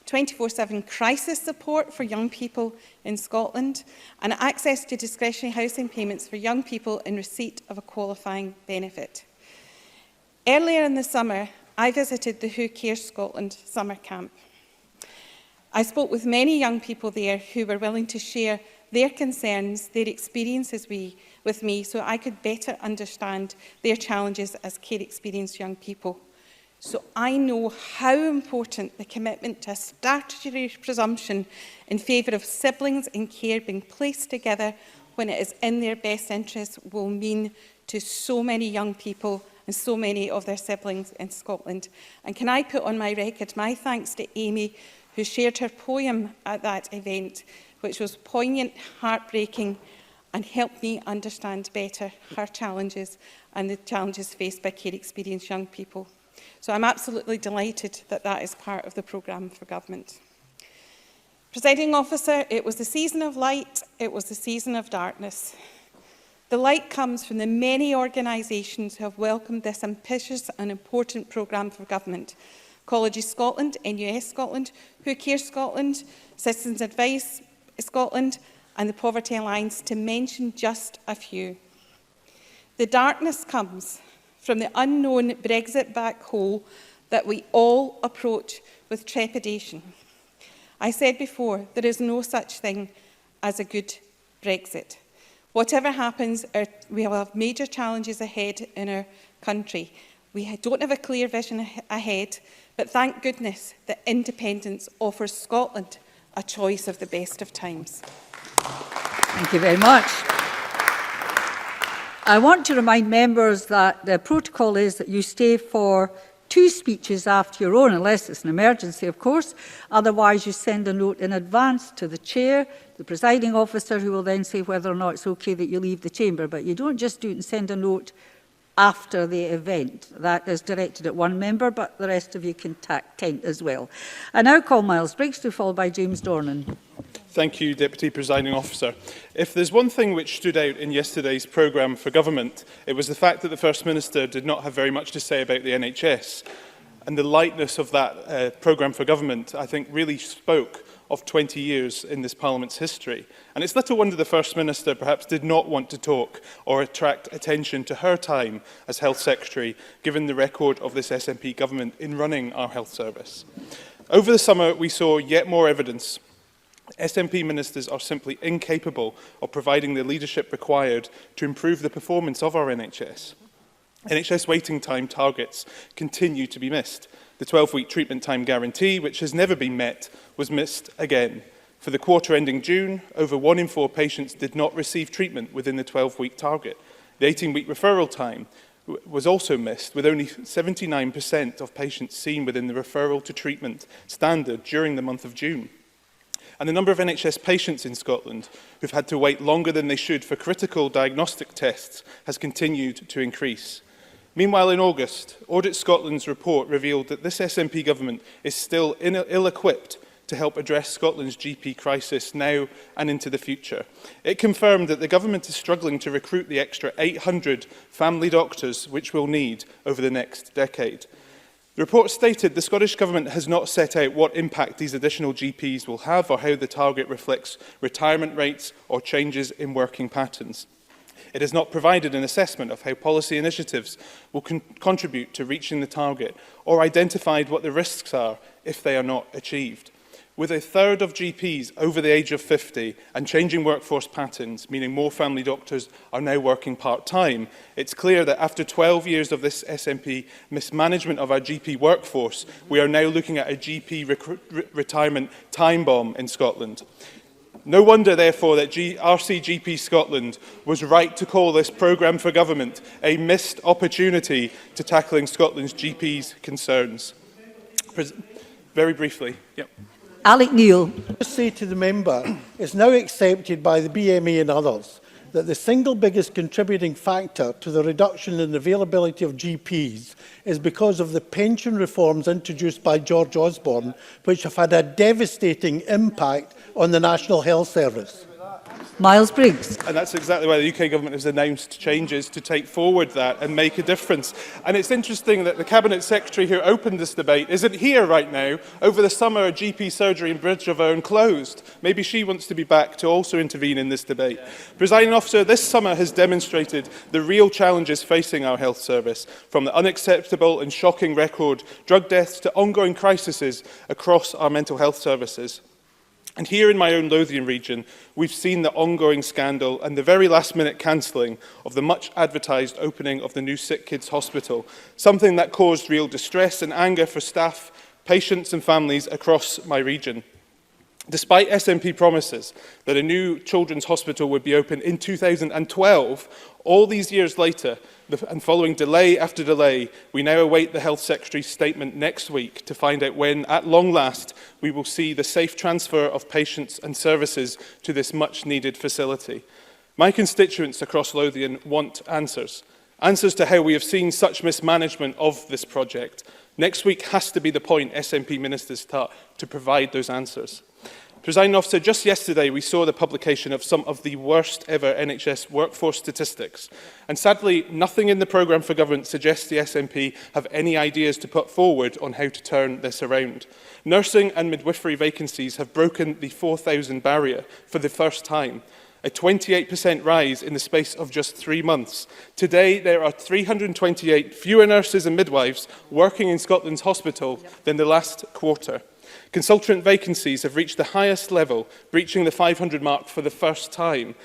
24/7 crisis support for young people in Scotland, and access to discretionary housing payments for young people in receipt of a qualifying benefit. Earlier in the summer, I visited the Who Cares Scotland summer camp. I spoke with many young people there who were willing to share their concerns, their experiences with me, so I could better understand their challenges as care experienced young people. So I know how important the commitment to a statutory presumption in favour of siblings in care being placed together when it is in their best interest will mean to so many young people and so many of their siblings in Scotland. And can I put on my record my thanks to Amy, who shared her poem at that event, which was poignant, heartbreaking, and helped me understand better her challenges and the challenges faced by care experienced young people. So I'm absolutely delighted that that is part of the programme for government. Presiding Officer, it was the season of light, it was the season of darkness. The light comes from the many organisations who have welcomed this ambitious and important programme for government. Colleges Scotland, NUS Scotland, Who Cares Scotland, Citizens Advice Scotland and the Poverty Alliance, to mention just a few. The darkness comes from the unknown Brexit black hole that we all approach with trepidation. I said before, there is no such thing as a good Brexit. Whatever happens, we will have major challenges ahead in our country. We don't have a clear vision ahead, but thank goodness that independence offers Scotland a choice of the best of times. Thank you very much. I want to remind members that the protocol is that you stay for 2 speeches after your own, unless it's an emergency, of course. Otherwise, you send a note in advance to the chair, the presiding officer, who will then say whether or not it's okay that you leave the chamber. But you don't just do it and send a note after the event. That is directed at one member, but the rest of you can tent as well. I now call Miles Briggs, to be followed by James Dornan. Thank you, Deputy Presiding Officer. If there's one thing which stood out in yesterday's programme for government, it was the fact that the First Minister did not have very much to say about the NHS. And the lightness of that programme for government, I think, really spoke of 20 years in this Parliament's history. And it's little wonder the First Minister perhaps did not want to talk or attract attention to her time as Health Secretary, given the record of this SNP government in running our health service. Over the summer, we saw yet more evidence SNP ministers are simply incapable of providing the leadership required to improve the performance of our NHS. NHS waiting time targets continue to be missed. The 12-week treatment time guarantee, which has never been met, was missed again. For the quarter ending June, over 1 in 4 patients did not receive treatment within the 12-week target. The 18-week referral time was also missed, with only 79% of patients seen within the referral to treatment standard during the month of June. And the number of NHS patients in Scotland who've had to wait longer than they should for critical diagnostic tests has continued to increase. Meanwhile, in August, Audit Scotland's report revealed that this SNP government is still ill-equipped to help address Scotland's GP crisis now and into the future. It confirmed that the government is struggling to recruit the extra 800 family doctors which we'll need over the next decade. The report stated the Scottish Government has not set out what impact these additional GPs will have or how the target reflects retirement rates or changes in working patterns. It has not provided an assessment of how policy initiatives will contribute to reaching the target or identified what the risks are if they are not achieved. With a third of GPs over the age of 50 and changing workforce patterns, meaning more family doctors are now working part-time, it's clear that after 12 years of this SNP mismanagement of our GP workforce, we are now looking at a GP retirement time bomb in Scotland. No wonder, therefore, that RCGP Scotland was right to call this programme for government a missed opportunity to tackling Scotland's GP's concerns. Very briefly. Yep. Alec Neil. I say to the member, it's now accepted by the BMA and others that the single biggest contributing factor to the reduction in availability of GPs is because of the pension reforms introduced by George Osborne, which have had a devastating impact on the National Health Service. Miles Briggs. And that's exactly why the UK government has announced changes to take forward that and make a difference. And it's interesting that the Cabinet Secretary who opened this debate isn't here right now. Over the summer, a GP surgery in Bridgeverne closed. Maybe she wants to be back to also intervene in this debate. Presiding Officer, this summer has demonstrated the real challenges facing our health service, from the unacceptable and shocking record drug deaths to ongoing crises across our mental health services. And here in my own Lothian region, we've seen the ongoing scandal and the very last-minute cancelling of the much-advertised opening of the new Sick Kids Hospital, something that caused real distress and anger for staff, patients and families across my region. Despite SNP promises that a new children's hospital would be open in 2012, all these years later, and following delay after delay, we now await the Health Secretary's statement next week to find out when, at long last, we will see the safe transfer of patients and services to this much-needed facility. My constituents across Lothian want answers. Answers to how we have seen such mismanagement of this project. Next week has to be the point SNP ministers start to provide those answers. Presiding Officer, just yesterday we saw the publication of some of the worst ever NHS workforce statistics. And sadly, nothing in the programme for government suggests the SNP have any ideas to put forward on how to turn this around. Nursing and midwifery vacancies have broken the 4,000 barrier for the first time. A 28% rise in the space of just 3 months. Today, there are 328 fewer nurses and midwives working in Scotland's hospital than the last quarter. Consultant vacancies have reached the highest level, breaching the 500 mark for the first time.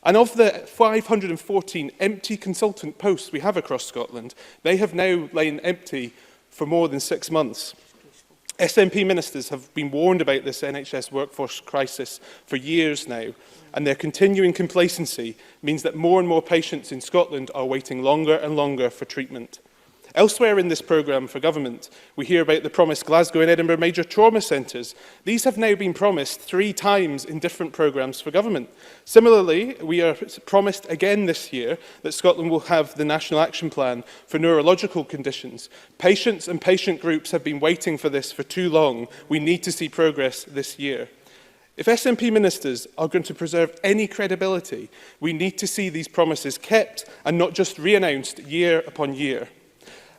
And of the 514 empty consultant posts we have across Scotland, they have now lain empty for more than 6 months. SNP ministers have been warned about this NHS workforce crisis for years now, and their continuing complacency means that more and more patients in Scotland are waiting longer and longer for treatment. Elsewhere in this programme for government, we hear about the promised Glasgow and Edinburgh major trauma centres. These have now been promised 3 times in different programmes for government. Similarly, we are promised again this year that Scotland will have the National Action Plan for neurological conditions. Patients and patient groups have been waiting for this for too long. We need to see progress this year. If SNP ministers are going to preserve any credibility, we need to see these promises kept and not just re-announced year upon year.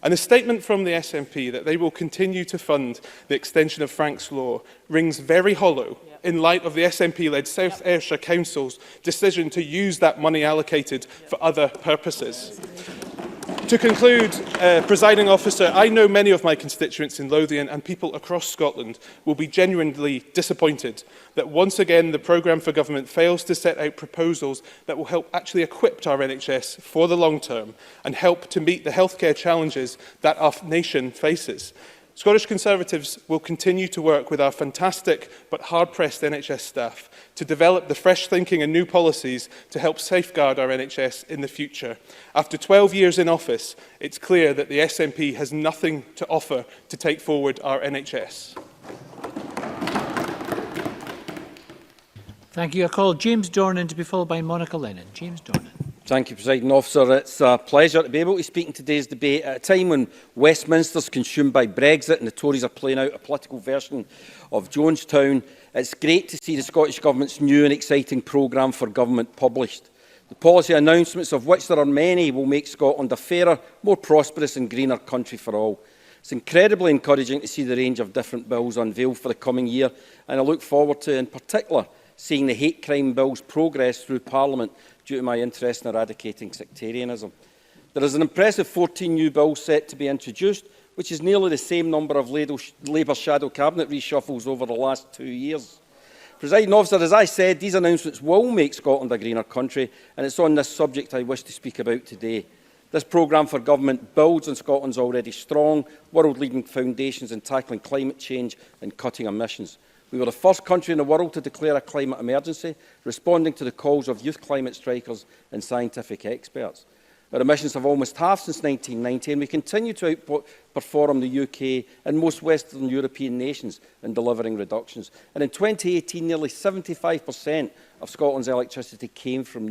And a statement from the SNP that they will continue to fund the extension of Frank's Law rings very hollow in light of the SNP-led South Ayrshire Council's decision to use that money allocated for other purposes. To conclude, Presiding Officer, I know many of my constituents in Lothian and people across Scotland will be genuinely disappointed that once again the programme for government fails to set out proposals that will help actually equip our NHS for the long term and help to meet the healthcare challenges that our nation faces. Scottish Conservatives will continue to work with our fantastic but hard-pressed NHS staff to develop the fresh thinking and new policies to help safeguard our NHS in the future. After 12 years in office, it's clear that the SNP has nothing to offer to take forward our NHS. Thank you. I call James Dornan to be followed by Monica Lennon. James Dornan. Thank you, Presiding Officer. It's a pleasure to be able to speak in today's debate at a time when Westminster's consumed by Brexit and the Tories are playing out a political version of Jonestown. It's great to see the Scottish Government's new and exciting programme for government published. The policy announcements, of which there are many, will make Scotland a fairer, more prosperous and greener country for all. It's incredibly encouraging to see the range of different bills unveiled for the coming year, and I look forward to, in particular, seeing the hate crime bills progress through Parliament due to my interest in eradicating sectarianism. There is an impressive 14 new bills set to be introduced, which is nearly the same number of Labour shadow cabinet reshuffles over the last 2 years. Presiding Officer, as I said, these announcements will make Scotland a greener country, and it's on this subject I wish to speak about today. This programme for government builds on Scotland's already strong, world-leading foundations in tackling climate change and cutting emissions. We were the first country in the world to declare a climate emergency, responding to the calls of youth climate strikers and scientific experts. Our emissions have almost halved since 1990, and we continue to outperform the UK and most Western European nations in delivering reductions. And in 2018, nearly 75% of Scotland's electricity came from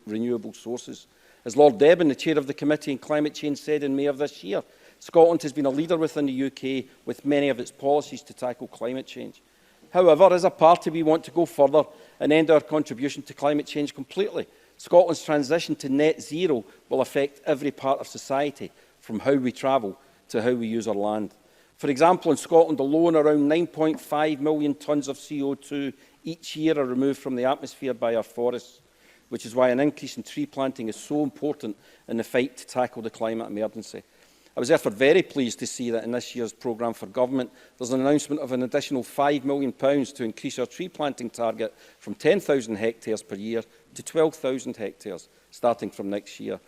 renewable sources. As Lord Debon, the chair of the Committee on Climate Change, said in May of this year, Scotland has been a leader within the UK with many of its policies to tackle climate change. However, as a party, we want to go further and end our contribution to climate change completely. Scotland's transition to net zero will affect every part of society, from how we travel to how we use our land. For example, in Scotland alone, around 9.5 million tonnes of CO2 each year are removed from the atmosphere by our forests, which is why an increase in tree planting is so important in the fight to tackle the climate emergency. I was therefore very pleased to see that in this year's programme for government, there's an announcement of an additional £5 million to increase our tree planting target from 10,000 hectares per year to 12,000 hectares, starting from next year.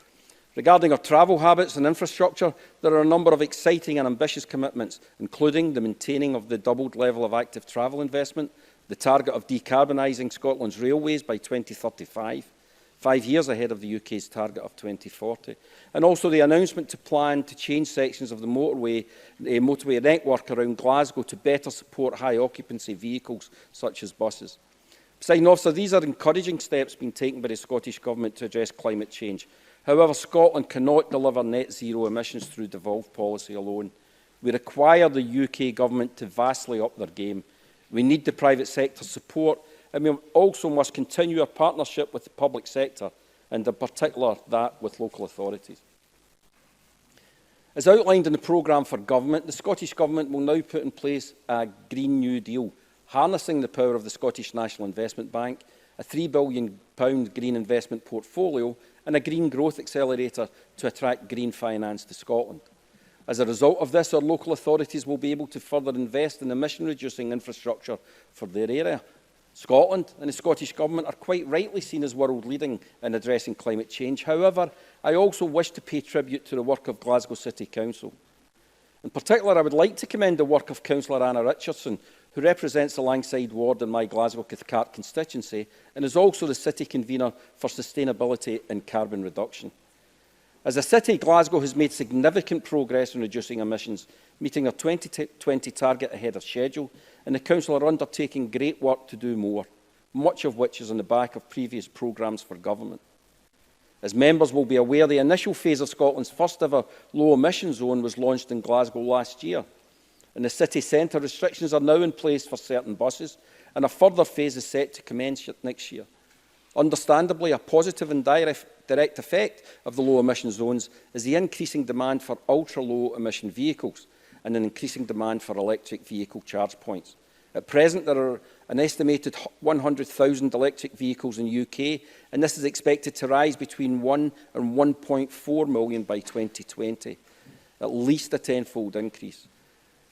Regarding our travel habits and infrastructure, there are a number of exciting and ambitious commitments, including the maintaining of the doubled level of active travel investment, the target of decarbonising Scotland's railways by 2035, 5 years ahead of the UK's target of 2040, and also the announcement to plan to change sections of the motorway network around Glasgow to better support high-occupancy vehicles such as buses. Presiding Officer, these are encouraging steps being taken by the Scottish Government to address climate change. However, Scotland cannot deliver net zero emissions through devolved policy alone. We require the UK Government to vastly up their game. We need the private sector support, and we also must continue our partnership with the public sector, and in particular that with local authorities. As outlined in the programme for government, the Scottish Government will now put in place a Green New Deal, harnessing the power of the Scottish National Investment Bank, a £3 billion green investment portfolio and a green growth accelerator to attract green finance to Scotland. As a result of this, our local authorities will be able to further invest in emission-reducing infrastructure for their area. Scotland and the Scottish Government are quite rightly seen as world-leading in addressing climate change. However, I also wish to pay tribute to the work of Glasgow City Council. In particular, I would like to commend the work of Councillor Anna Richardson, who represents the Langside ward in my Glasgow Cathcart constituency and is also the city convener for sustainability and carbon reduction. As a city, Glasgow has made significant progress in reducing emissions, meeting our 2020 target ahead of schedule, and the Council are undertaking great work to do more, much of which is on the back of previous programmes for government. As members will be aware, the initial phase of Scotland's first ever low emission zone was launched in Glasgow last year. In the city centre, restrictions are now in place for certain buses, and a further phase is set to commence next year. Understandably, a positive and direct effect of the low emission zones is the increasing demand for ultra-low emission vehicles and an increasing demand for electric vehicle charge points. At present, there are an estimated 100,000 electric vehicles in the UK, and this is expected to rise between 1 and 1.4 million by 2020, at least a tenfold increase.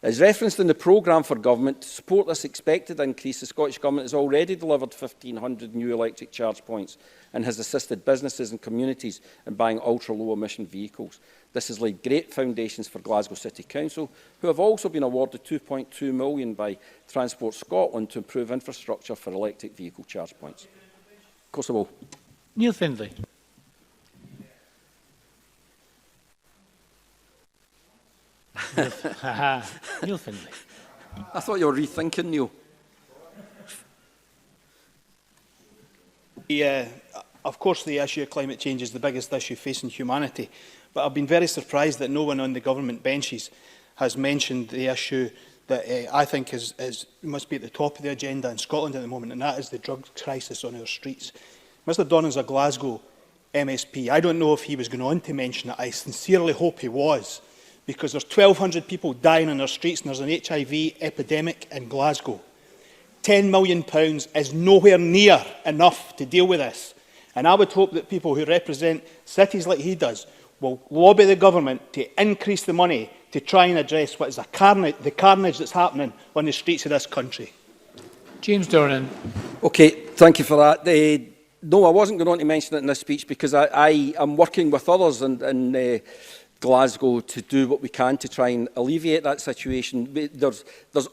As referenced in the programme for government, to support this expected increase, the Scottish Government has already delivered 1,500 new electric charge points and has assisted businesses and communities in buying ultra-low emission vehicles. This has laid great foundations for Glasgow City Council, who have also been awarded £2.2 million by Transport Scotland to improve infrastructure for electric vehicle charge points. Of course I will. Neil Findlay. Neil Findlay. I thought you were rethinking, Neil. Of course, the issue of climate change is the biggest issue facing humanity, but I've been very surprised that no one on the government benches has mentioned the issue that I think must be at the top of the agenda in Scotland at the moment, and that is the drug crisis on our streets. Mr Donnelly's a Glasgow MSP. I don't know if he was going on to mention it. I sincerely hope he was, because there's 1,200 people dying on our streets and there's an HIV epidemic in Glasgow. £10 million is nowhere near enough to deal with this. And I would hope that people who represent cities like he does will lobby the government to increase the money to try and address what is the carnage that's happening on the streets of this country. James Dornan. Okay, thank you for that. No, I wasn't going on to mention it in this speech because I am working with others in Glasgow to do what we can to try and alleviate that situation. There's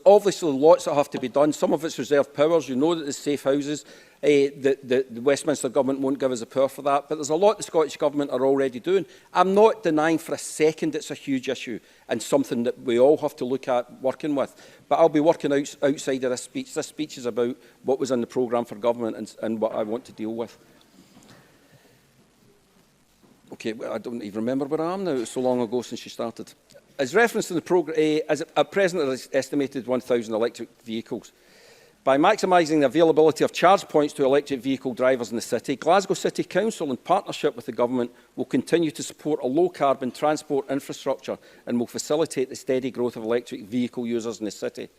obviously lots that have to be done. Some of it's reserved powers. You know that the safe houses, the Westminster Government won't give us the power for that, but there's a lot the Scottish Government are already doing. I'm not denying for a second it's a huge issue and something that we all have to look at working with. But I'll be working outside of this speech. This speech is about what was in the programme for government and what I want to deal with. Okay, well, I don't even remember where I am now. It was so long ago since you started. As referenced in the programme, at present there is estimated 1,000 electric vehicles. By maximising the availability of charge points to electric vehicle drivers in the city, Glasgow City Council, in partnership with the Government, will continue to support a low-carbon transport infrastructure and will facilitate the steady growth of electric vehicle users in the city.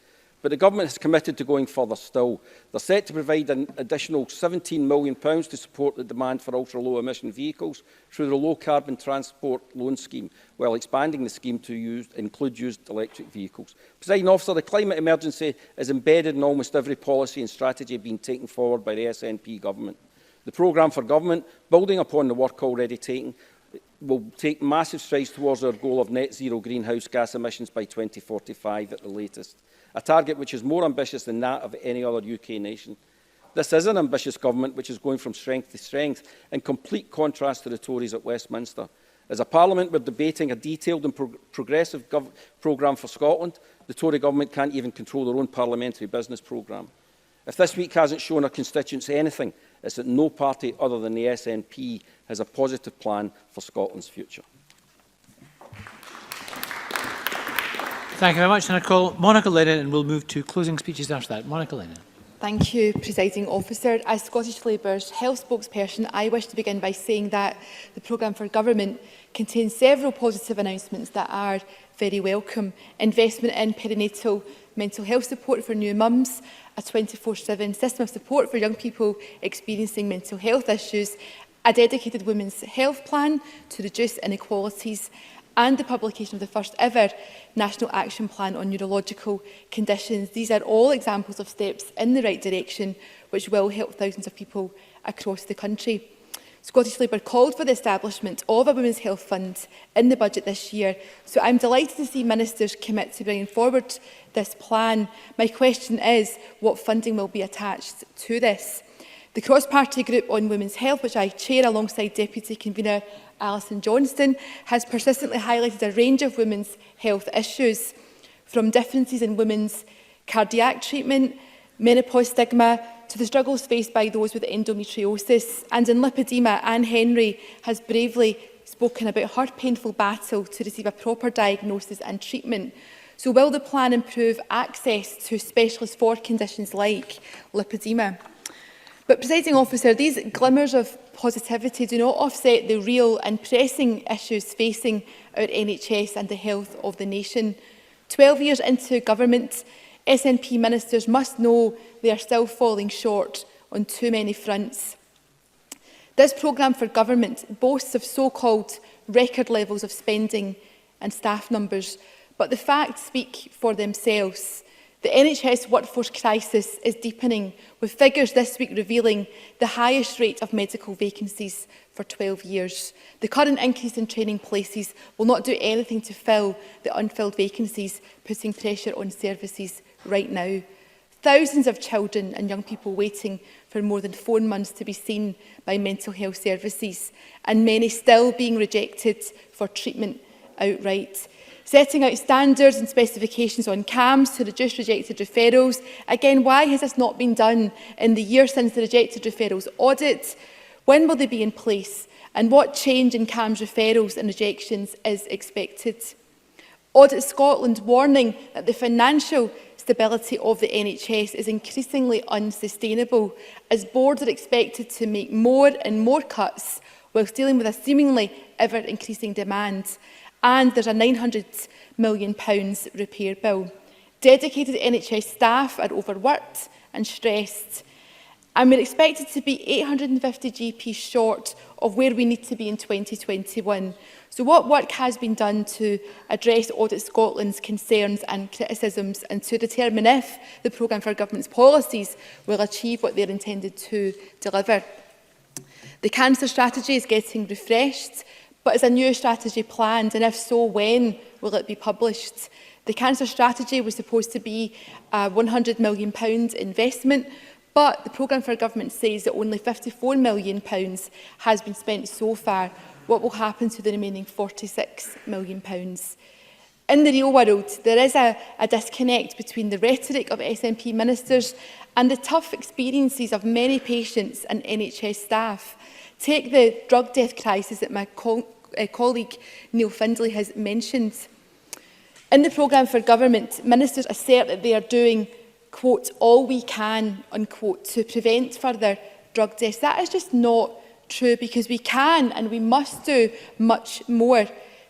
But the Government has committed to going further still. They're set to provide an additional £17 million to support the demand for ultra-low emission vehicles through the Low Carbon Transport Loan Scheme, while expanding the scheme to include used electric vehicles. Presiding Officer, the climate emergency is embedded in almost every policy and strategy being taken forward by the SNP Government. The programme for government, building upon the work already taken, will take massive strides towards our goal of net zero greenhouse gas emissions by 2045 at the latest, a target which is more ambitious than that of any other UK nation. This is an ambitious government which is going from strength to strength, in complete contrast to the Tories at Westminster. As a Parliament, we're debating a detailed and progressive programme for Scotland. The Tory government can't even control their own parliamentary business programme. If this week hasn't shown our constituents anything, it's that no party other than the SNP has a positive plan for Scotland's future. Thank you very much. And I call Monica Lennon, and we'll move to closing speeches after that. Monica Lennon. Thank you, Presiding Officer. As Scottish Labour's health spokesperson, I wish to begin by saying that the programme for government contains several positive announcements that are very welcome. Investment in perinatal mental health support for new mums, a 24/7 system of support for young people experiencing mental health issues, a dedicated women's health plan to reduce inequalities, and the publication of the first ever National Action Plan on Neurological Conditions. These are all examples of steps in the right direction which will help thousands of people across the country. Scottish Labour called for the establishment of a Women's Health Fund in the budget this year, so I'm delighted to see ministers commit to bringing forward this plan. My question is, what funding will be attached to this? The cross-party group on women's health, which I chair alongside Deputy Convener Alison Johnston, has persistently highlighted a range of women's health issues, from differences in women's cardiac treatment, menopause stigma, to the struggles faced by those with endometriosis. And in lipedema, Anne Henry has bravely spoken about her painful battle to receive a proper diagnosis and treatment. So will the plan improve access to specialists for conditions like lipedema? But, Presiding Officer, these glimmers of positivity do not offset the real and pressing issues facing our NHS and the health of the nation. 12 years into government, SNP ministers must know they are still falling short on too many fronts. This programme for government boasts of so-called record levels of spending and staff numbers, but the facts speak for themselves. The NHS workforce crisis is deepening, with figures this week revealing the highest rate of medical vacancies for 12 years. The current increase in training places will not do anything to fill the unfilled vacancies, putting pressure on services right now. Thousands of children and young people waiting for more than 4 months to be seen by mental health services, and many still being rejected for treatment outright. Setting out standards and specifications on CAMS to reduce rejected referrals. Again, why has this not been done in the year since the rejected referrals audit? When will they be in place? And what change in CAMS referrals and rejections is expected? Audit Scotland warning that the financial stability of the NHS is increasingly unsustainable, as boards are expected to make more and more cuts whilst dealing with a seemingly ever-increasing demand. And there's a £900 million repair bill. Dedicated NHS staff are overworked and stressed, and we're expected to be 850 GPs short of where we need to be in 2021. So what work has been done to address Audit Scotland's concerns and criticisms, and to determine if the programme for government's policies will achieve what they're intended to deliver? The cancer strategy is getting refreshed, but is a new strategy planned, and if so, when will it be published? The cancer strategy was supposed to be a £100 million investment, but the programme for government says that only £54 million has been spent so far. What will happen to the remaining £46 million? In the real world, there is a disconnect between the rhetoric of SNP ministers and the tough experiences of many patients and NHS staff. Take the drug death crisis that my colleague Neil Findlay has mentioned. In the programme for government, ministers assert that they are doing, quote, all we can, unquote, to prevent further drug deaths. That is just not true, because we can and we must do much more.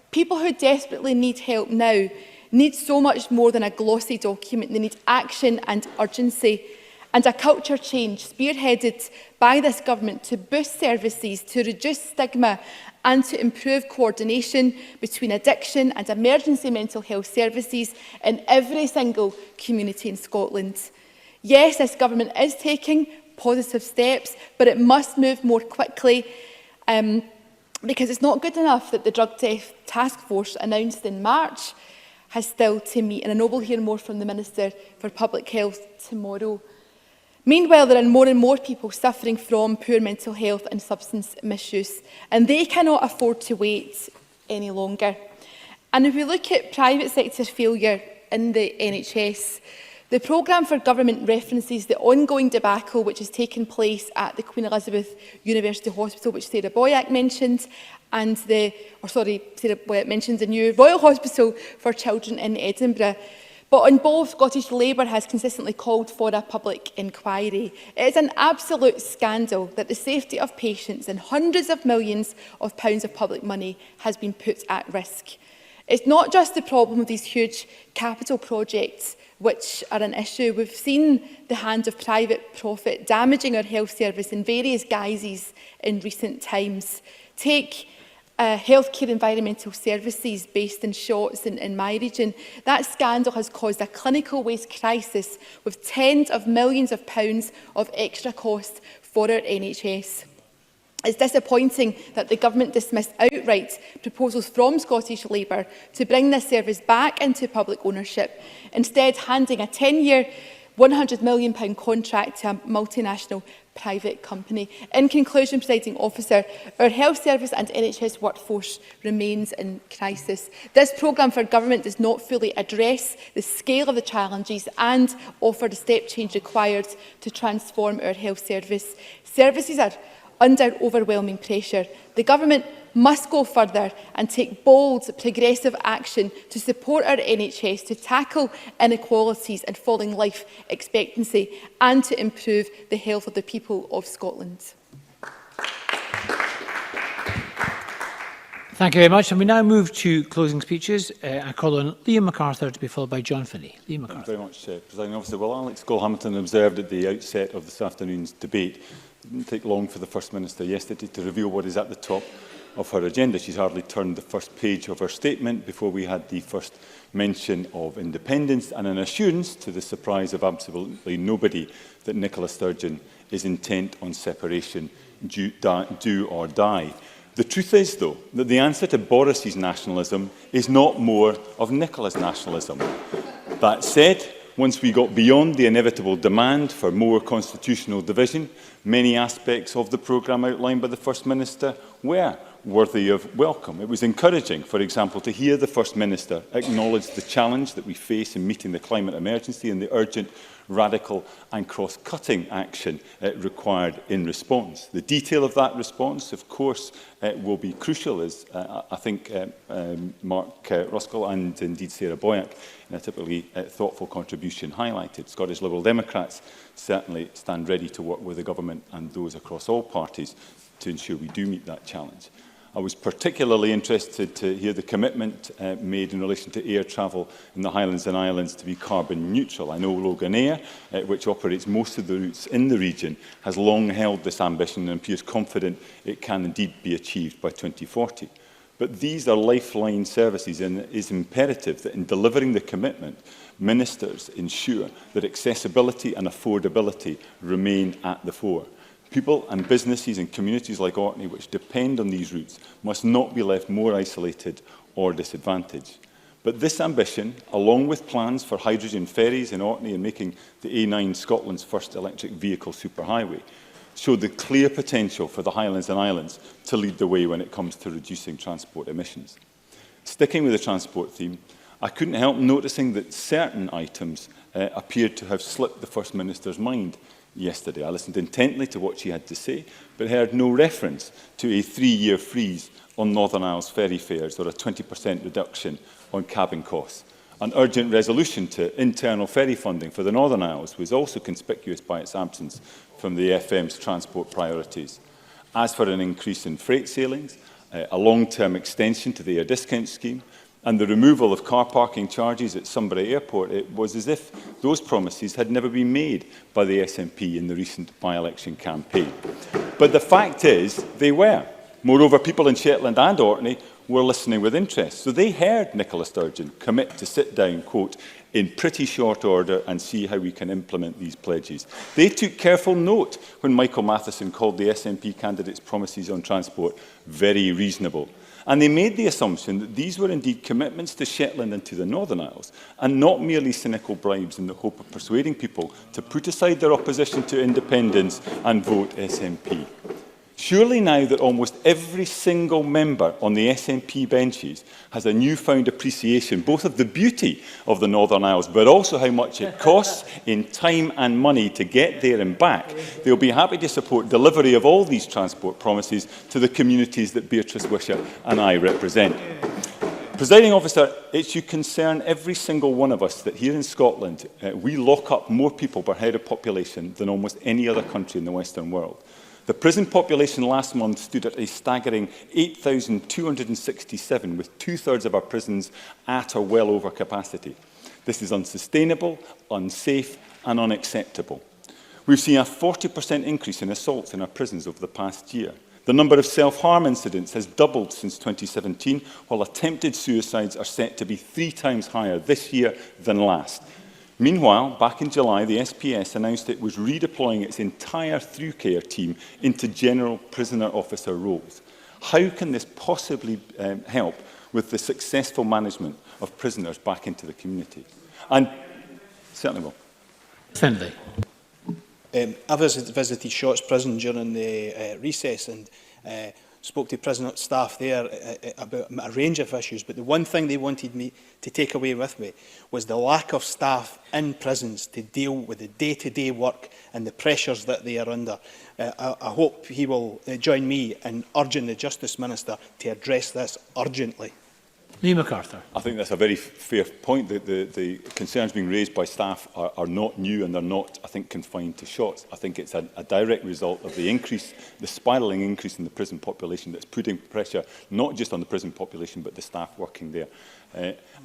People who desperately need help now need so much more than a glossy document. They need action and urgency, and a culture change spearheaded by this government to boost services, to reduce stigma and to improve coordination between addiction and emergency mental health services in every single community in Scotland. Yes, this government is taking positive steps, but it must move more quickly, because it's not good enough that the Drug Death Task Force announced in March has still to meet, and I know we'll hear more from the Minister for Public Health tomorrow. Meanwhile, there are more and more people suffering from poor mental health and substance misuse, and they cannot afford to wait any longer. And if we look at private sector failure in the NHS, the programme for government references the ongoing debacle which has taken place at the Queen Elizabeth University Hospital, which Sarah Boyack mentioned, and Sarah Boyack mentioned the new Royal Hospital for Children in Edinburgh. But on both, Scottish Labour has consistently called for a public inquiry. It is an absolute scandal that the safety of patients and hundreds of millions of pounds of public money has been put at risk. It's not just the problem of these huge capital projects which are an issue. We've seen the hand of private profit damaging our health service in various guises in recent times. Take healthcare environmental services based in Shotts in my region. That scandal has caused a clinical waste crisis with tens of millions of pounds of extra cost for our NHS. It's disappointing that the government dismissed outright proposals from Scottish Labour to bring this service back into public ownership, instead handing a 10-year £100 million contract to a multinational private company. In conclusion, Presiding Officer, our health service and NHS workforce remains in crisis. This programme for government does not fully address the scale of the challenges and offer the step change required to transform our health service. Services are under overwhelming pressure. The government must go further and take bold, progressive action to support our NHS to tackle inequalities and falling life expectancy and to improve the health of the people of Scotland. Thank you very much. And we now move to closing speeches. I call on Liam MacArthur to be followed by John Finney. Liam MacArthur. Thank you very much, Presiding Officer. Well, Alex Cole-Hamilton observed at the outset of this afternoon's debate. It didn't take long for the First Minister yesterday to reveal what is at the top of her agenda. She's hardly turned the first page of her statement before we had the first mention of independence and an assurance, to the surprise of absolutely nobody, that Nicola Sturgeon is intent on separation, do or die. The truth is, though, that the answer to Boris's nationalism is not more of Nicola's nationalism. That said, once we got beyond the inevitable demand for more constitutional division, many aspects of the programme outlined by the First Minister were worthy of welcome. It was encouraging, for example, to hear the First Minister acknowledge the challenge that we face in meeting the climate emergency and the urgent, radical and cross-cutting action required in response. The detail of that response, of course, will be crucial, as I think Mark Ruskell and indeed Sarah Boyack, in a typically thoughtful contribution, highlighted. Scottish Liberal Democrats certainly stand ready to work with the government and those across all parties to ensure we do meet that challenge. I was particularly interested to hear the commitment made in relation to air travel in the Highlands and Islands to be carbon neutral. I know Loganair, which operates most of the routes in the region, has long held this ambition and appears confident it can indeed be achieved by 2040. But these are lifeline services, and it is imperative that in delivering the commitment, ministers ensure that accessibility and affordability remain at the fore. People and businesses in communities like Orkney, which depend on these routes, must not be left more isolated or disadvantaged. But this ambition, along with plans for hydrogen ferries in Orkney and making the A9 Scotland's first electric vehicle superhighway, show the clear potential for the Highlands and Islands to lead the way when it comes to reducing transport emissions. Sticking with the transport theme, I couldn't help noticing that certain items appeared to have slipped the First Minister's mind yesterday. I listened intently to what she had to say, but heard no reference to a 3-year freeze on Northern Isles ferry fares or a 20% reduction on cabin costs. An urgent resolution to internal ferry funding for the Northern Isles was also conspicuous by its absence from the FM's transport priorities. As for an increase in freight sailings, a long-term extension to the air discount scheme, and the removal of car parking charges at Sunbury Airport, it was as if those promises had never been made by the SNP in the recent by-election campaign. But the fact is, they were. Moreover, people in Shetland and Orkney were listening with interest. So they heard Nicola Sturgeon commit to sit down, quote, in pretty short order and see how we can implement these pledges. They took careful note when Michael Matheson called the SNP candidate's promises on transport very reasonable. And they made the assumption that these were indeed commitments to Shetland and to the Northern Isles, and not merely cynical bribes in the hope of persuading people to put aside their opposition to independence and vote SNP. Surely now that almost every single member on the SNP benches has a newfound appreciation both of the beauty of the Northern Isles, but also how much it costs in time and money to get there and back, they'll be happy to support delivery of all these transport promises to the communities that Beatrice Wisher and I represent. Presiding Officer, it should concern every single one of us that here in Scotland we lock up more people per head of population than almost any other country in the Western world. The prison population last month stood at a staggering 8,267, with 2/3 of our prisons at or well over capacity. This is unsustainable, unsafe and unacceptable. We've seen a 40% increase in assaults in our prisons over the past year. The number of self-harm incidents has doubled since 2017, while attempted suicides are set to be 3 times higher this year than last. Meanwhile, back in July, the SPS announced it was redeploying its entire through care team into general prisoner officer roles. How can this possibly help with the successful management of prisoners back into the community? And certainly will. Findlay. I visited Shotts Prison during the recess and spoke to prison staff there about a range of issues, but the one thing they wanted me to take away with me was the lack of staff in prisons to deal with the day-to-day work and the pressures that they are under. I hope he will join me in urging the Justice Minister to address this urgently. Lee MacArthur. I think that's a very fair point. The concerns being raised by staff are not new, and they're not, I think, confined to Shotts. I think it's a direct result of the spiralling increase in the prison population that's putting pressure not just on the prison population but the staff working there.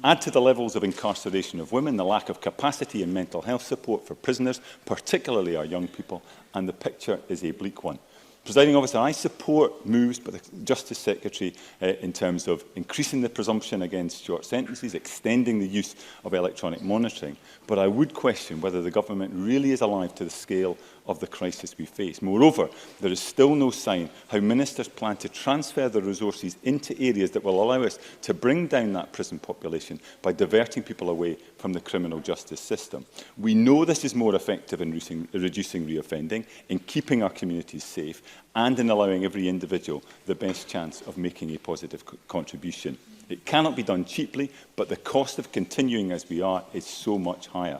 Add to the levels of incarceration of women, the lack of capacity and mental health support for prisoners, particularly our young people, and the picture is a bleak one. Presiding Officer, I support moves by the Justice Secretary in terms of increasing the presumption against short sentences, extending the use of electronic monitoring, but I would question whether the government really is alive to the scale of the crisis we face. Moreover, there is still no sign how ministers plan to transfer the resources into areas that will allow us to bring down that prison population by diverting people away from the criminal justice system. We know this is more effective in reducing reoffending, in keeping our communities safe, and in allowing every individual the best chance of making a positive contribution. It cannot be done cheaply, but the cost of continuing as we are is so much higher.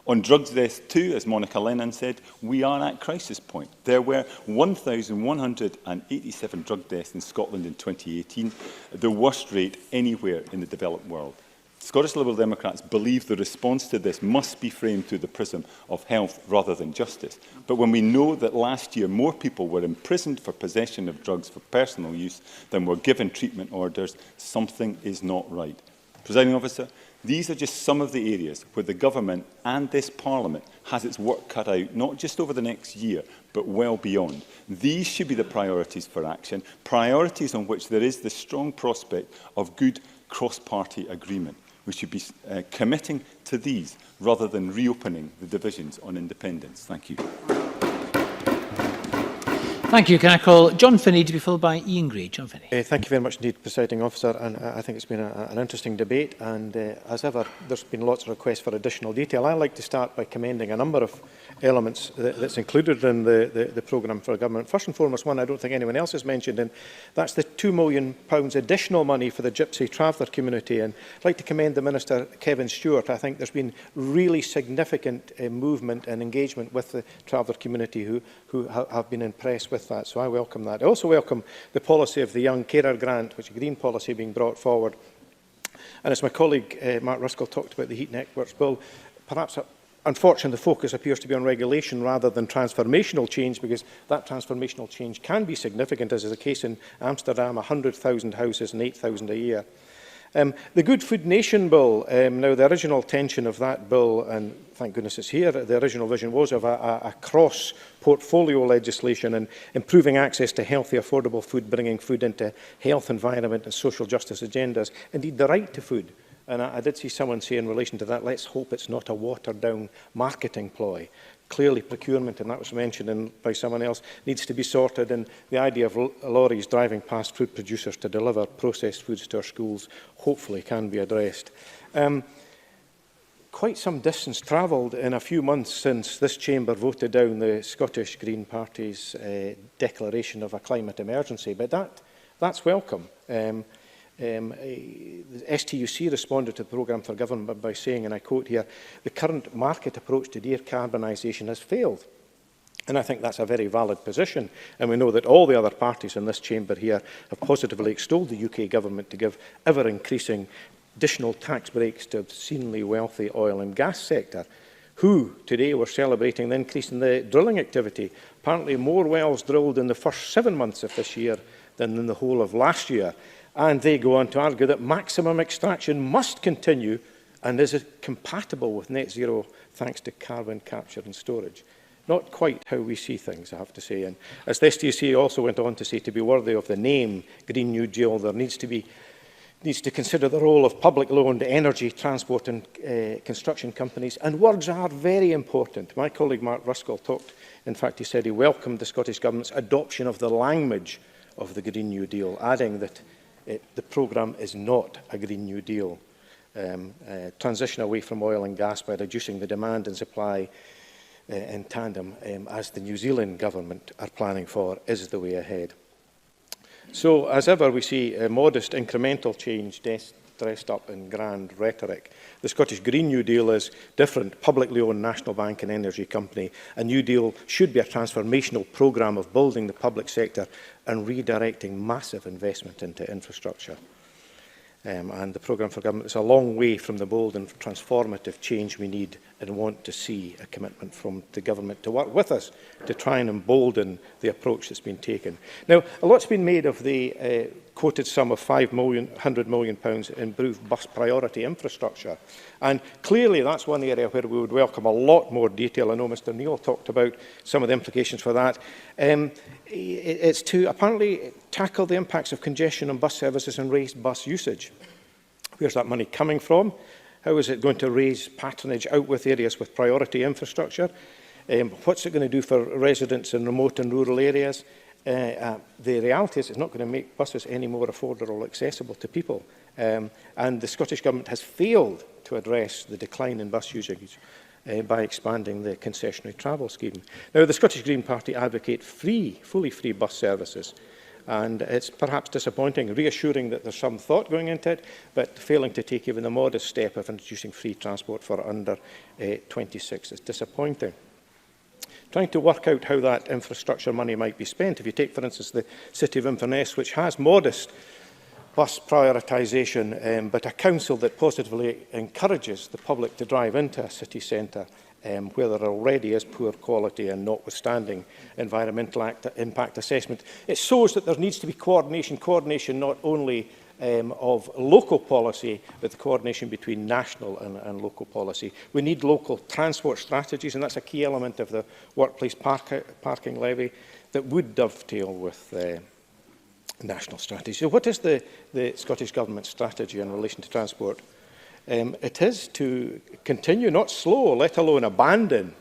On drugs deaths too, as Monica Lennon said, we are at crisis point. There were 1,187 drug deaths in Scotland in 2018, the worst rate anywhere in the developed world. Scottish Liberal Democrats believe the response to this must be framed through the prism of health rather than justice. But when we know that last year more people were imprisoned for possession of drugs for personal use than were given treatment orders, something is not right. Presiding Officer, these are just some of the areas where the government and this Parliament has its work cut out, not just over the next year, but well beyond. These should be the priorities for action, priorities on which there is the strong prospect of good cross-party agreement. We should be committing to these rather than reopening the divisions on independence. Thank you. Thank you. Can I call John Finney to be followed by Ian Gray? John Finney. Thank you very much indeed, Presiding Officer. And I think it's been an interesting debate. And as ever, there's been lots of requests for additional detail. I'd like to start by commending a number of elements that's included in the programme for government. First and foremost, one I don't think anyone else has mentioned, and that's the £2 million additional money for the Gypsy Traveller community. And I'd like to commend the Minister, Kevin Stewart. I think there's been really significant movement and engagement with the Traveller community who have been impressed with that. So I welcome that. I also welcome the policy of the Young Carer Grant, which is a green policy being brought forward. And as my colleague Mark Ruskell talked about the Heat Networks Bill, perhaps unfortunately, the focus appears to be on regulation rather than transformational change, because that transformational change can be significant, as is the case in Amsterdam, 100,000 houses and 8,000 a year. The Good Food Nation Bill, now the original tension of that bill, and thank goodness it's here, the original vision was of a cross-portfolio legislation and improving access to healthy, affordable food, bringing food into health, environment and social justice agendas, indeed the right to food. And I did see someone say in relation to that, let's hope it's not a watered-down marketing ploy. Clearly, procurement, and that was mentioned by someone else, needs to be sorted, and the idea of lorries driving past food producers to deliver processed foods to our schools hopefully can be addressed. Quite some distance travelled in a few months since this chamber voted down the Scottish Green Party's declaration of a climate emergency, but that's welcome. The STUC responded to the programme for government by saying, and I quote here, the current market approach to decarbonisation has failed. And I think that's a very valid position. And we know that all the other parties in this chamber here have positively extolled the UK government to give ever-increasing additional tax breaks to obscenely wealthy oil and gas sector, who today were celebrating the increase in the drilling activity. Apparently more wells drilled in the first 7 months of this year than in the whole of last year. And they go on to argue that maximum extraction must continue and is compatible with net zero thanks to carbon capture and storage. Not quite how we see things, I have to say. And as the STUC also went on to say, to be worthy of the name Green New Deal, there needs to consider the role of publicly owned energy, transport and construction companies. And words are very important. My colleague Mark Ruskell talked, in fact, he said he welcomed the Scottish Government's adoption of the language of the Green New Deal, adding that the programme is not a Green New Deal. Transition away from oil and gas by reducing the demand and supply in tandem, as the New Zealand Government are planning for, is the way ahead. So, as ever, we see a modest incremental change dressed up in grand rhetoric. The Scottish Green New Deal is different, publicly owned national bank and energy company. A New Deal should be a transformational programme of building the public sector and redirecting massive investment into infrastructure. And the programme for government is a long way from the bold and transformative change we need and want to see a commitment from the government to work with us to try and embolden the approach that's been taken. Now, a lot's been made of the quoted sum of £100 million improved bus priority infrastructure. And clearly that's one area where we would welcome a lot more detail. I know Mr Neil talked about some of the implications for that. It's to apparently tackle the impacts of congestion on bus services and raised bus usage. Where's that money coming from? How is it going to raise patronage out with areas with priority infrastructure? What's it going to do for residents in remote and rural areas? The reality is it's not going to make buses any more affordable or accessible to people. And the Scottish Government has failed to address the decline in bus usage by expanding the concessionary travel scheme. Now, the Scottish Green Party advocate fully free bus services. And it's perhaps disappointing, reassuring that there's some thought going into it, but failing to take even the modest step of introducing free transport for under 26 is disappointing. Trying to work out how that infrastructure money might be spent. If you take, for instance, the City of Inverness, which has modest bus prioritisation, but a council that positively encourages the public to drive into a city centre, where there already is poor quality and notwithstanding environmental impact assessment. It shows that there needs to be coordination not only of local policy, but the coordination between national and local policy. We need local transport strategies, and that's a key element of the workplace parking levy that would dovetail with national strategy. So what is the Scottish Government strategy in relation to transport? It is to continue, not slow, let alone abandon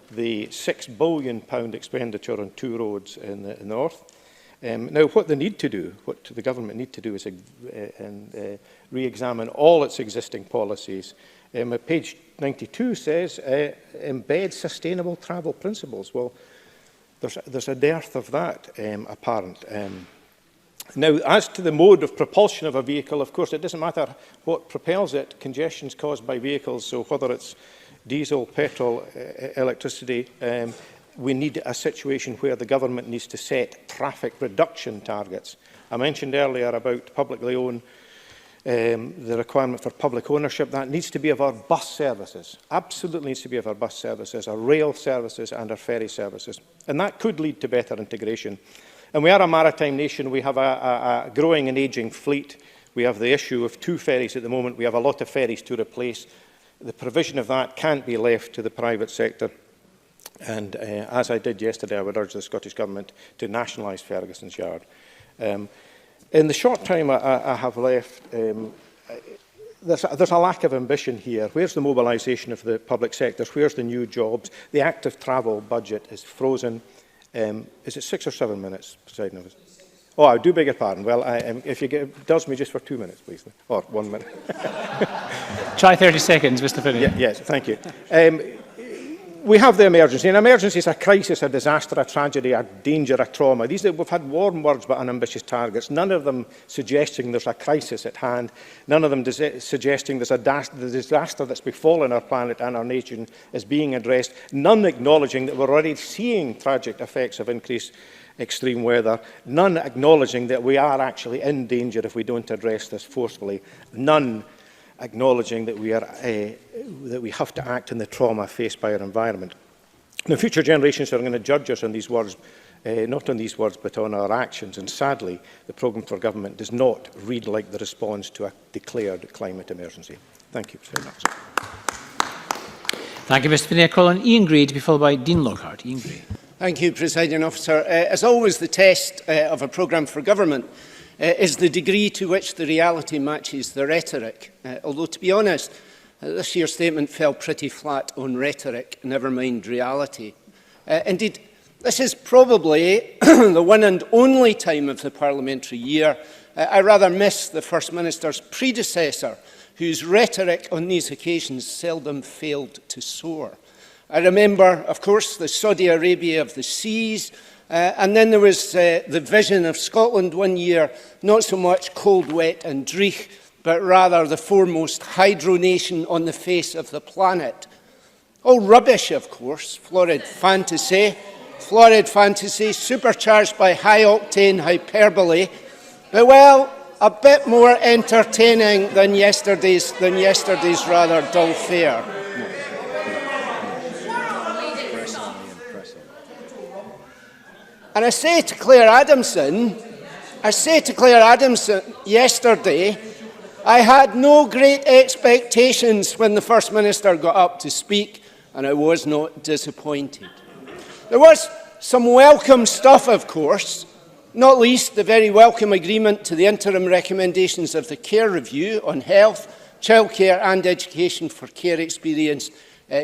the £6 billion expenditure on two roads in the north. Now, what they need to do, what the government need to do is re-examine all its existing policies. Page 92 says, embed sustainable travel principles. Well, there's a dearth of that apparent. Now, as to the mode of propulsion of a vehicle, of course, it doesn't matter what propels it. Congestion is caused by vehicles, so whether it's diesel, petrol, electricity, we need a situation where the government needs to set traffic reduction targets. I mentioned earlier about publicly owned, the requirement for public ownership. That needs to be of our bus services, absolutely needs to be of our bus services, our rail services and our ferry services. And that could lead to better integration. And we are a maritime nation. We have a growing and ageing fleet. We have the issue of 2 ferries at the moment. We have a lot of ferries to replace. The provision of that can't be left to the private sector. And as I did yesterday, I would urge the Scottish Government to nationalise Ferguson's Yard. In the short time I have left, there's a lack of ambition here. Where's the mobilisation of the public sectors? Where's the new jobs? The active travel budget is frozen. Is it 6 or 7 minutes, Presiding Officer? Oh, I do beg your pardon. Well, if you does me just for 2 minutes, please. Or 1 minute. Try 30 seconds, Mr Finney. Yes, thank you. We have the emergency. An emergency is a crisis, a disaster, a tragedy, a danger, a trauma. We've had warm words but unambitious targets. None of them suggesting there's a crisis at hand. None of them suggesting there's the disaster that's befallen our planet and our nation is being addressed. None acknowledging that we're already seeing tragic effects of increased extreme weather. None acknowledging that we are actually in danger if we don't address this forcefully. None acknowledging that we have to act in the trauma faced by our environment. The future generations are going to judge us on these words, not on these words, but on our actions. And sadly, the programme for government does not read like the response to a declared climate emergency. Thank you very much. Thank you, Mr Finney. Colin. Ian Gray to be followed by Dean Lockhart. Ian Gray. Thank you, Presiding Officer. As always, the test of a programme for government is the degree to which the reality matches the rhetoric. Although, to be honest, this year's statement fell pretty flat on rhetoric, never mind reality. Indeed, this is probably the one and only time of the parliamentary year I rather miss the First Minister's predecessor, whose rhetoric on these occasions seldom failed to soar. I remember, of course, the Saudi Arabia of the seas, and then there was the vision of Scotland one year, not so much cold, wet and dreich, but rather the foremost hydro nation on the face of the planet. All rubbish, of course, florid fantasy, supercharged by high-octane hyperbole, but, well, a bit more entertaining than yesterday's rather dull fare. And I say to Claire Adamson yesterday, I had no great expectations when the First Minister got up to speak, and I was not disappointed. There was some welcome stuff, of course, not least the very welcome agreement to the interim recommendations of the Care Review on health, childcare and education for care experienced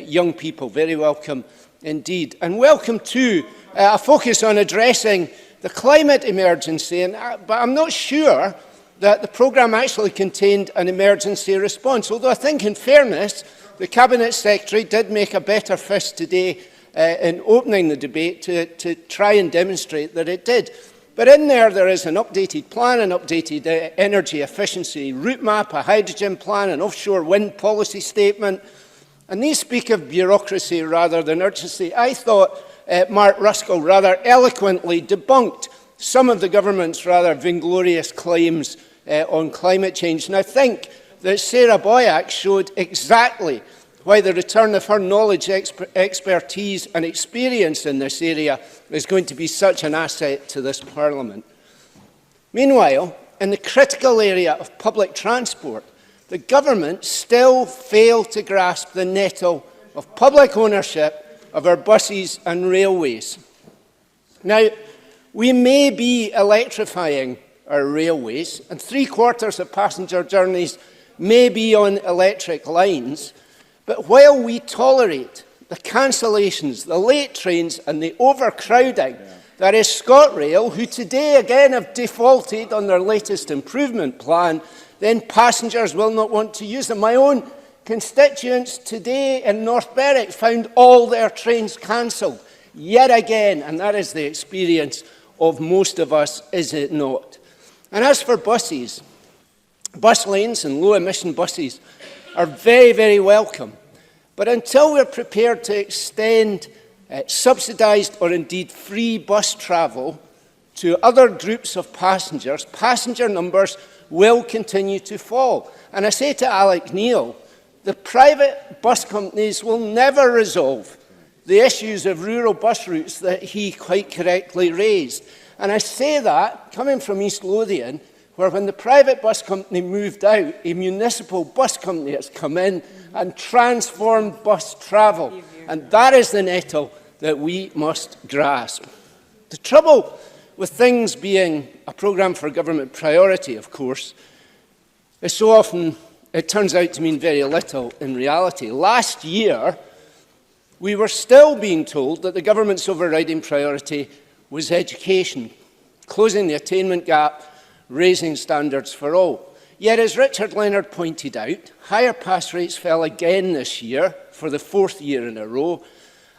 young people. Very welcome indeed. And welcome too a focus on addressing the climate emergency, but I'm not sure that the programme actually contained an emergency response, although I think in fairness the Cabinet Secretary did make a better fist today in opening the debate to try and demonstrate that it did. But in there is an updated plan, an updated energy efficiency route map, a hydrogen plan, an offshore wind policy statement, and these speak of bureaucracy rather than urgency. I thought Mark Ruskell rather eloquently debunked some of the government's rather vainglorious claims on climate change. And I think that Sarah Boyack showed exactly why the return of her knowledge, expertise and experience in this area is going to be such an asset to this Parliament. Meanwhile, in the critical area of public transport, the government still failed to grasp the nettle of public ownership of our buses and railways. Now, we may be electrifying our railways, and 3/4 of passenger journeys may be on electric lines, but while we tolerate the cancellations, the late trains and the overcrowding, there is ScotRail, who today again have defaulted on their latest improvement plan, then passengers will not want to use them. My own constituents today in North Berwick found all their trains cancelled, yet again, and that is the experience of most of us, is it not? And as for buses, bus lanes and low-emission buses are very, very welcome. But until we're prepared to extend subsidised or indeed free bus travel to other groups of passengers, passenger numbers will continue to fall. And I say to Alec Neil, the private bus companies will never resolve the issues of rural bus routes that he quite correctly raised. And I say that coming from East Lothian, where when the private bus company moved out, a municipal bus company has come in and transformed bus travel. And that is the nettle that we must grasp. The trouble with things being a programme for government priority, of course, is so often it turns out to mean very little in reality. Last year, we were still being told that the government's overriding priority was education, closing the attainment gap, raising standards for all. Yet, as Richard Leonard pointed out, higher pass rates fell again this year for the 4th year in a row.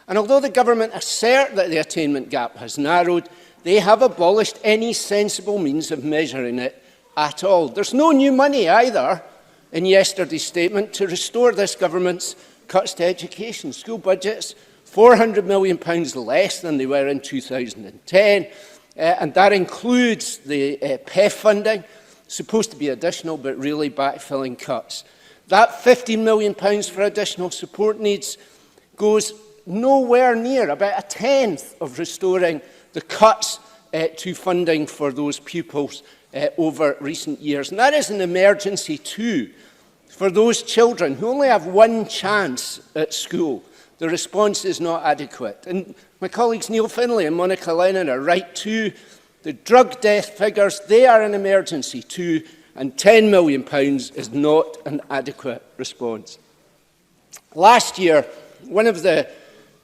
And although the government assert that the attainment gap has narrowed, they have abolished any sensible means of measuring it at all. There's no new money either in yesterday's statement to restore this government's cuts to education. School budgets, £400 million less than they were in 2010, and that includes the PEF funding, supposed to be additional but really backfilling cuts. That £15 million for additional support needs goes nowhere near, about a tenth of restoring the cuts to funding for those pupils over recent years. And that is an emergency too for those children who only have one chance at school, the response is not adequate. And my colleagues Neil Findlay and Monica Lennon are right too. The drug death figures, they are an emergency too, and £10 million is not an adequate response. Last year, one of the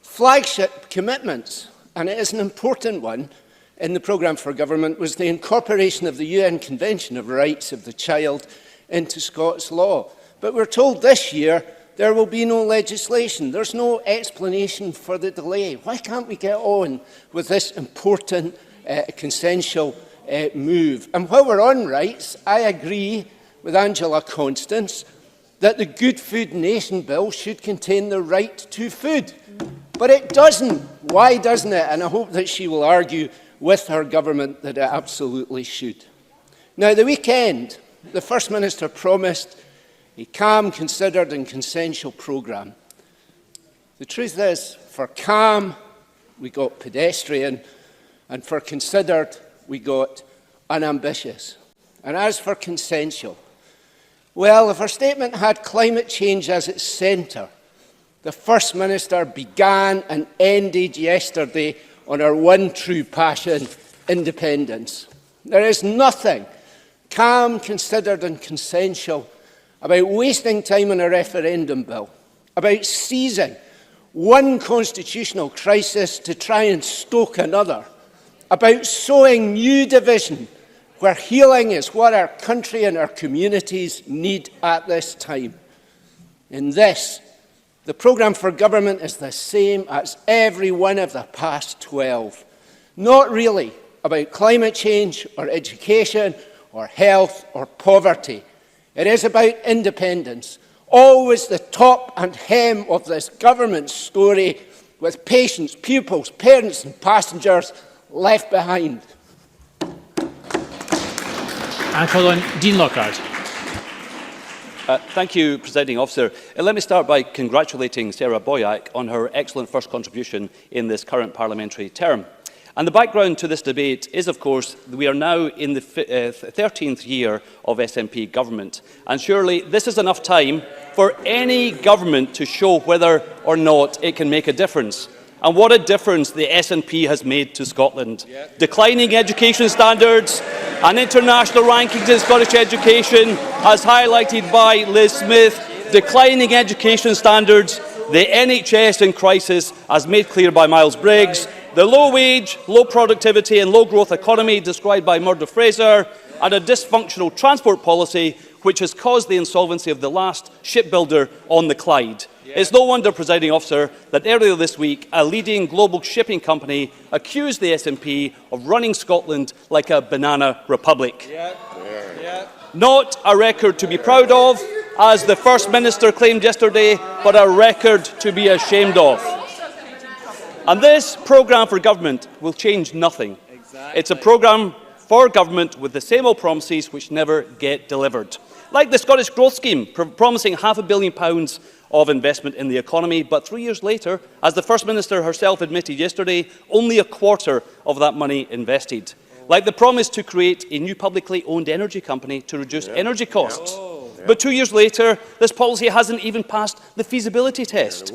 flagship commitments, and it is an important one, in the programme for government was the incorporation of the UN Convention of Rights of the Child into Scots law. But we're told this year there will be no legislation. There's no explanation for the delay. Why can't we get on with this important consensual move? And while we're on rights, I agree with Angela Constance that the Good Food Nation Bill should contain the right to food. But it doesn't. Why doesn't it? And I hope that she will argue with her government that it absolutely should. Now, the weekend, the First Minister promised a calm, considered and consensual programme. The truth is, for calm, we got pedestrian, and for considered, we got unambitious. And as for consensual, well, if her statement had climate change as its centre, the First Minister began and ended yesterday on our one true passion, independence. There is nothing calm, considered and consensual about wasting time on a referendum bill, about seizing one constitutional crisis to try and stoke another, about sowing new division where healing is what our country and our communities need at this time. In this, the programme for government is the same as every one of the past 12. Not really about climate change or education or health or poverty. It is about independence, always the top and hem of this government story, with patients, pupils, parents and passengers left behind. And Colin, Dean Lockhart. Thank you, Presiding Officer. Let me start by congratulating Sarah Boyack on her excellent first contribution in this current parliamentary term. And the background to this debate is, of course, that we are now in the 13th year of SNP government. And surely this is enough time for any government to show whether or not it can make a difference. And what a difference the SNP has made to Scotland. Declining education standards and international rankings in Scottish education, as highlighted by Liz Smyth, declining education standards, the NHS in crisis, as made clear by Miles Briggs, the low-wage, low-productivity and low-growth economy described by Murdo Fraser, and a dysfunctional transport policy which has caused the insolvency of the last shipbuilder on the Clyde. It's no wonder, Presiding Officer, that earlier this week a leading global shipping company accused the SNP of running Scotland like a banana republic. Not a record to be proud of, as the First Minister claimed yesterday, but a record to be ashamed of. And this programme for government will change nothing. It's a programme for government with the same old promises which never get delivered. Like the Scottish Growth Scheme, promising £500 million of investment in the economy, but 3 years later, as the First Minister herself admitted yesterday, only a quarter of that money invested. Like the promise to create a new publicly owned energy company to reduce energy costs. But 2 years later, this policy hasn't even passed the feasibility test.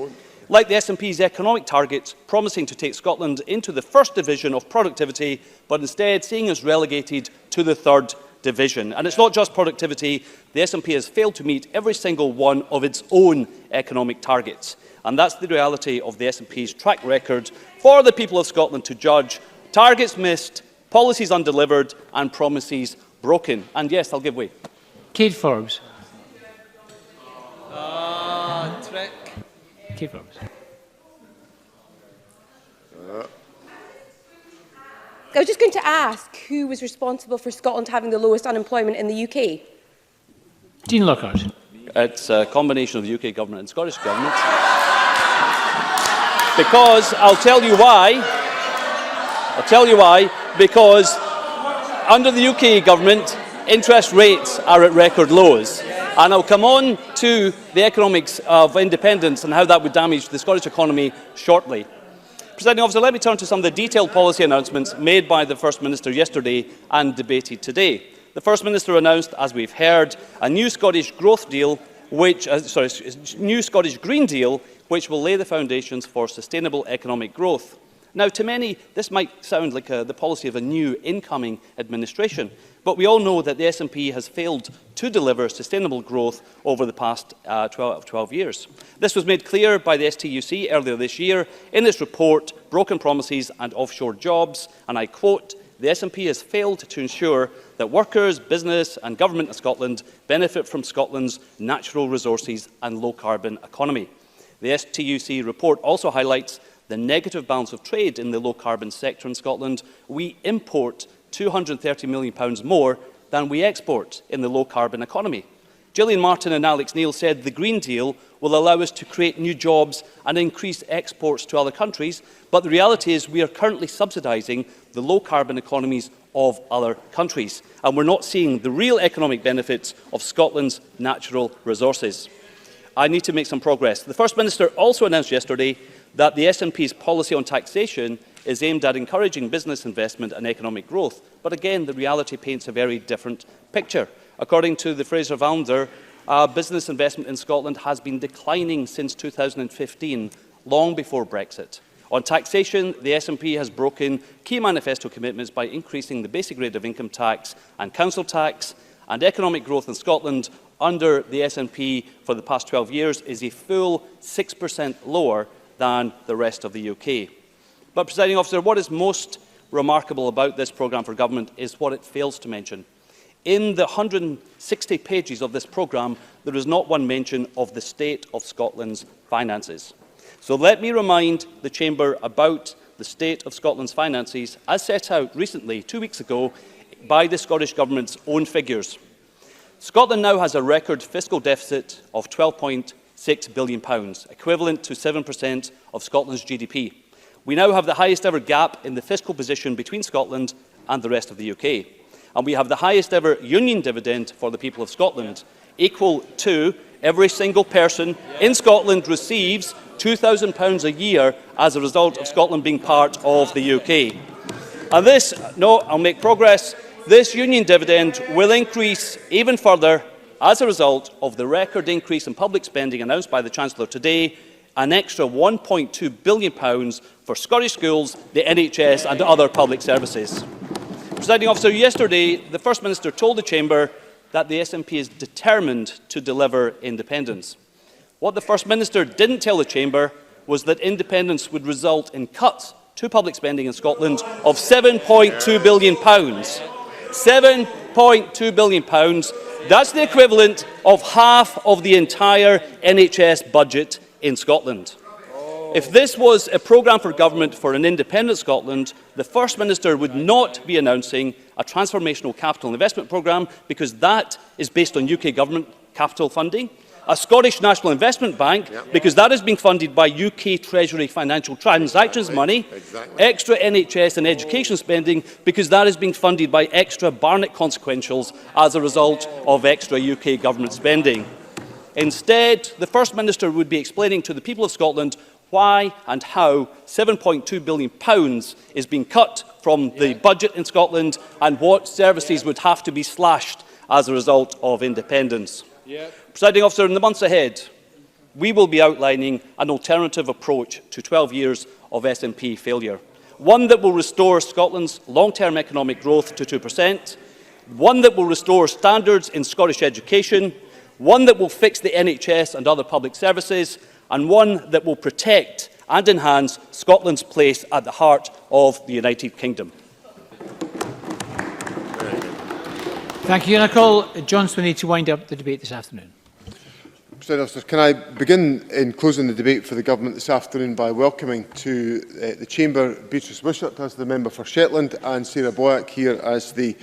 Like the SNP's economic targets, promising to take Scotland into the first division of productivity, but instead seeing us relegated to the third division. And it's not just productivity. The SNP has failed to meet every single one of its own economic targets. And that's the reality of the SNP's track record for the people of Scotland to judge. Targets missed, policies undelivered and promises broken. And yes, I'll give way. Kate Forbes. Trick. Kate Forbes. I was just going to ask who was responsible for Scotland having the lowest unemployment in the UK. Dean Lockhart. It's a combination of the UK government and Scottish government. Because I'll tell you why. Because under the UK government, interest rates are at record lows. And I'll come on to the economics of independence and how that would damage the Scottish economy shortly. Presiding Officer, let me turn to some of the detailed policy announcements made by the First Minister yesterday and debated today. The First Minister announced, as we've heard, a new Scottish growth deal, new Scottish Green Deal, which will lay the foundations for sustainable economic growth. Now, to many, this might sound like the policy of a new incoming administration, but we all know that the SNP has failed to deliver sustainable growth over the past 12 years. This was made clear by the STUC earlier this year in its report, Broken Promises and Offshore Jobs, and I quote, "The SNP has failed to ensure that workers, business and government in Scotland benefit from Scotland's natural resources and low-carbon economy." The STUC report also highlights the negative balance of trade in the low-carbon sector in Scotland. We import £230 million more than we export in the low-carbon economy. Gillian Martin and Alex Neil said the Green Deal will allow us to create new jobs and increase exports to other countries, but the reality is we are currently subsidising the low-carbon economies of other countries, and we're not seeing the real economic benefits of Scotland's natural resources. I need to make some progress. The First Minister also announced yesterday that the SNP's policy on taxation is aimed at encouraging business investment and economic growth. But again, the reality paints a very different picture. According to the Fraser Founder, business investment in Scotland has been declining since 2015, long before Brexit. On taxation, the SNP has broken key manifesto commitments by increasing the basic rate of income tax and council tax, and economic growth in Scotland under the SNP for the past 12 years is a full 6% lower than the rest of the UK. But, Presiding Officer, what is most remarkable about this programme for government is what it fails to mention. In the 160 pages of this programme, there is not one mention of the state of Scotland's finances. So let me remind the Chamber about the state of Scotland's finances as set out recently, 2 weeks ago, by the Scottish Government's own figures. Scotland now has a record fiscal deficit of £12.6 billion, equivalent to 7% of Scotland's GDP. We now have the highest ever gap in the fiscal position between Scotland and the rest of the UK. And we have the highest ever union dividend for the people of Scotland, equal to every single person in Scotland receives £2,000 a year as a result of Scotland being part of the UK. And this, no, I'll make progress, this union dividend will increase even further as a result of the record increase in public spending announced by the Chancellor today, an extra £1.2 billion for Scottish schools, the NHS and other public services. Presiding Officer, yesterday the First Minister told the Chamber that the SNP is determined to deliver independence. What the First Minister didn't tell the Chamber was that independence would result in cuts to public spending in Scotland of £7.2 billion. £7.2 billion. That's the equivalent of half of the entire NHS budget in Scotland. If this was a programme for government for an independent Scotland, the First Minister would not be announcing a transformational capital investment programme, because that is based on UK government capital funding, a Scottish National Investment Bank, because that is being funded by UK Treasury financial transactions money, extra NHS and education spending, because that is being funded by extra Barnett consequentials as a result of extra UK government spending. Instead, the First Minister would be explaining to the people of Scotland why and how £7.2 billion is being cut from the budget in Scotland and what services would have to be slashed as a result of independence. Presiding Officer, in the months ahead, we will be outlining an alternative approach to 12 years of SNP failure. One that will restore Scotland's long-term economic growth to 2%, one that will restore standards in Scottish education, one that will fix the NHS and other public services, and one that will protect and enhance Scotland's place at the heart of the United Kingdom. Thank you. And I call John Swinney to wind up the debate this afternoon. President Officer, can I begin in closing the debate for the Government this afternoon by welcoming to the Chamber Beatrice Wishart as the Member for Shetland and Sarah Boyack here as the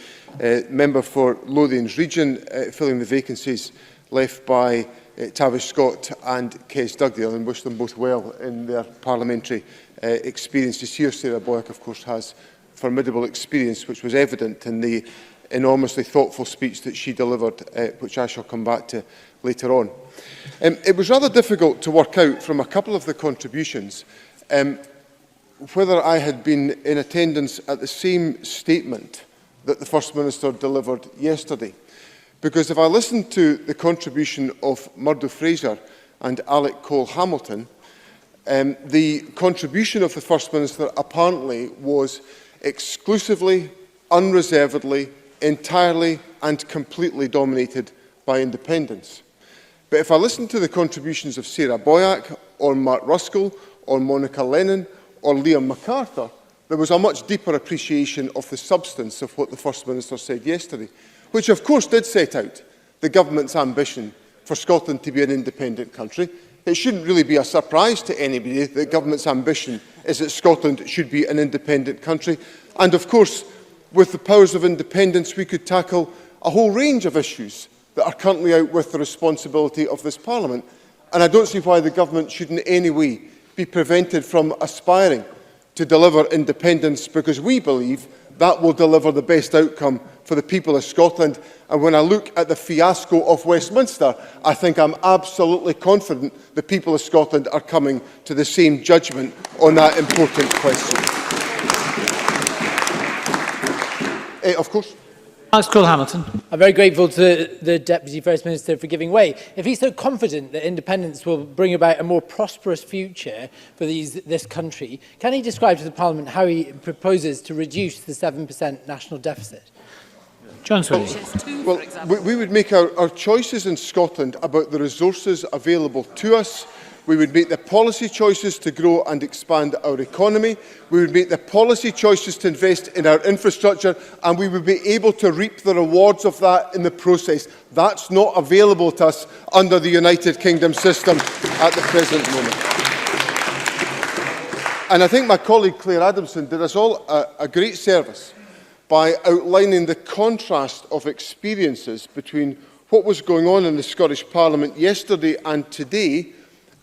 Member for Lothians Region, filling the vacancies left by Tavish Scott and Kes Dugdale, and wish them both well in their parliamentary experiences here. Sarah Boyack, of course, has formidable experience, which was evident in the enormously thoughtful speech that she delivered, which I shall come back to later on. It was rather difficult to work out from a couple of the contributions whether I had been in attendance at the same statement that the First Minister delivered yesterday. Because if I listened to the contribution of Murdo Fraser and Alec Cole-Hamilton, the contribution of the First Minister apparently was exclusively, unreservedly, entirely and completely dominated by independents. But if I listen to the contributions of Sarah Boyack, or Mark Ruskell, or Monica Lennon, or Liam MacArthur, there was a much deeper appreciation of the substance of what the First Minister said yesterday, which of course did set out the government's ambition for Scotland to be an independent country. It shouldn't really be a surprise to anybody that the government's ambition is that Scotland should be an independent country. And of course, with the powers of independence, we could tackle a whole range of issues that are currently out with the responsibility of this Parliament. And I don't see why the government should in any way be prevented from aspiring to deliver independence, because we believe that will deliver the best outcome for the people of Scotland. And when I look at the fiasco of Westminster, I think I'm absolutely confident the people of Scotland are coming to the same judgment on that important question. Of course. Hamilton. I'm very grateful to the Deputy First Minister for giving way. If he's so confident that independence will bring about a more prosperous future for this country, can he describe to the Parliament how he proposes to reduce the 7% national deficit? John Swilly. Well, we would make our choices in Scotland about the resources available to us. We would make the policy choices to grow and expand our economy. We would make the policy choices to invest in our infrastructure, and we would be able to reap the rewards of that in the process. That's not available to us under the United Kingdom system at the present moment. And I think my colleague Claire Adamson did us all a great service by outlining the contrast of experiences between what was going on in the Scottish Parliament yesterday and today,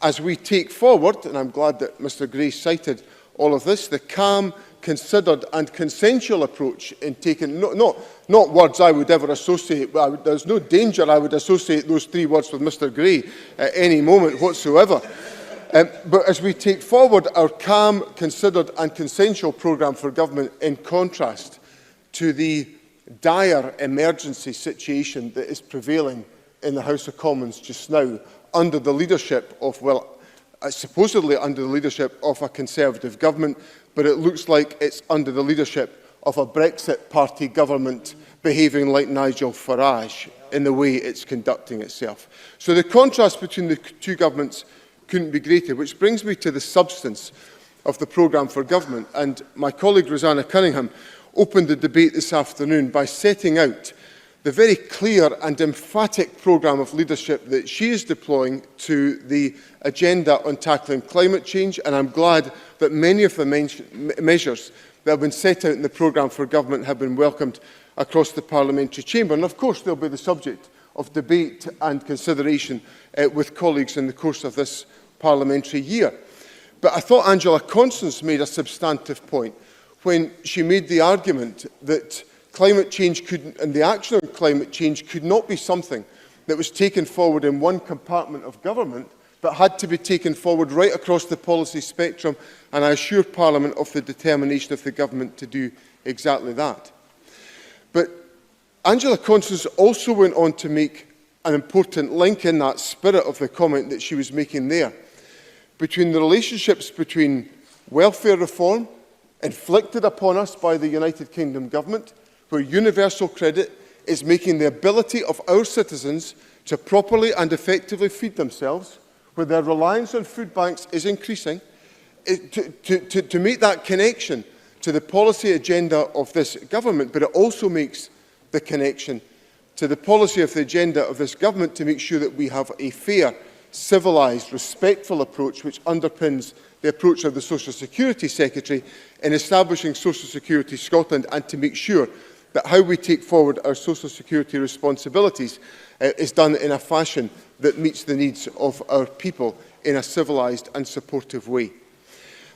as we take forward, and I'm glad that Mr Gray cited all of this, the calm, considered and consensual approach in taking, not words I would ever associate, there's no danger I would associate those three words with Mr Gray at any moment whatsoever. But as we take forward our calm, considered and consensual programme for government, in contrast to the dire emergency situation that is prevailing in the House of Commons just now, under the leadership of, well, supposedly under the leadership of a Conservative government, but it looks like it's under the leadership of a Brexit Party government behaving like Nigel Farage in the way it's conducting itself. So the contrast between the two governments couldn't be greater, which brings me to the substance of the programme for government. And my colleague Rosanna Cunningham opened the debate this afternoon by setting out the very clear and emphatic programme of leadership that she is deploying to the agenda on tackling climate change, and I'm glad that many of the measures that have been set out in the programme for government have been welcomed across the parliamentary chamber. And of course they'll be the subject of debate and consideration with colleagues in the course of this parliamentary year. But I thought Angela Constance made a substantive point when she made the argument that climate change and the action on climate change could not be something that was taken forward in one compartment of government, but had to be taken forward right across the policy spectrum, and I assure Parliament of the determination of the government to do exactly that. But Angela Constance also went on to make an important link in that spirit of the comment that she was making there, between the relationships between welfare reform inflicted upon us by the United Kingdom government, where universal credit is making the ability of our citizens to properly and effectively feed themselves, where their reliance on food banks is increasing, to make that connection to the policy agenda of this government, but it also makes the connection to the policy of the agenda of this government to make sure that we have a fair, civilised, respectful approach which underpins the approach of the Social Security Secretary in establishing Social Security Scotland, and to make sure that how we take forward our social security responsibilities is done in a fashion that meets the needs of our people in a civilised and supportive way.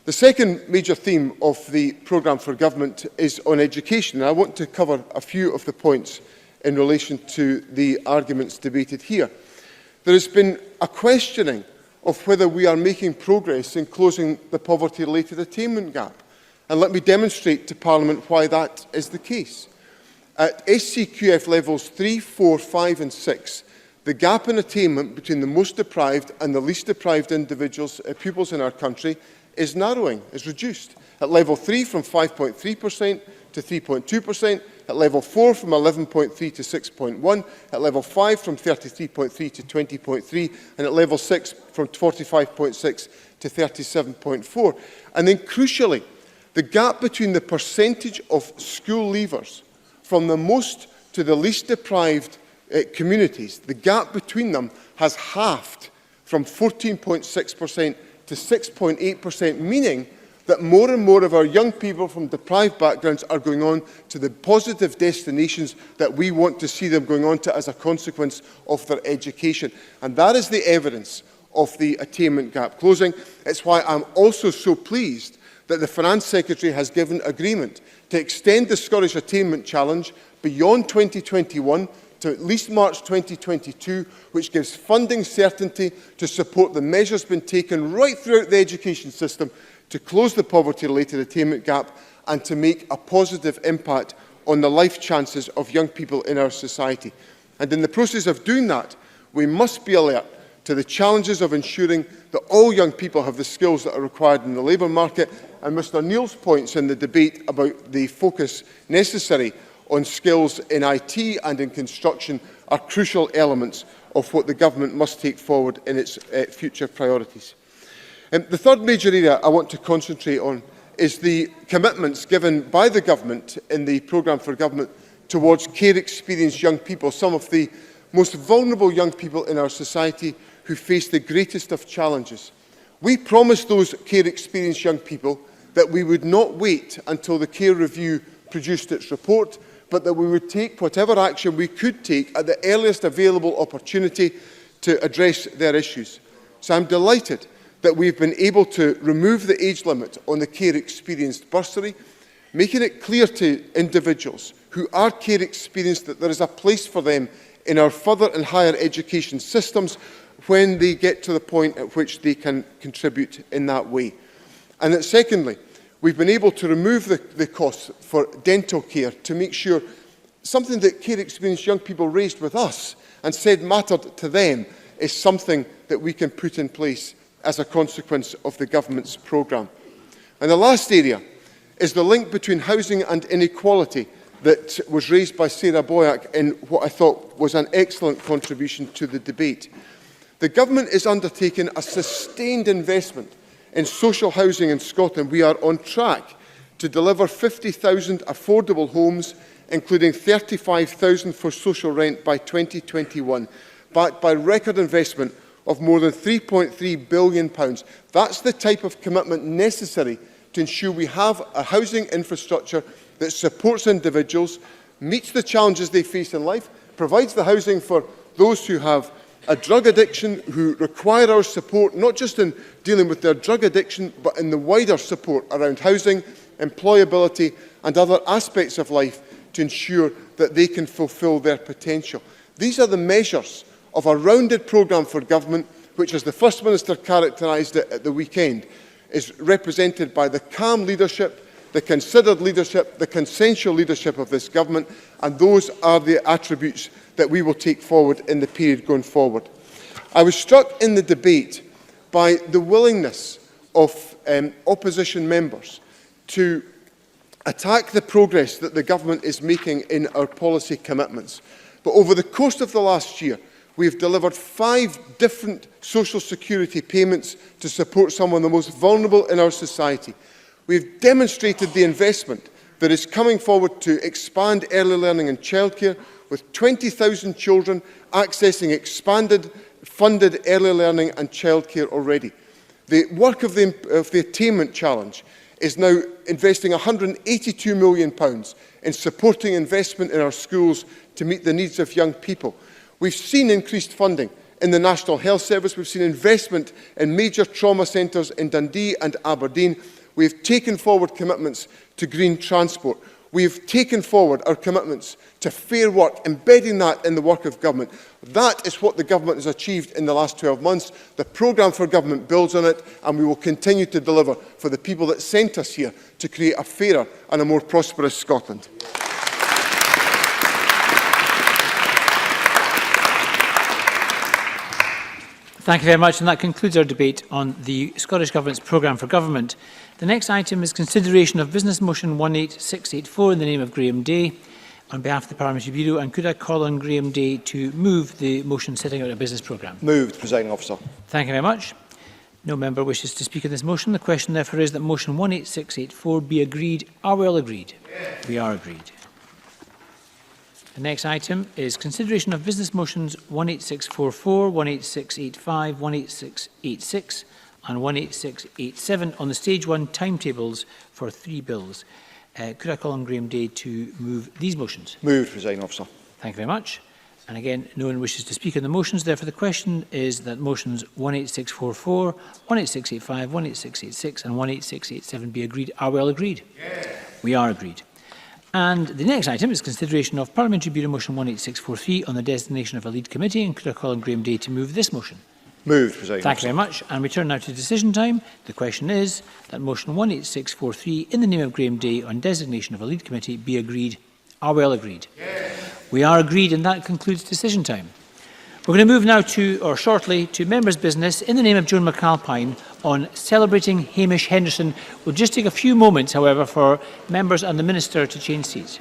The second major theme of the programme for government is on education. And I want to cover a few of the points in relation to the arguments debated here. There has been a questioning of whether we are making progress in closing the poverty-related attainment gap. And let me demonstrate to Parliament why that is the case. At SCQF levels 3, 4, 5 and 6, the gap in attainment between the most deprived and the least deprived individuals, pupils in our country is narrowing, is reduced. At level 3 from 5.3% to 3.2%, at level 4 from 11.3 to 6.1, at level 5 from 33.3 to 20.3, and at level 6 from 45.6 to 37.4. And then crucially, the gap between the percentage of school leavers from the most to the least deprived communities, the gap between them has halved from 14.6% to 6.8%, meaning that more and more of our young people from deprived backgrounds are going on to the positive destinations that we want to see them going on to as a consequence of their education. And that is the evidence of the attainment gap closing. It's why I'm also so pleased that the Finance Secretary has given agreement to extend the Scottish Attainment Challenge beyond 2021 to at least March 2022, which gives funding certainty to support the measures being taken right throughout the education system to close the poverty-related attainment gap and to make a positive impact on the life chances of young people in our society. And in the process of doing that, we must be alert to the challenges of ensuring that all young people have the skills that are required in the labour market. And Mr Neil's points in the debate about the focus necessary on skills in IT and in construction are crucial elements of what the government must take forward in its future priorities. The third major area I want to concentrate on is the commitments given by the government in the programme for government towards care-experienced young people, some of the most vulnerable young people in our society who face the greatest of challenges. We promised those care-experienced young people that we would not wait until the Care Review produced its report, but that we would take whatever action we could take at the earliest available opportunity to address their issues. So I'm delighted that we've been able to remove the age limit on the care experienced bursary, making it clear to individuals who are care experienced that there is a place for them in our further and higher education systems when they get to the point at which they can contribute in that way. And that secondly, we've been able to remove the costs for dental care to make sure something that care experienced young people raised with us and said mattered to them is something that we can put in place as a consequence of the government's programme. And the last area is the link between housing and inequality that was raised by Sarah Boyack in what I thought was an excellent contribution to the debate. The government is undertaking a sustained investment in social housing in Scotland. We are on track to deliver 50,000 affordable homes, including 35,000 for social rent by 2021, backed by record investment of more than £3.3 billion. That's the type of commitment necessary to ensure we have a housing infrastructure that supports individuals, meets the challenges they face in life, provides the housing for those who have a drug addiction, who require our support, not just in dealing with their drug addiction, but in the wider support around housing, employability and other aspects of life to ensure that they can fulfil their potential. These are the measures of a rounded programme for government, which, as the First Minister characterised it at the weekend, is represented by the calm leadership, the considered leadership, the consensual leadership of this government, and those are the attributes that we will take forward in the period going forward. I was struck in the debate by the willingness of opposition members to attack the progress that the government is making in our policy commitments. But over the course of the last year, we have delivered 5 different social security payments to support some of the most vulnerable in our society. We have demonstrated the investment that is coming forward to expand early learning and childcare, with 20,000 children accessing expanded funded early learning and childcare already. The work of the Attainment Challenge is now investing £182 million in supporting investment in our schools to meet the needs of young people. We've seen increased funding in the National Health Service. We've seen investment in major trauma centres in Dundee and Aberdeen. We've taken forward commitments to green transport. We've taken forward our commitments to fair work, embedding that in the work of government. That is what the government has achieved in the last 12 months. The programme for government builds on it, and we will continue to deliver for the people that sent us here to create a fairer and a more prosperous Scotland. Thank you very much, and that concludes our debate on the Scottish Government's programme for government. The next item is consideration of Business Motion 18684 in the name of Graham Day on behalf of the Parliamentary Bureau. And could I call on Graham Day to move the motion setting out a business programme? Moved, Presiding Officer. Thank you very much. No member wishes to speak on this motion. The question therefore is that motion 18684 be agreed. Are we all agreed? Yes. We are agreed. The next item is consideration of business motions 18644, 18685, 18686 and 18687 on the stage 1 timetables for 3 bills. Could I call on Graham Day to move these motions? Moved, Presiding Officer. Thank you very much. And again, no one wishes to speak on the motions. Therefore, the question is that motions 18644, 18685, 18686 and 18687 be agreed. Are we all agreed? Yes. We are agreed. And the next item is consideration of Parliamentary Bureau Motion 18643 on the designation of a lead committee. And could I call on Graham Day to move this motion? Moved, Presiding Thank Officer. you very much. And we turn now to decision time. The question is that motion 18643 in the name of Graham Day on designation of a lead committee be agreed. Are we all agreed? Yes. We are agreed, and that concludes decision time. We're going to move now shortly to members' business in the name of Joan McAlpine on celebrating Hamish Henderson. We'll just take a few moments, however, for members and the Minister to change seats.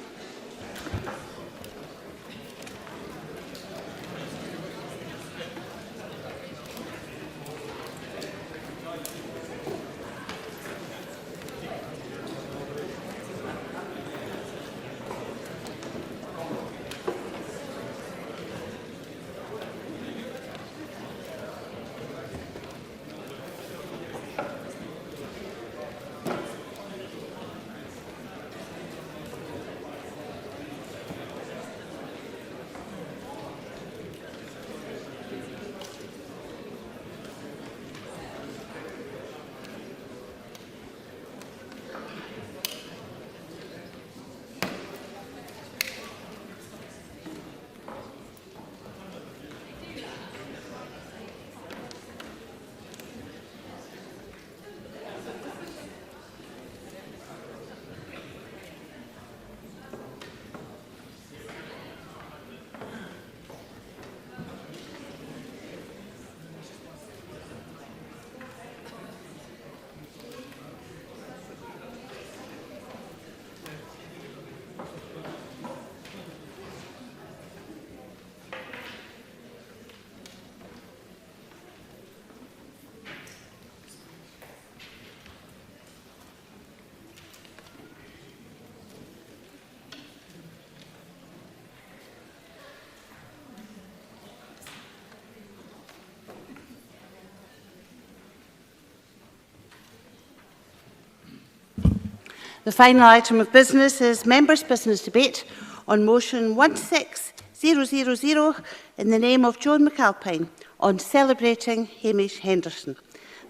The final item of business is members' business debate on motion 16000 in the name of Joan McAlpine on celebrating Hamish Henderson.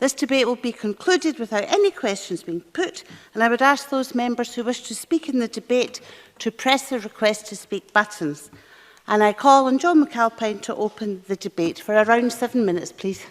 This debate will be concluded without any questions being put, and I would ask those members who wish to speak in the debate to press the request to speak buttons. And I call on Joan McAlpine to open the debate for around 7 minutes, please.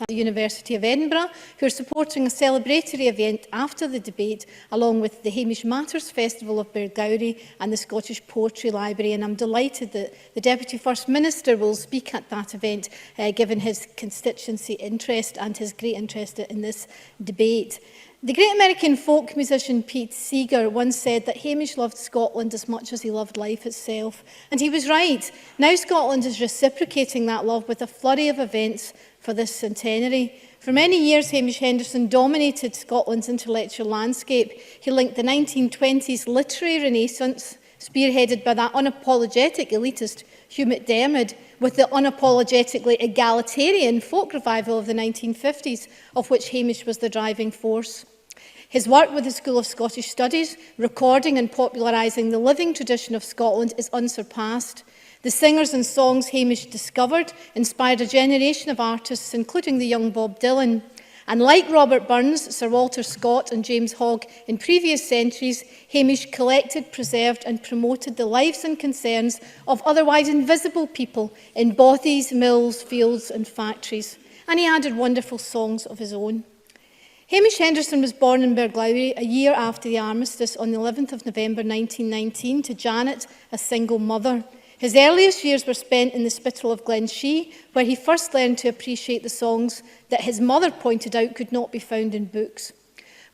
The University of Edinburgh, who are supporting a celebratory event after the debate, along with the Hamish Matters Festival of Bergowrie and the Scottish Poetry Library. And I'm delighted that the Deputy First Minister will speak at that event, given his constituency interest and his great interest in this debate. The great American folk musician Pete Seeger once said that Hamish loved Scotland as much as he loved life itself. And he was right. Now Scotland is reciprocating that love with a flurry of events for this centenary. For many years, Hamish Henderson dominated Scotland's intellectual landscape. He linked the 1920s literary renaissance, spearheaded by that unapologetic elitist Hugh MacDiarmid, with the unapologetically egalitarian folk revival of the 1950s, of which Hamish was the driving force. His work with the School of Scottish Studies, recording and popularising the living tradition of Scotland, is unsurpassed. The singers and songs Hamish discovered inspired a generation of artists, including the young Bob Dylan. And like Robert Burns, Sir Walter Scott and James Hogg in previous centuries, Hamish collected, preserved and promoted the lives and concerns of otherwise invisible people in bothies, mills, fields and factories. And he added wonderful songs of his own. Hamish Henderson was born in Bergowrie a year after the armistice on the 11th of November 1919 to Janet, a single mother. His earliest years were spent in the Spittal of Glenshee, where he first learned to appreciate the songs that his mother pointed out could not be found in books.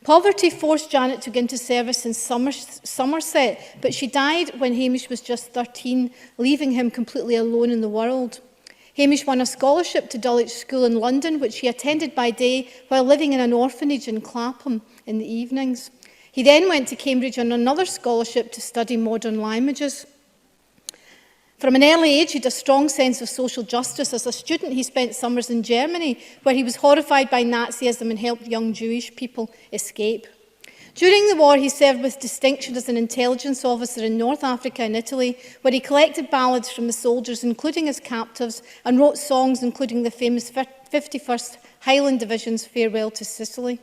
Poverty forced Janet to go into service in Somerset, but she died when Hamish was just 13, leaving him completely alone in the world. Hamish won a scholarship to Dulwich School in London, which he attended by day while living in an orphanage in Clapham in the evenings. He then went to Cambridge on another scholarship to study modern languages. From an early age, he had a strong sense of social justice. As a student, he spent summers in Germany, where he was horrified by Nazism and helped young Jewish people escape. During the war, he served with distinction as an intelligence officer in North Africa and Italy, where he collected ballads from the soldiers, including his captives, and wrote songs including the famous 51st Highland Division's Farewell to Sicily.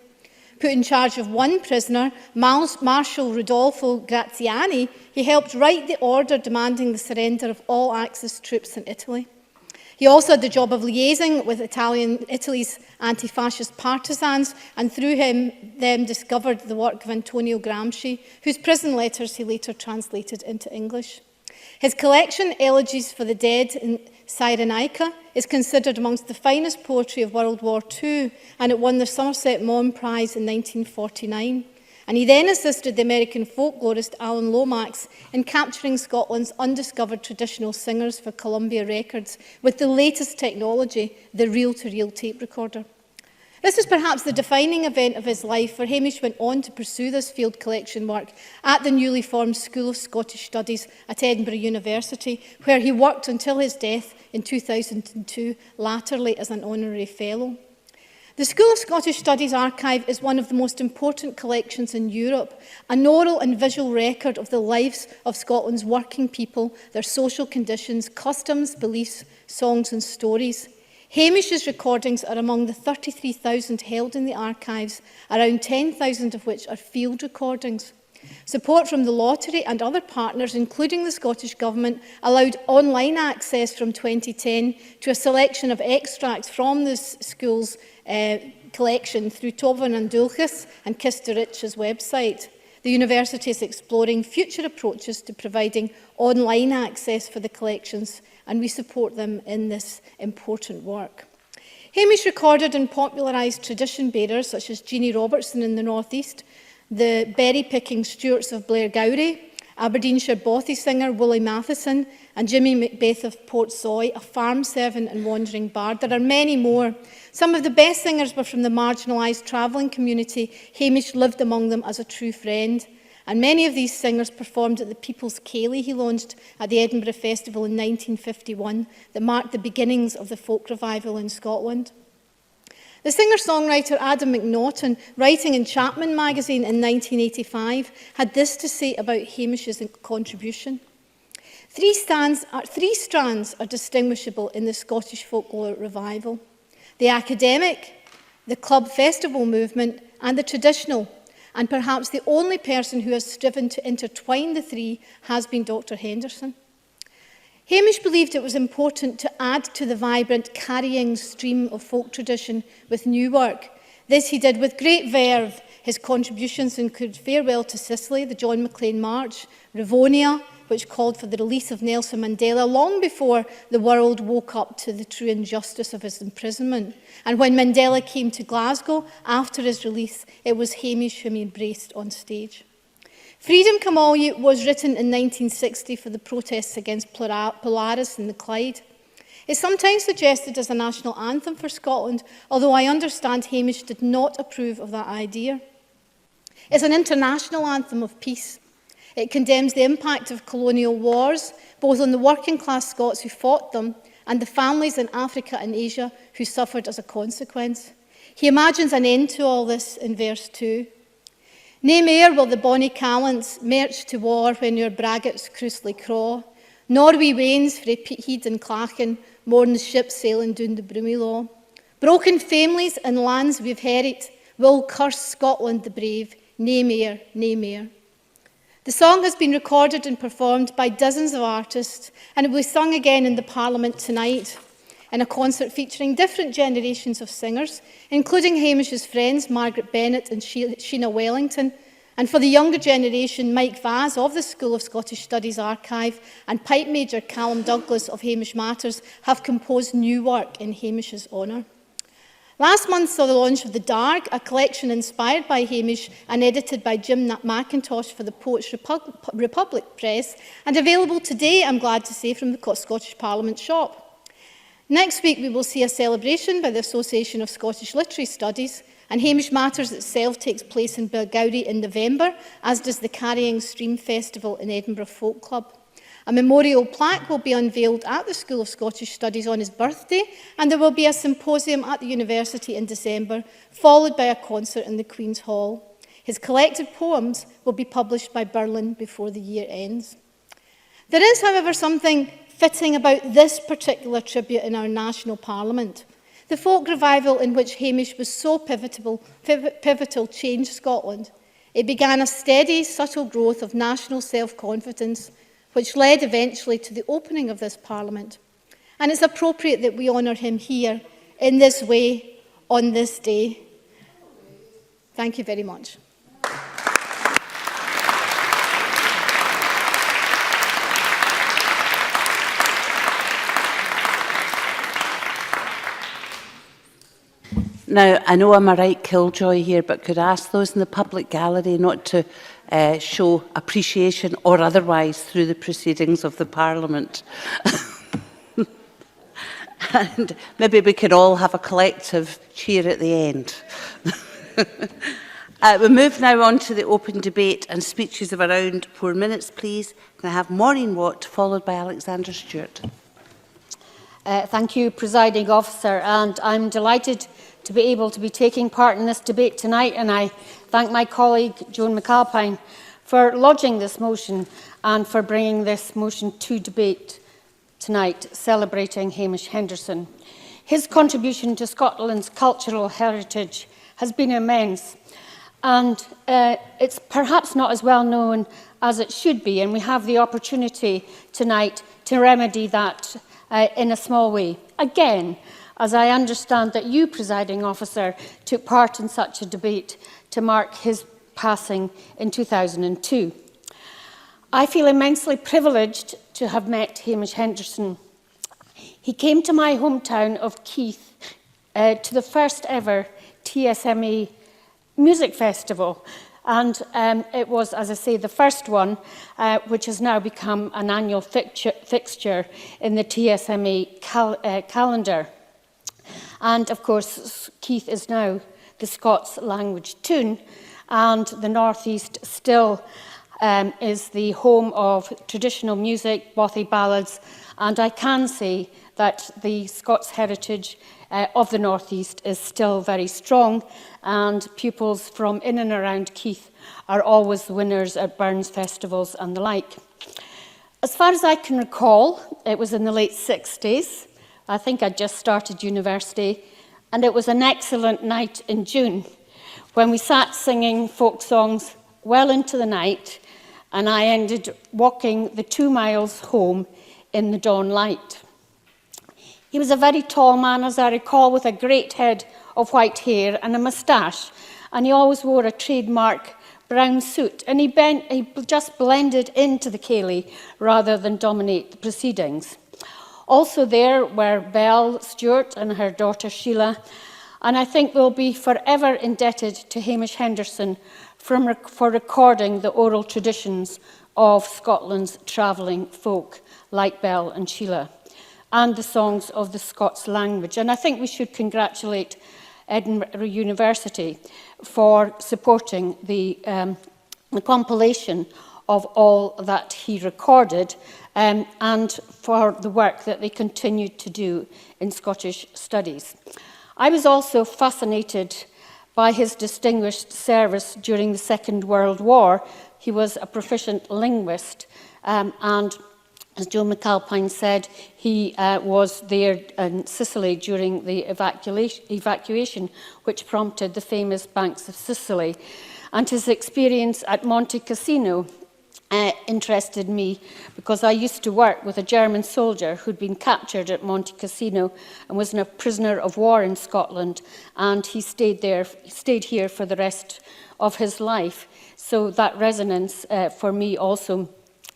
Put in charge of one prisoner, Marshal Rodolfo Graziani, he helped write the order demanding the surrender of all Axis troops in Italy. He also had the job of liaising with Italy's anti-fascist partisans, and through them discovered the work of Antonio Gramsci, whose prison letters he later translated into English. His collection, Elegies for the Dead in Cyrenaica, is considered amongst the finest poetry of World War II, and it won the Somerset Maugham Prize in 1949. And he then assisted the American folklorist Alan Lomax in capturing Scotland's undiscovered traditional singers for Columbia Records with the latest technology, the reel-to-reel tape recorder. This is perhaps the defining event of his life, for Hamish went on to pursue this field collection work at the newly formed School of Scottish Studies at Edinburgh University, where he worked until his death in 2002, latterly as an honorary fellow. The School of Scottish Studies archive is one of the most important collections in Europe, an oral and visual record of the lives of Scotland's working people, their social conditions, customs, beliefs, songs and stories. Hamish's recordings are among the 33,000 held in the archives, around 10,000 of which are field recordings. Support from the lottery and other partners, including the Scottish Government, allowed online access from 2010 to a selection of extracts from the school's collection through Tovan and Dulchas and Kistarich's website. The university is exploring future approaches to providing online access for the collections, and we support them in this important work. Hamish recorded and popularised tradition bearers such as Jeannie Robertson in the North East, the berry-picking Stewarts of Blairgowrie, Aberdeenshire bothy singer Willie Matheson, and Jimmy Macbeth of Portsoy, a farm servant and wandering bard. There are many more. Some of the best singers were from the marginalised travelling community. Hamish lived among them as a true friend. And many of these singers performed at the People's Ceilidh he launched at the Edinburgh Festival in 1951 that marked the beginnings of the folk revival in Scotland. The singer-songwriter Adam McNaughton, writing in Chapman magazine in 1985, had this to say about Hamish's contribution. Three strands are distinguishable in the Scottish folklore revival: the academic, the club festival movement, and the traditional. And perhaps the only person who has striven to intertwine the three has been Dr. Henderson. Hamish believed it was important to add to the vibrant, carrying stream of folk tradition with new work. This he did with great verve. His contributions include Farewell to Sicily, the John Maclean March, Rivonia, which called for the release of Nelson Mandela long before the world woke up to the true injustice of his imprisonment. And when Mandela came to Glasgow after his release, it was Hamish whom he embraced on stage. Freedom Come All You was written in 1960 for the protests against Polaris and the Clyde. It's sometimes suggested as a national anthem for Scotland, although I understand Hamish did not approve of that idea. It's an international anthem of peace. It condemns the impact of colonial wars, both on the working-class Scots who fought them and the families in Africa and Asia who suffered as a consequence. He imagines an end to all this in verse 2. Nae mair will the bonny callants march to war when your braggarts cruisely craw, nor we wains frae Peathead and Clachan, morn the ships sailing down the broomy law. Broken families and lands we've herited will curse Scotland the brave, nae mair, nae mair. The song has been recorded and performed by dozens of artists, and it will be sung again in the Parliament tonight in a concert featuring different generations of singers, including Hamish's friends Margaret Bennett and Sheena Wellington, And for the younger generation, Mike Vaz of the School of Scottish Studies Archive and Pipe Major Callum Douglas of Hamish Matters have composed new work in Hamish's honour. Last month saw the launch of The Darg, a collection inspired by Hamish and edited by Jim McIntosh for the Poets Republic Press, and available today, I'm glad to say, from the Scottish Parliament shop. Next week we will see a celebration by the Association of Scottish Literary Studies, and Hamish Matters itself takes place in Belgowrie in November, as does the Carrying Stream Festival in Edinburgh Folk Club. A memorial plaque will be unveiled at the School of Scottish Studies on his birthday, and there will be a symposium at the university in December, followed by a concert in the Queen's Hall. His collected poems will be published by Berlin before the year ends. There is, however, something fitting about this particular tribute in our national parliament. The folk revival in which Hamish was so pivotal changed Scotland. It began a steady, subtle growth of national self-confidence, which led eventually to the opening of this Parliament. And it's appropriate that we honour him here, in this way, on this day. Thank you very much. Now, I know I'm a right killjoy here, but could I ask those in the public gallery not to show appreciation or otherwise through the proceedings of the Parliament? And maybe we could all have a collective cheer at the end. We move now on to the open debate and speeches of around 4 minutes, please. Can I have Maureen Watt, followed by Alexander Stewart? Thank you, Presiding Officer, and I'm delighted to be able to be taking part in this debate tonight, and I thank my colleague Joan McAlpine for lodging this motion and for bringing this motion to debate tonight, celebrating Hamish Henderson. His contribution to Scotland's cultural heritage has been immense, and it's perhaps not as well known as it should be, and we have the opportunity tonight to remedy that in a small way. Again, as I understand that you, Presiding Officer, took part in such a debate to mark his passing in 2002. I feel immensely privileged to have met Hamish Henderson. He came to my hometown of Keith to the first ever TSME Music Festival, and it was, as I say, the first one, which has now become an annual fixture in the TSME calendar. And of course, Keith is now the Scots language tune, and the North East still is the home of traditional music, bothy ballads, and I can say that the Scots heritage of the North East is still very strong, and pupils from in and around Keith are always the winners at Burns festivals and the like. As far as I can recall, it was in the late 60s. I think I'd just started university, and it was an excellent night in June when we sat singing folk songs well into the night, and I ended walking the 2 miles home in the dawn light. He was a very tall man, as I recall, with a great head of white hair and a moustache, and he always wore a trademark brown suit, and he just blended into the ceilidh rather than dominate the proceedings. Also there were Belle, Stewart and her daughter Sheila, and I think we'll be forever indebted to Hamish Henderson for recording the oral traditions of Scotland's travelling folk like Belle and Sheila, and the songs of the Scots language. And I think we should congratulate Edinburgh University for supporting the compilation of all that he recorded, and for the work that they continued to do in Scottish studies. I was also fascinated by his distinguished service during the Second World War. He was a proficient linguist, and as Joe McAlpine said, he was there in Sicily during the evacuation, which prompted the famous Banks of Sicily. And his experience at Monte Cassino interested me because I used to work with a German soldier who'd been captured at Monte Cassino and was a prisoner of war in Scotland, and he stayed here for the rest of his life. So that resonance for me also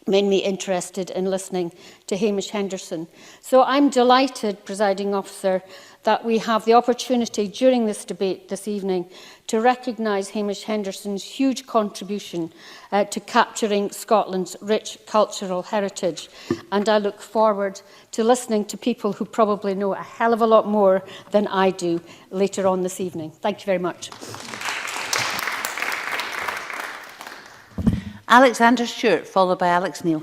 made me interested in listening to Hamish Henderson. So I'm delighted, Presiding Officer, that we have the opportunity during this debate this evening to recognise Hamish Henderson's huge contribution to capturing Scotland's rich cultural heritage. And I look forward to listening to people who probably know a hell of a lot more than I do later on this evening. Thank you very much. Alexander Stewart, followed by Alex Neil.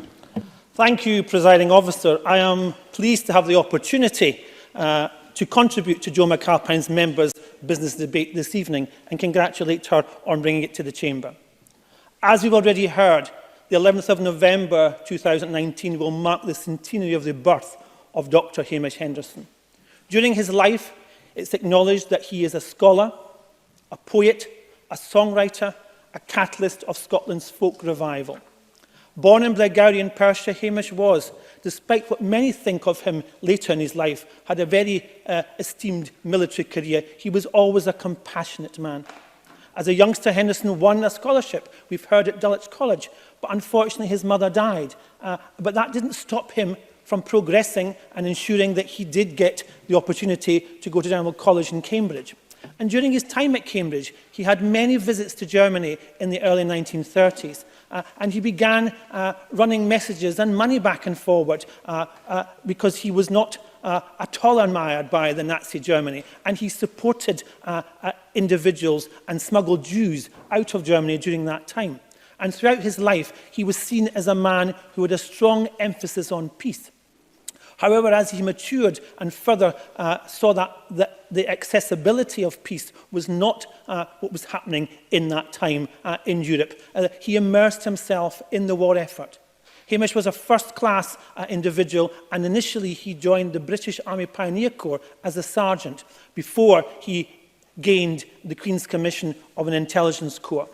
Thank you, Presiding Officer. I am pleased to have the opportunity to contribute to Jo McAlpine's members' business debate this evening and congratulate her on bringing it to the Chamber. As we've already heard, the 11th of November 2019 will mark the centenary of the birth of Dr. Hamish Henderson. During his life, it's acknowledged that he is a scholar, a poet, a songwriter, a catalyst of Scotland's folk revival. Born in Blairgowrie in Perthshire, Hamish was, despite what many think of him later in his life, had a very esteemed military career. He was always a compassionate man. As a youngster, Henderson won a scholarship, we've heard, at Dulwich College, but unfortunately his mother died. But that didn't stop him from progressing and ensuring that he did get the opportunity to go to General College in Cambridge. And during his time at Cambridge, he had many visits to Germany in the early 1930s. And he began running messages and money back and forward because he was not at all admired by the Nazi Germany. And he supported individuals and smuggled Jews out of Germany during that time. And throughout his life, he was seen as a man who had a strong emphasis on peace. However, as he matured and further saw that the accessibility of peace was not what was happening in that time in Europe, he immersed himself in the war effort. Hamish was a first-class individual, and initially he joined the British Army Pioneer Corps as a sergeant before he gained the Queen's Commission of an Intelligence Corps.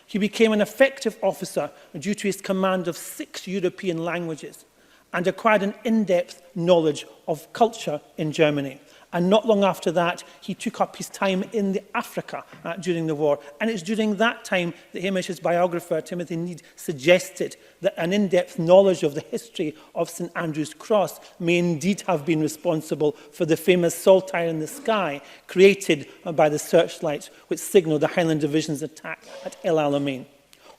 He became an effective officer due to his command of 6 European languages, and acquired an in-depth knowledge of culture in Germany. And not long after that, he took up his time in Africa during the war. And it's during that time that Hamish's biographer, Timothy Need, suggested that an in-depth knowledge of the history of St Andrew's Cross may indeed have been responsible for the famous saltire in the sky created by the searchlights which signalled the Highland Division's attack at El Alamein.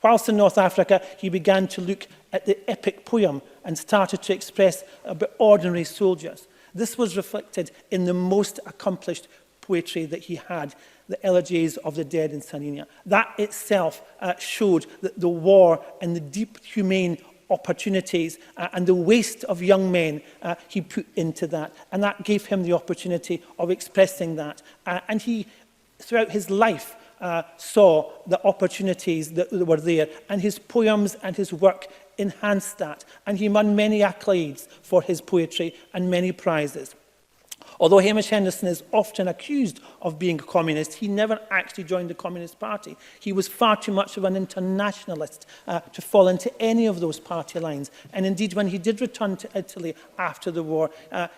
Whilst in North Africa, he began to look at the epic poem and started to express about ordinary soldiers. This was reflected in the most accomplished poetry that he had, the elegies of the dead in Sardinia. That itself showed that the war and the deep humane opportunities and the waste of young men he put into that. And that gave him the opportunity of expressing that. And he, throughout his life, saw the opportunities that were there, and his poems and his work enhanced that, and he won many accolades for his poetry and many prizes. Although Hamish Henderson is often accused of being a communist, he never actually joined the Communist Party. He was far too much of an internationalist to fall into any of those party lines. And indeed, when he did return to Italy after the war,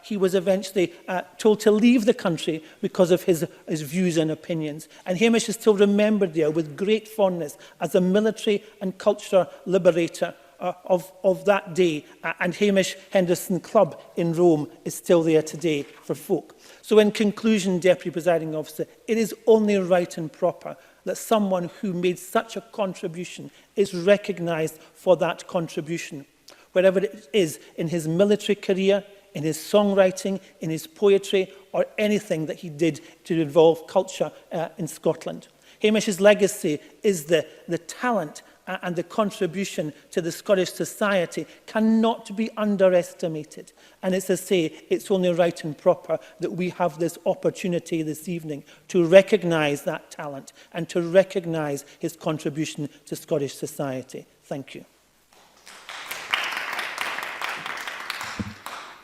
he was eventually told to leave the country because of his views and opinions. And Hamish is still remembered there with great fondness as a military and cultural liberator of that day, and Hamish Henderson Club in Rome is still there today for folk. So in conclusion, Deputy Presiding Officer, it is only right and proper that someone who made such a contribution is recognised for that contribution, wherever it is in his military career, in his songwriting, in his poetry, or anything that he did to involve culture in Scotland. Hamish's legacy is the talent and the contribution to the Scottish society cannot be underestimated. And as I say, it's only right and proper that we have this opportunity this evening to recognise that talent and to recognise his contribution to Scottish society. Thank you.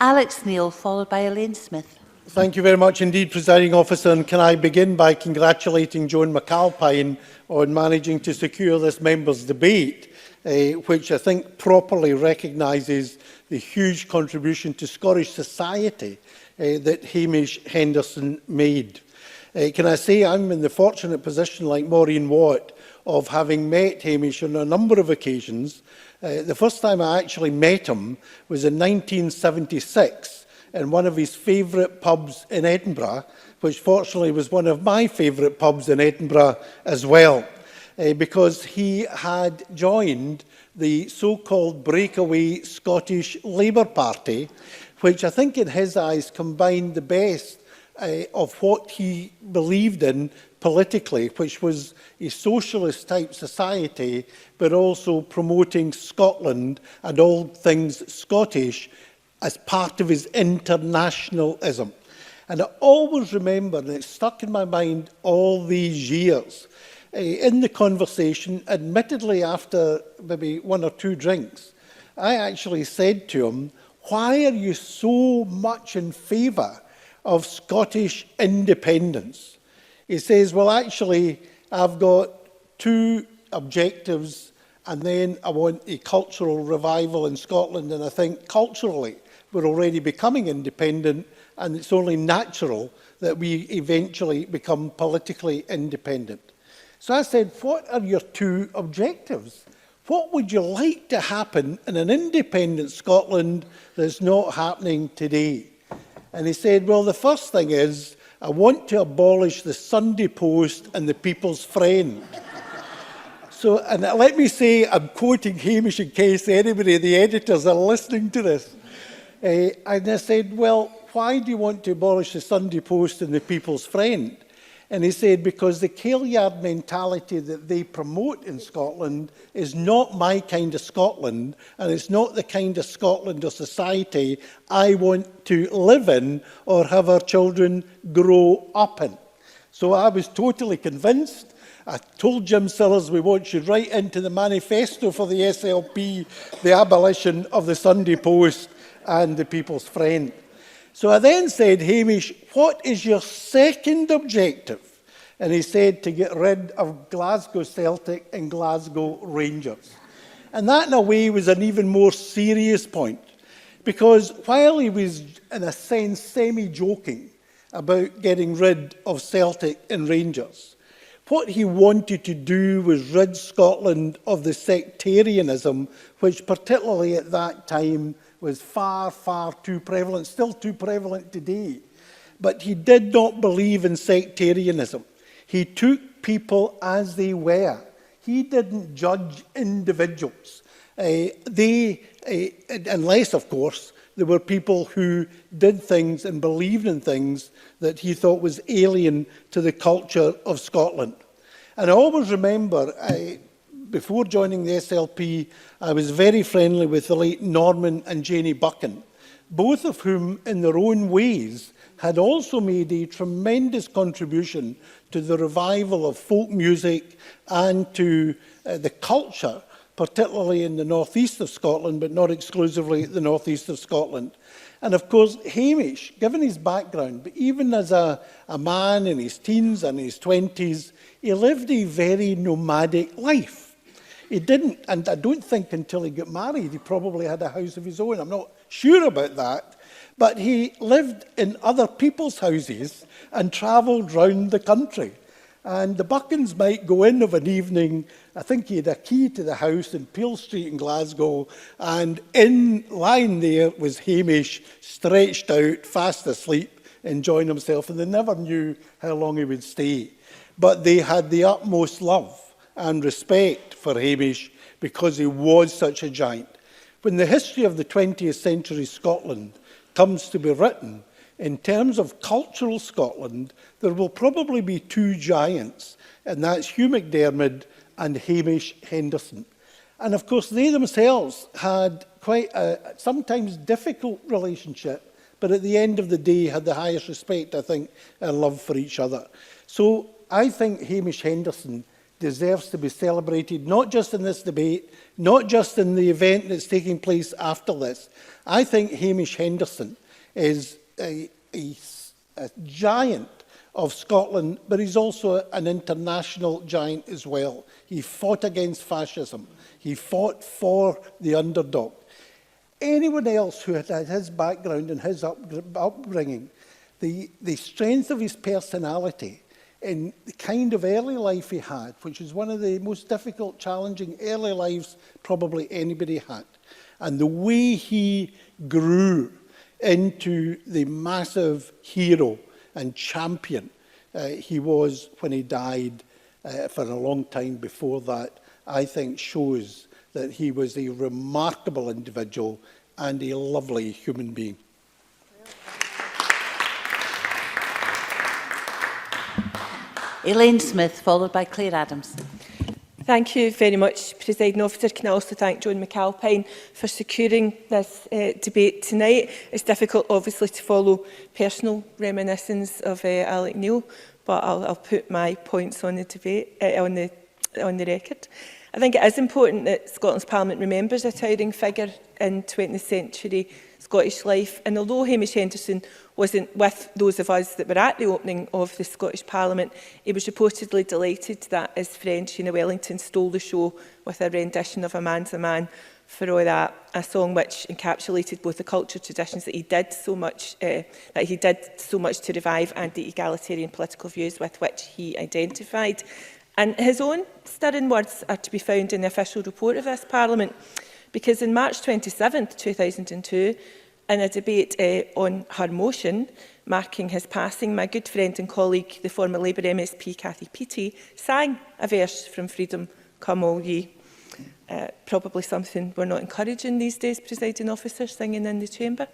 Alex Neil, followed by Elaine Smyth. Thank you very much indeed, Presiding Officer. And can I begin by congratulating Joan McAlpine on managing to secure this members' debate, which I think properly recognises the huge contribution to Scottish society that Hamish Henderson made. Can I say I'm in the fortunate position, like Maureen Watt, of having met Hamish on a number of occasions. The first time I actually met him was in 1976 in one of his favourite pubs in Edinburgh, which fortunately was one of my favourite pubs in Edinburgh as well, because he had joined the so-called breakaway Scottish Labour Party, which I think in his eyes combined the best of what he believed in politically, which was a socialist type society, but also promoting Scotland and all things Scottish as part of his internationalism. And I always remember, and it's stuck in my mind all these years, in the conversation, admittedly after maybe one or two drinks, I actually said to him, "Why are you so much in favour of Scottish independence?" He says, "Well, actually, I've got two objectives, and then I want a cultural revival in Scotland, and I think culturally we're already becoming independent, and it's only natural that we eventually become politically independent." So I said, "What are your two objectives? What would you like to happen in an independent Scotland that's not happening today?" And he said, "Well, the first thing is, I want to abolish the Sunday Post and the People's Friend." So, and let me say, I'm quoting Hamish in case anybody, the editors, are listening to this. And I said, "Well, why do you want to abolish the Sunday Post and the People's Friend?" And he said, "Because the Kailyard mentality that they promote in Scotland is not my kind of Scotland, and it's not the kind of Scotland or society I want to live in or have our children grow up in." So I was totally convinced. I told Jim Sillars we want you right into the manifesto for the SLP, the abolition of the Sunday Post and the People's Friend. So I then said, "Hamish, what is your second objective?" And he said, "To get rid of Glasgow Celtic and Glasgow Rangers." And that, in a way, was an even more serious point, because while he was, in a sense, semi-joking about getting rid of Celtic and Rangers, what he wanted to do was rid Scotland of the sectarianism, which particularly at that time was far, far too prevalent, still too prevalent today. But he did not believe in sectarianism. He took people as they were. He didn't judge individuals. Unless, of course, there were people who did things and believed in things that he thought was alien to the culture of Scotland. And I always remember, before joining the SLP, I was very friendly with the late Norman and Janie Buchan, both of whom, in their own ways, had also made a tremendous contribution to the revival of folk music and to the culture, particularly in the northeast of Scotland, but not exclusively the northeast of Scotland. And of course, Hamish, given his background, but even as a man in his teens and his 20s, he lived a very nomadic life. He didn't, and I don't think until he got married, he probably had a house of his own. I'm not sure about that. But he lived in other people's houses and travelled round the country. And the Buchans might go in of an evening. I think he had a key to the house in Peel Street in Glasgow, and in line there was Hamish, stretched out, fast asleep, enjoying himself, and they never knew how long he would stay. But they had the utmost love and respect for Hamish because he was such a giant. When the history of the 20th century Scotland comes to be written, in terms of cultural Scotland, there will probably be two giants, and that's Hugh McDermott and Hamish Henderson. And of course, they themselves had quite a sometimes difficult relationship, but at the end of the day had the highest respect, I think, and love for each other. So I think Hamish Henderson deserves to be celebrated, not just in this debate, not just in the event that's taking place after this. I think Hamish Henderson is a giant of Scotland, but he's also an international giant as well. He fought against fascism. He fought for the underdog. Anyone else who had his background and his upbringing, the strength of his personality in the kind of early life he had, which is one of the most difficult, challenging early lives probably anybody had. And the way he grew into the massive hero and champion he was when he died for a long time before that, I think shows that he was a remarkable individual and a lovely human being. Elaine Smyth, followed by Claire Adams. Thank you very much, Presiding Officer. Can I also thank Joan McAlpine for securing this debate tonight. It's difficult, obviously, to follow personal reminiscence of Alec Neil, but I'll put my points on the debate on the record. I think it is important that Scotland's Parliament remembers a towering figure in 20th century Scottish life. And although Hamish Henderson wasn't with those of us that were at the opening of the Scottish Parliament, he was reportedly delighted that his friend Sheena Wellington stole the show with a rendition of A Man's a Man for All That, a song which encapsulated both the cultural traditions that he did so much to revive and the egalitarian political views with which he identified. And his own stirring words are to be found in the official report of this Parliament, because in March 27th, 2002, in a debate on her motion, marking his passing, my good friend and colleague, the former Labour MSP Cathy Peaty, sang a verse from Freedom Come All Ye. Probably something we're not encouraging these days, Presiding Officer, singing in the chamber.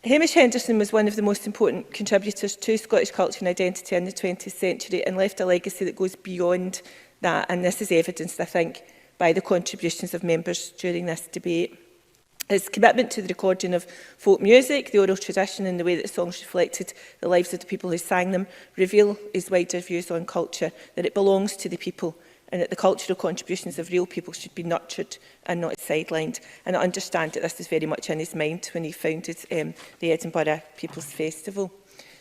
Hamish Henderson was one of the most important contributors to Scottish culture and identity in the 20th century and left a legacy that goes beyond that, and this is evidenced, I think, by the contributions of members during this debate. His commitment to the recording of folk music, the oral tradition and the way that the songs reflected the lives of the people who sang them reveal his wider views on culture, that it belongs to the people and that the cultural contributions of real people should be nurtured and not sidelined. And I understand that this was very much in his mind when he founded the Edinburgh People's Festival.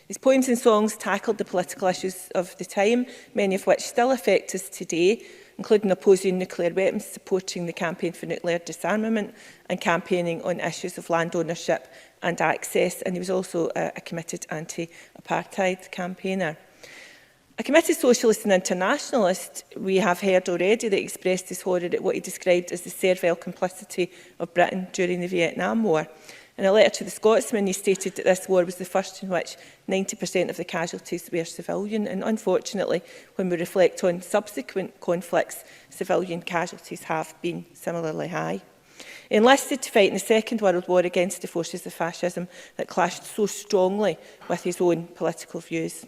His poems and songs tackled the political issues of the time, many of which still affect us today, including opposing nuclear weapons, supporting the campaign for nuclear disarmament and campaigning on issues of land ownership and access. And he was also a committed anti-apartheid campaigner. A committed socialist and internationalist, we have heard already, that expressed his horror at what he described as the servile complicity of Britain during the Vietnam War. In a letter to the Scotsman, he stated that this war was the first in which 90% of the casualties were civilian. And unfortunately, when we reflect on subsequent conflicts, civilian casualties have been similarly high. He enlisted to fight in the Second World War against the forces of fascism that clashed so strongly with his own political views.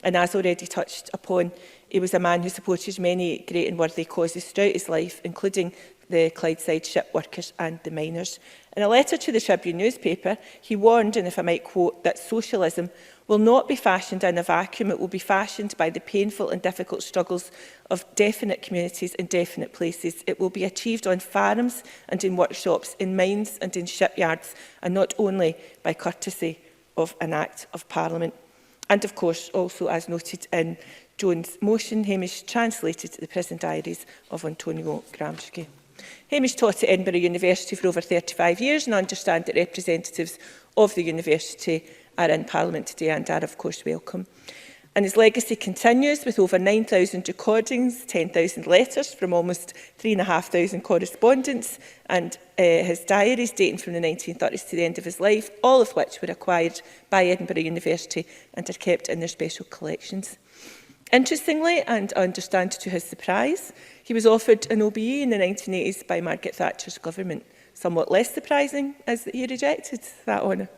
And as already touched upon, he was a man who supported many great and worthy causes throughout his life, including the Clydeside ship workers and the miners. In a letter to the Tribune newspaper, he warned, and if I might quote, that socialism will not be fashioned in a vacuum. It will be fashioned by the painful and difficult struggles of definite communities in definite places. It will be achieved on farms and in workshops, in mines and in shipyards, and not only by courtesy of an Act of Parliament. And of course, also as noted in Joan's motion, Hamish translated the prison diaries of Antonio Gramsci. Hamish taught at Edinburgh University for over 35 years, and I understand that representatives of the university are in Parliament today and are of course welcome. And his legacy continues with over 9,000 recordings, 10,000 letters from almost 3,500 correspondents, and his diaries dating from the 1930s to the end of his life, all of which were acquired by Edinburgh University and are kept in their special collections. Interestingly, and I understand to his surprise, he was offered an OBE in the 1980s by Margaret Thatcher's government. Somewhat less surprising is that he rejected that honour.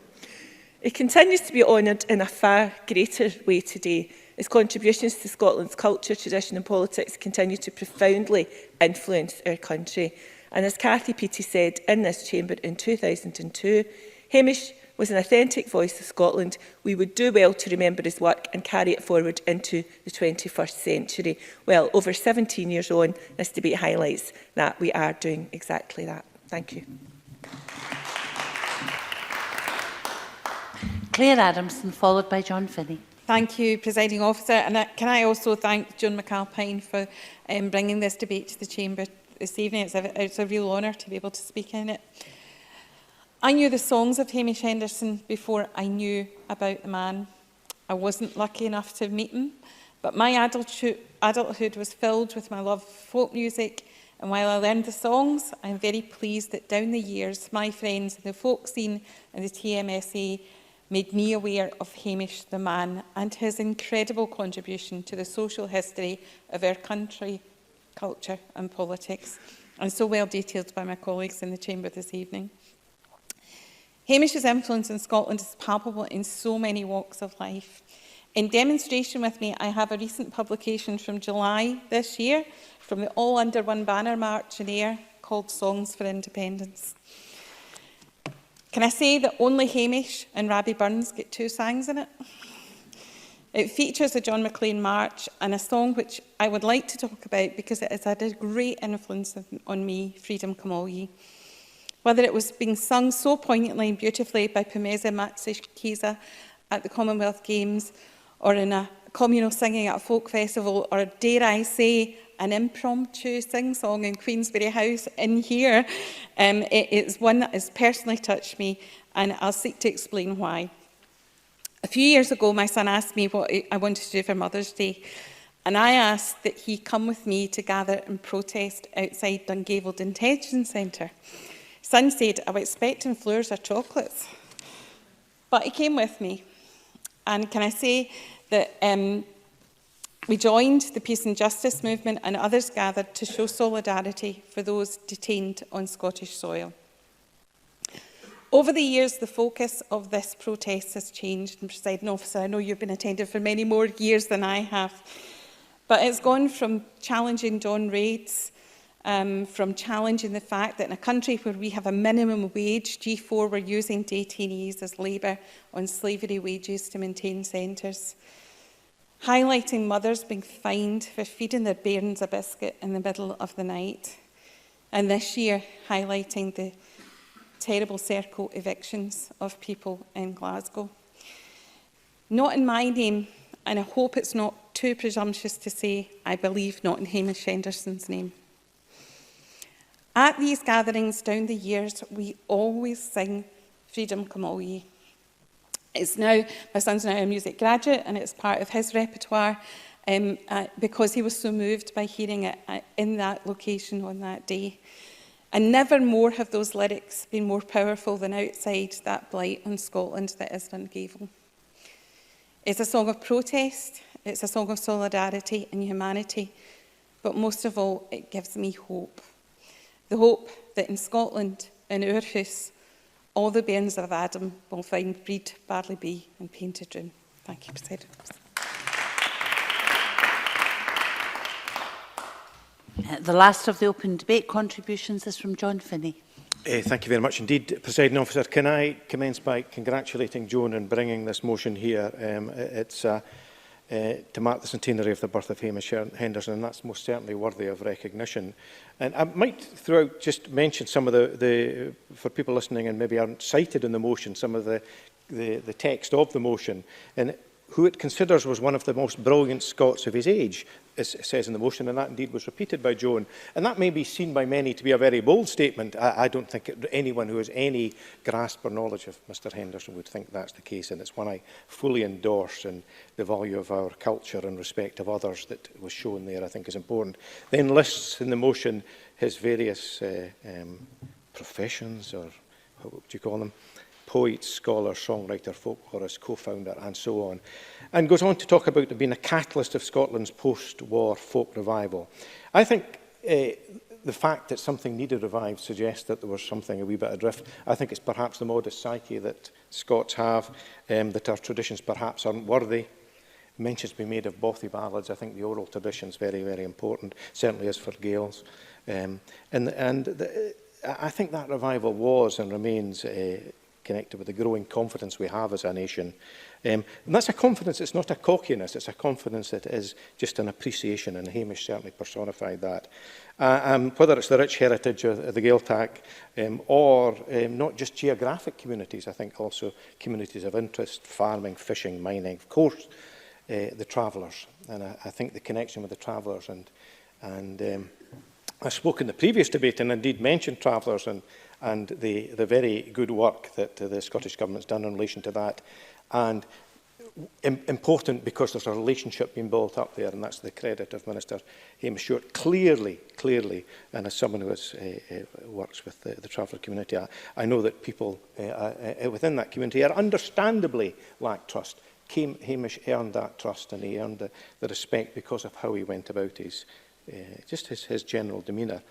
He continues to be honoured in a far greater way today. His contributions to Scotland's culture, tradition and politics continue to profoundly influence our country. And as Cathy Peaty said in this chamber in 2002, Hamish was an authentic voice of Scotland. We would do well to remember his work and carry it forward into the 21st century. Well, over 17 years on, this debate highlights that we are doing exactly that. Thank you. Claire Adamson, followed by John Finney. Thank you, Presiding Officer. And can I also thank Joan McAlpine for bringing this debate to the Chamber this evening. It's a real honour to be able to speak in it. I knew the songs of Hamish Henderson before I knew about the man. I wasn't lucky enough to meet him, But my adulthood was filled with my love of folk music, and while I learned the songs, I'm very pleased that down the years, my friends in the folk scene and the TMSA made me aware of Hamish the man and his incredible contribution to the social history of our country, culture and politics, and so well detailed by my colleagues in the Chamber this evening. Hamish's influence in Scotland is palpable in so many walks of life. In demonstration with me, I have a recent publication from July this year from the All Under One Banner March in Ayr called Songs for Independence. Can I say that only Hamish and Rabbie Burns get 2 songs in it? It features a John Maclean march and a song which I would like to talk about because it has had a great influence on me, Freedom Come All Ye. Whether it was being sung so poignantly and beautifully by Pumeza Matsikiza at the Commonwealth Games, or in a communal singing at a folk festival, or dare I say, an impromptu sing-song in Queensberry House in here, it is one that has personally touched me, and I'll seek to explain why. A few years ago, my son asked me what I wanted to do for Mother's Day, and I asked that he come with me to gather and protest outside Dungaville Detention Centre. Son said, I was expecting flowers or chocolates, but he came with me. And can I say that we joined the Peace and Justice movement and others gathered to show solidarity for those detained on Scottish soil. Over the years, the focus of this protest has changed. And Presiding Officer, I know you've been attending for many more years than I have, but it's gone from challenging dawn raids, from challenging the fact that in a country where we have a minimum wage, G4 were using detainees as labour on slavery wages to maintain centres, highlighting mothers being fined for feeding their bairns a biscuit in the middle of the night, and this year highlighting the terrible circle evictions of people in Glasgow. Not in my name, and I hope it's not too presumptuous to say, I believe not in Hamish Henderson's name. At these gatherings down the years, we always sing Freedom Come All Ye. It's now, my son's now a music graduate, and it's part of his repertoire because he was so moved by hearing it in that location on that day. And never more have those lyrics been more powerful than outside that blight on Scotland that is Dungaville. It's a song of protest, it's a song of solidarity and humanity, but most of all, it gives me hope. The hope that in Scotland, in our house, all the bairns of Adam will find breed, barley bee and painted room. Thank you, President. The last of the open debate contributions is from John Finney. Thank you very much indeed, Presiding Officer. Can I commence by congratulating Joan on bringing this motion here? It's to mark the centenary of the birth of Hamish Henderson, and that's most certainly worthy of recognition. And I might throughout just mention some of the for people listening and maybe aren't cited in the motion, some of the text of the motion, and who it considers was one of the most brilliant Scots of his age, as it says in the motion, and that indeed was repeated by Joan. And that may be seen by many to be a very bold statement. I don't think anyone who has any grasp or knowledge of Mr Henderson would think that's the case, and it's one I fully endorse, and the value of our culture and respect of others that was shown there I think is important. Then lists in the motion his various professions, or what would you call them? Poet, scholar, songwriter, folklorist, co-founder, and so on. And goes on to talk about being a catalyst of Scotland's post-war folk revival. I think the fact that something needed revived suggests that there was something a wee bit adrift. I think it's perhaps the modest psyche that Scots have, that our traditions perhaps aren't worthy. Mentions be made of bothy ballads. I think the oral tradition is very, very important, certainly is for Gaels. I think that revival was and remains connected with the growing confidence we have as a nation. And that's a confidence, it's not a cockiness, it's a confidence that is just an appreciation, and Hamish certainly personified that. Whether it's the rich heritage of the Gaeltacht or not just geographic communities, I think also communities of interest, farming, fishing, mining, of course, the travellers. And I think the connection with the travellers, and I spoke in the previous debate and indeed mentioned travellers and the very good work that the Scottish Government's done in relation to that. And important because there's a relationship being built up there, and that's the credit of Minister Hamish Stewart. Clearly, and as someone who works with the traveller community, I know that people within that community are understandably lack trust. Hamish earned that trust, and he earned the respect because of how he went about his general demeanour.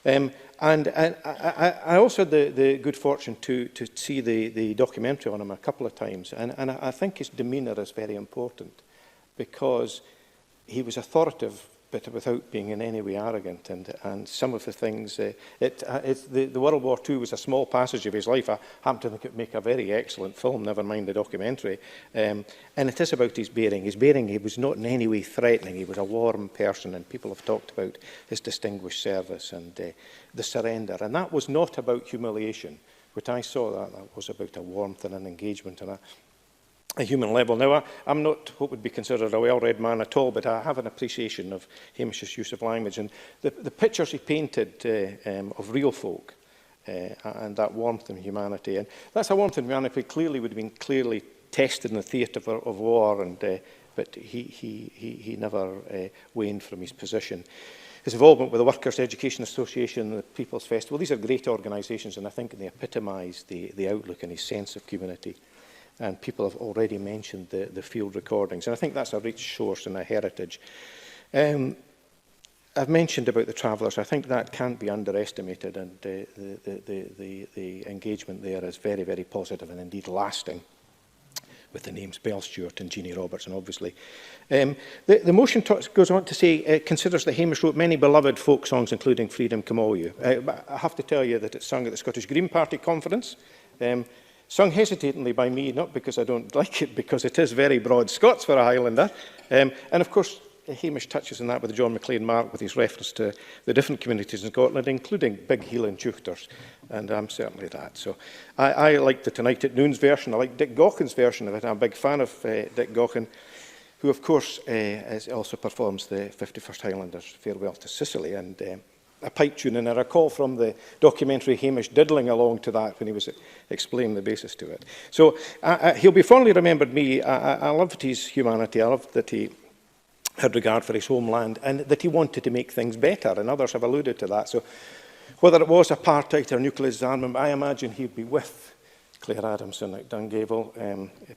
And I also had the good fortune to see the documentary on him a couple of times, and I think his demeanour is very important because he was authoritative but without being in any way arrogant, and some of the things, the World War II was a small passage of his life. I happen to think it would make a very excellent film, never mind the documentary, and it is about his bearing. He was not in any way threatening. He was a warm person, and people have talked about his distinguished service and the surrender, and that was not about humiliation. When I saw that was about a warmth and an engagement and a human level. Now, I'm not what would be considered a well-read man at all, but I have an appreciation of Hamish's use of language. And the pictures he painted of real folk and that warmth and humanity, and that's a warmth and humanity clearly would have been clearly tested in the theatre of war, and but he never waned from his position. His involvement with the Workers' Education Association and the People's Festival, these are great organisations, and I think they epitomise the outlook and his sense of community. And people have already mentioned the field recordings. And I think that's a rich source and a heritage. I've mentioned about the travellers. I think that can't be underestimated. And the engagement there is very, very positive and indeed lasting, with the names Bell Stewart and Jeannie Robertson, obviously. The motion goes on to say, considers that Hamish wrote many beloved folk songs, including Freedom Come All You. I have to tell you that it's sung at the Scottish Green Party conference. Sung hesitatingly by me, not because I don't like it, because it is very broad Scots for a Highlander. And of course, Hamish touches on that with the John McLean mark, with his reference to the different communities in Scotland, including Big Heelan Tuchters, and I'm certainly that. So I like the Tonight at Noon's version. I like Dick Gaughan's version of it. I'm a big fan of Dick Gaughan, who of course also performs the 51st Highlanders' Farewell to Sicily, and a pipe tune, and I recall from the documentary Hamish diddling along to that when he was explaining the basis to it. So he'll be fondly remembered me. I loved his humanity. I loved that he had regard for his homeland and that he wanted to make things better, and others have alluded to that. So whether it was apartheid or nuclear disarmament, I imagine he'd be with Claire Adamson at Dungavel,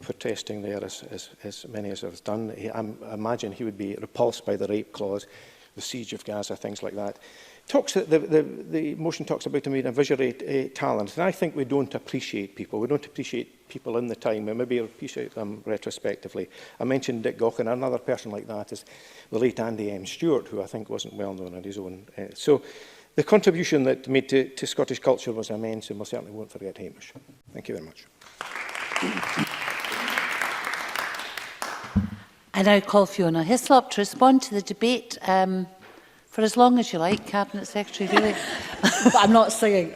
protesting there as many as have done. I imagine he would be repulsed by the rape clause, the siege of Gaza, things like that. The motion talks about him being a visionary talent, and I think we don't appreciate people. We don't appreciate people in the time. We maybe appreciate them retrospectively. I mentioned Dick Gaughan. Another person like that is the late Andy M. Stewart, who I think wasn't well known on his own. So the contribution that made to Scottish culture was immense, and we certainly won't forget Hamish. Thank you very much. I now call Fiona Hislop to respond to the debate. For as long as you like, Cabinet Secretary, really. But I'm not singing.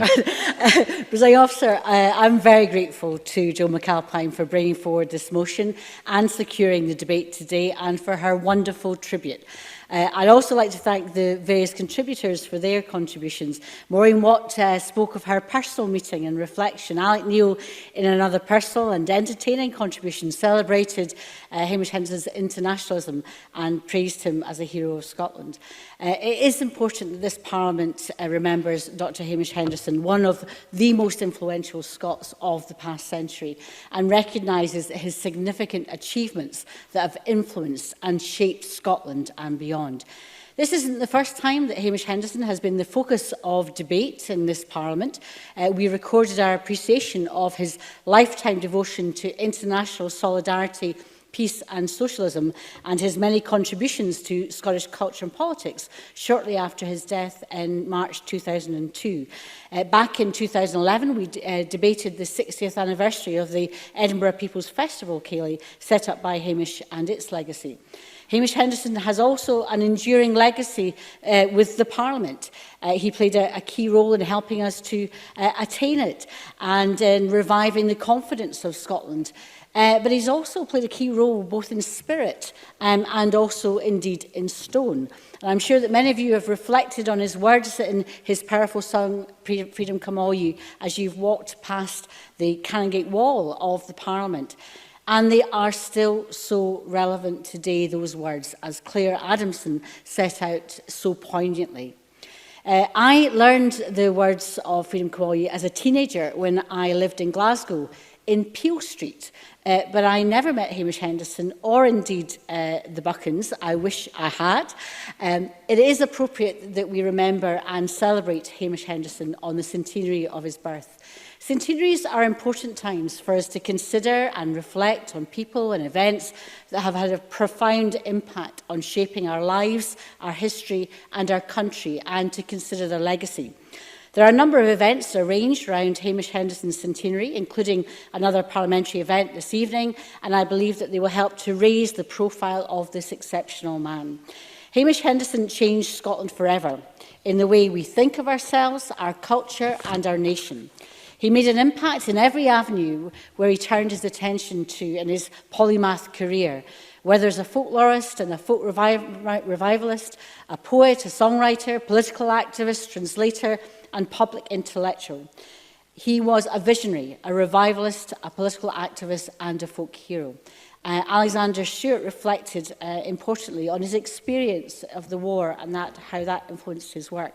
Presiding Officer, I'm very grateful to Jo McAlpine for bringing forward this motion and securing the debate today, and for her wonderful tribute. I'd also like to thank the various contributors for their contributions. Maureen Watt spoke of her personal meeting and reflection. Alec Neil, in another personal and entertaining contribution, celebrated Hamish Henderson's internationalism and praised him as a hero of Scotland. It is important that this Parliament remembers Dr Hamish Henderson, one of the most influential Scots of the past century, and recognises his significant achievements that have influenced and shaped Scotland and beyond. This isn't the first time that Hamish Henderson has been the focus of debate in this Parliament. We recorded our appreciation of his lifetime devotion to international solidarity, peace and socialism, and his many contributions to Scottish culture and politics shortly after his death in March 2002. Back in 2011, we debated the 60th anniversary of the Edinburgh People's Festival, Cayley, set up by Hamish and its legacy. Hamish Henderson has also an enduring legacy with the Parliament. He played a key role in helping us to attain it and in reviving the confidence of Scotland. But he's also played a key role both in spirit and also indeed in stone. And I'm sure that many of you have reflected on his words in his powerful song, Freedom Come All You, as you've walked past the Canongate Wall of the Parliament. And they are still so relevant today, those words, as Claire Adamson set out so poignantly. I learned the words of Freedom Crawley as a teenager when I lived in Glasgow in Peel Street, but I never met Hamish Henderson or indeed the Buckens. I wish I had. It is appropriate that we remember and celebrate Hamish Henderson on the centenary of his birth. Centenaries are important times for us to consider and reflect on people and events that have had a profound impact on shaping our lives, our history and our country, and to consider their legacy. There are a number of events arranged around Hamish Henderson's centenary, including another parliamentary event this evening, and I believe that they will help to raise the profile of this exceptional man. Hamish Henderson changed Scotland forever in the way we think of ourselves, our culture and our nation. He made an impact in every avenue where he turned his attention to in his polymath career, whether as a folklorist and a folk revivalist, a poet, a songwriter, political activist, translator and public intellectual. He was a visionary, a revivalist, a political activist and a folk hero. Alexander Stewart reflected importantly on his experience of the war and how that influenced his work.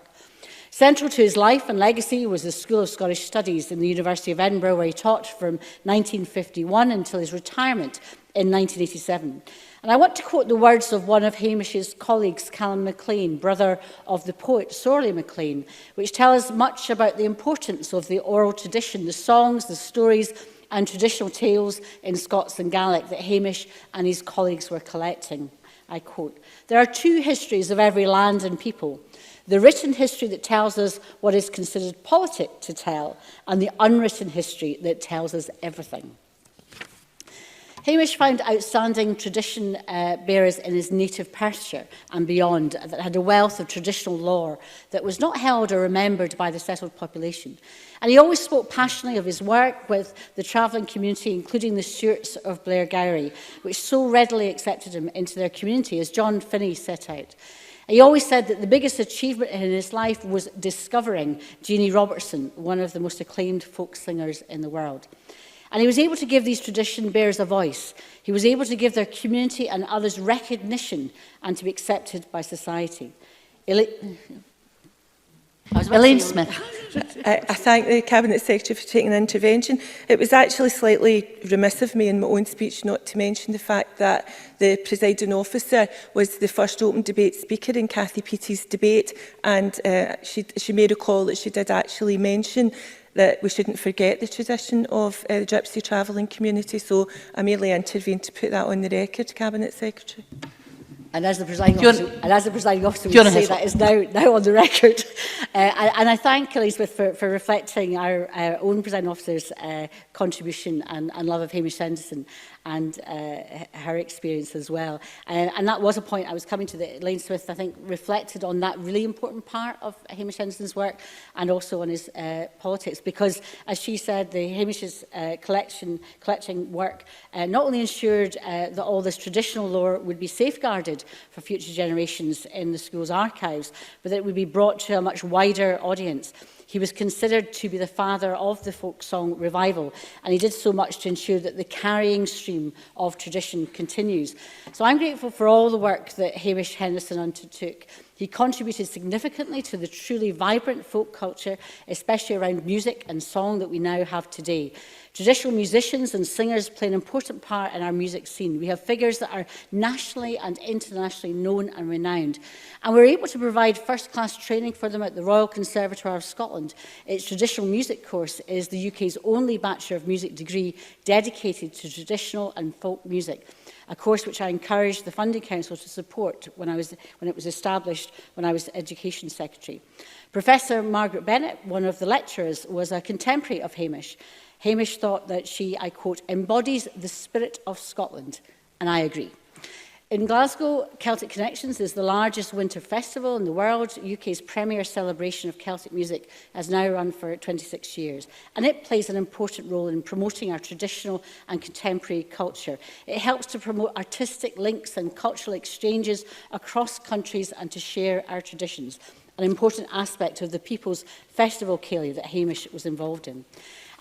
Central to his life and legacy was the School of Scottish Studies in the University of Edinburgh, where he taught from 1951 until his retirement in 1987. And I want to quote the words of one of Hamish's colleagues, Colin MacLean, brother of the poet Sorley MacLean, which tell us much about the importance of the oral tradition, the songs, the stories and traditional tales in Scots and Gaelic that Hamish and his colleagues were collecting. I quote, "There are two histories of every land and people. The written history that tells us what is considered politic to tell, and the unwritten history that tells us everything." Hamish found outstanding tradition bearers in his native Perthshire and beyond that had a wealth of traditional lore that was not held or remembered by the settled population. And he always spoke passionately of his work with the travelling community, including the Stewarts of Blairgowrie, which so readily accepted him into their community, as John Finney set out. He always said that the biggest achievement in his life was discovering Jeannie Robertson, one of the most acclaimed folk singers in the world. And he was able to give these tradition bearers a voice. He was able to give their community and others recognition and to be accepted by society. Elaine Smyth. I thank the Cabinet Secretary for taking an intervention. It was actually slightly remiss of me in my own speech not to mention the fact that the presiding officer was the first open debate speaker in Cathy Peaty's debate, and she made a call that she did actually mention that we shouldn't forget the tradition of the Gypsy travelling community. So I merely intervened to put that on the record, Cabinet Secretary. And as the presiding officer would say, that is now on the record. And I thank Elizabeth for reflecting our own presiding officer's contribution and love of Hamish Henderson and her experience as well. And that was a point I was coming to, that Elaine Smyth, I think, reflected on that really important part of Hamish Henderson's work and also on his politics, because, as she said, the Hamish's collecting work not only ensured that all this traditional lore would be safeguarded for future generations in the school's archives, but that it would be brought to a much wider audience. He was considered to be the father of the folk song revival, and he did so much to ensure that the carrying stream of tradition continues. So I'm grateful for all the work that Hamish Henderson undertook. He contributed significantly to the truly vibrant folk culture, especially around music and song that we now have today. Traditional musicians and singers play an important part in our music scene. We have figures that are nationally and internationally known and renowned. And we're able to provide first-class training for them at the Royal Conservatoire of Scotland. Its traditional music course is the UK's only Bachelor of Music degree dedicated to traditional and folk music, a course which I encouraged the Funding Council to support when it was established when I was Education Secretary. Professor Margaret Bennett, one of the lecturers, was a contemporary of Hamish. Hamish thought that she, I quote, embodies the spirit of Scotland, and I agree. In Glasgow, Celtic Connections is the largest winter festival in the world. UK's premier celebration of Celtic music has now run for 26 years, and it plays an important role in promoting our traditional and contemporary culture. It helps to promote artistic links and cultural exchanges across countries and to share our traditions, an important aspect of the People's Festival Ceilidh that Hamish was involved in.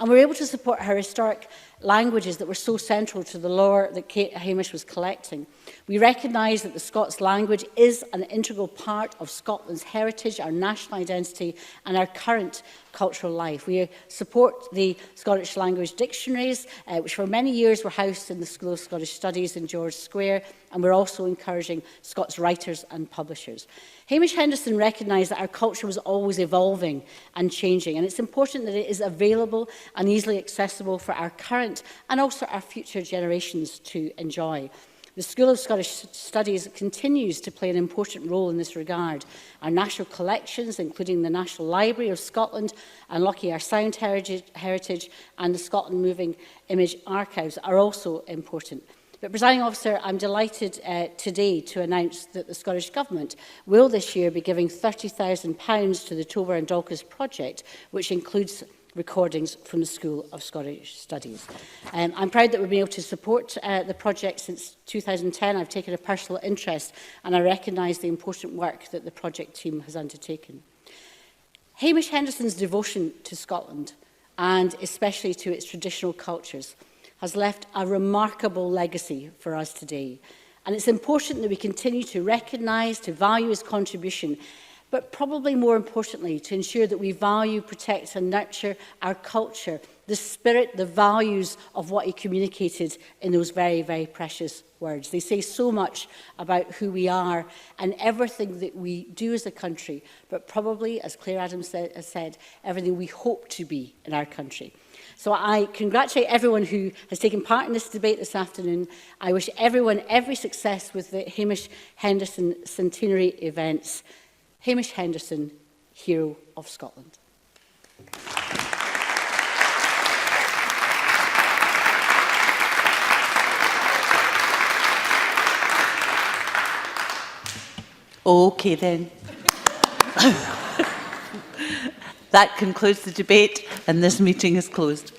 And we're able to support her historic languages that were so central to the lore that Hamish was collecting. We recognise that the Scots language is an integral part of Scotland's heritage, our national identity and our current cultural life. We support the Scottish language dictionaries, which for many years were housed in the School of Scottish Studies in George Square, and we're also encouraging Scots writers and publishers. Hamish Henderson recognised that our culture was always evolving and changing, and it's important that it is available and easily accessible for our current and also our future generations to enjoy. The School of Scottish Studies continues to play an important role in this regard. Our national collections, including the National Library of Scotland and Lochie, our sound heritage, and the Scotland Moving Image Archives are also important. But, Presiding Officer, I'm delighted today to announce that the Scottish Government will this year be giving £30,000 to the Tober and Dolcas project, which includes recordings from the School of Scottish Studies. I'm proud that we've been able to support the project since 2010. I've taken a personal interest and I recognise the important work that the project team has undertaken. Hamish Henderson's devotion to Scotland, and especially to its traditional cultures, has left a remarkable legacy for us today. And it's important that we continue to recognise, to value his contribution, but probably more importantly, to ensure that we value, protect and nurture our culture, the spirit, the values of what he communicated in those very, very precious words. They say so much about who we are and everything that we do as a country, but probably, as Claire Adams has said, everything we hope to be in our country. So I congratulate everyone who has taken part in this debate this afternoon. I wish everyone every success with the Hamish Henderson centenary events. Hamish Henderson, Hero of Scotland. Okay then. That concludes the debate and this meeting is closed.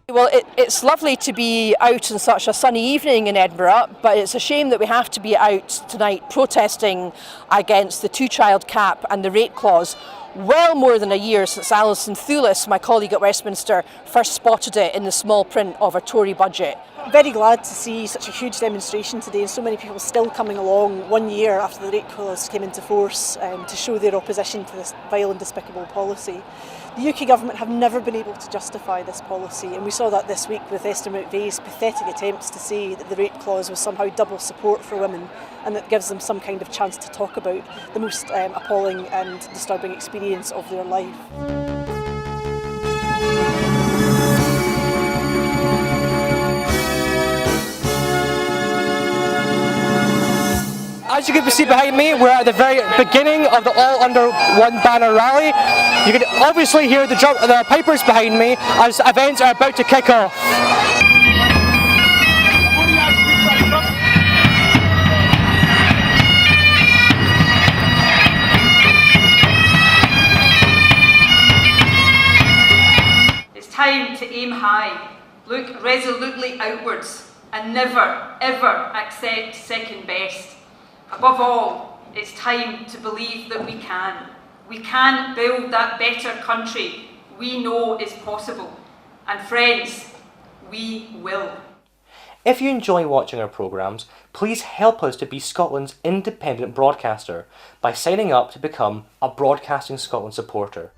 Well, it's lovely to be out on such a sunny evening in Edinburgh, but it's a shame that we have to be out tonight protesting against the two-child cap and the rate clause. Well more than a year since Alison Thulis, my colleague at Westminster, first spotted it in the small print of a Tory budget. Very glad to see such a huge demonstration today and so many people still coming along 1 year after the rate clause came into force to show their opposition to this vile and despicable policy. The UK government have never been able to justify this policy, and we saw that this week with Esther McVeigh's pathetic attempts to say that the rate clause was somehow double support for women and that gives them some kind of chance to talk about the most appalling and disturbing experience of their life. As you can see behind me, we're at the very beginning of the All Under One Banner rally. You can obviously hear the pipers behind me as events are about to kick off. It's time to aim high, look resolutely outwards, and never, ever accept second best. Above all, it's time to believe that we can. We can build that better country we know is possible. And friends, we will. If you enjoy watching our programmes, please help us to be Scotland's independent broadcaster by signing up to become a Broadcasting Scotland supporter.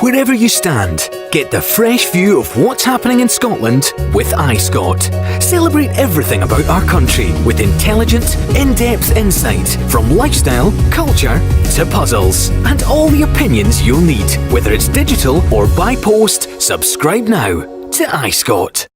Wherever you stand, get the fresh view of what's happening in Scotland with iScot. Celebrate everything about our country with intelligent, in-depth insight from lifestyle, culture to puzzles, and all the opinions you'll need. Whether it's digital or by post, subscribe now to iScot.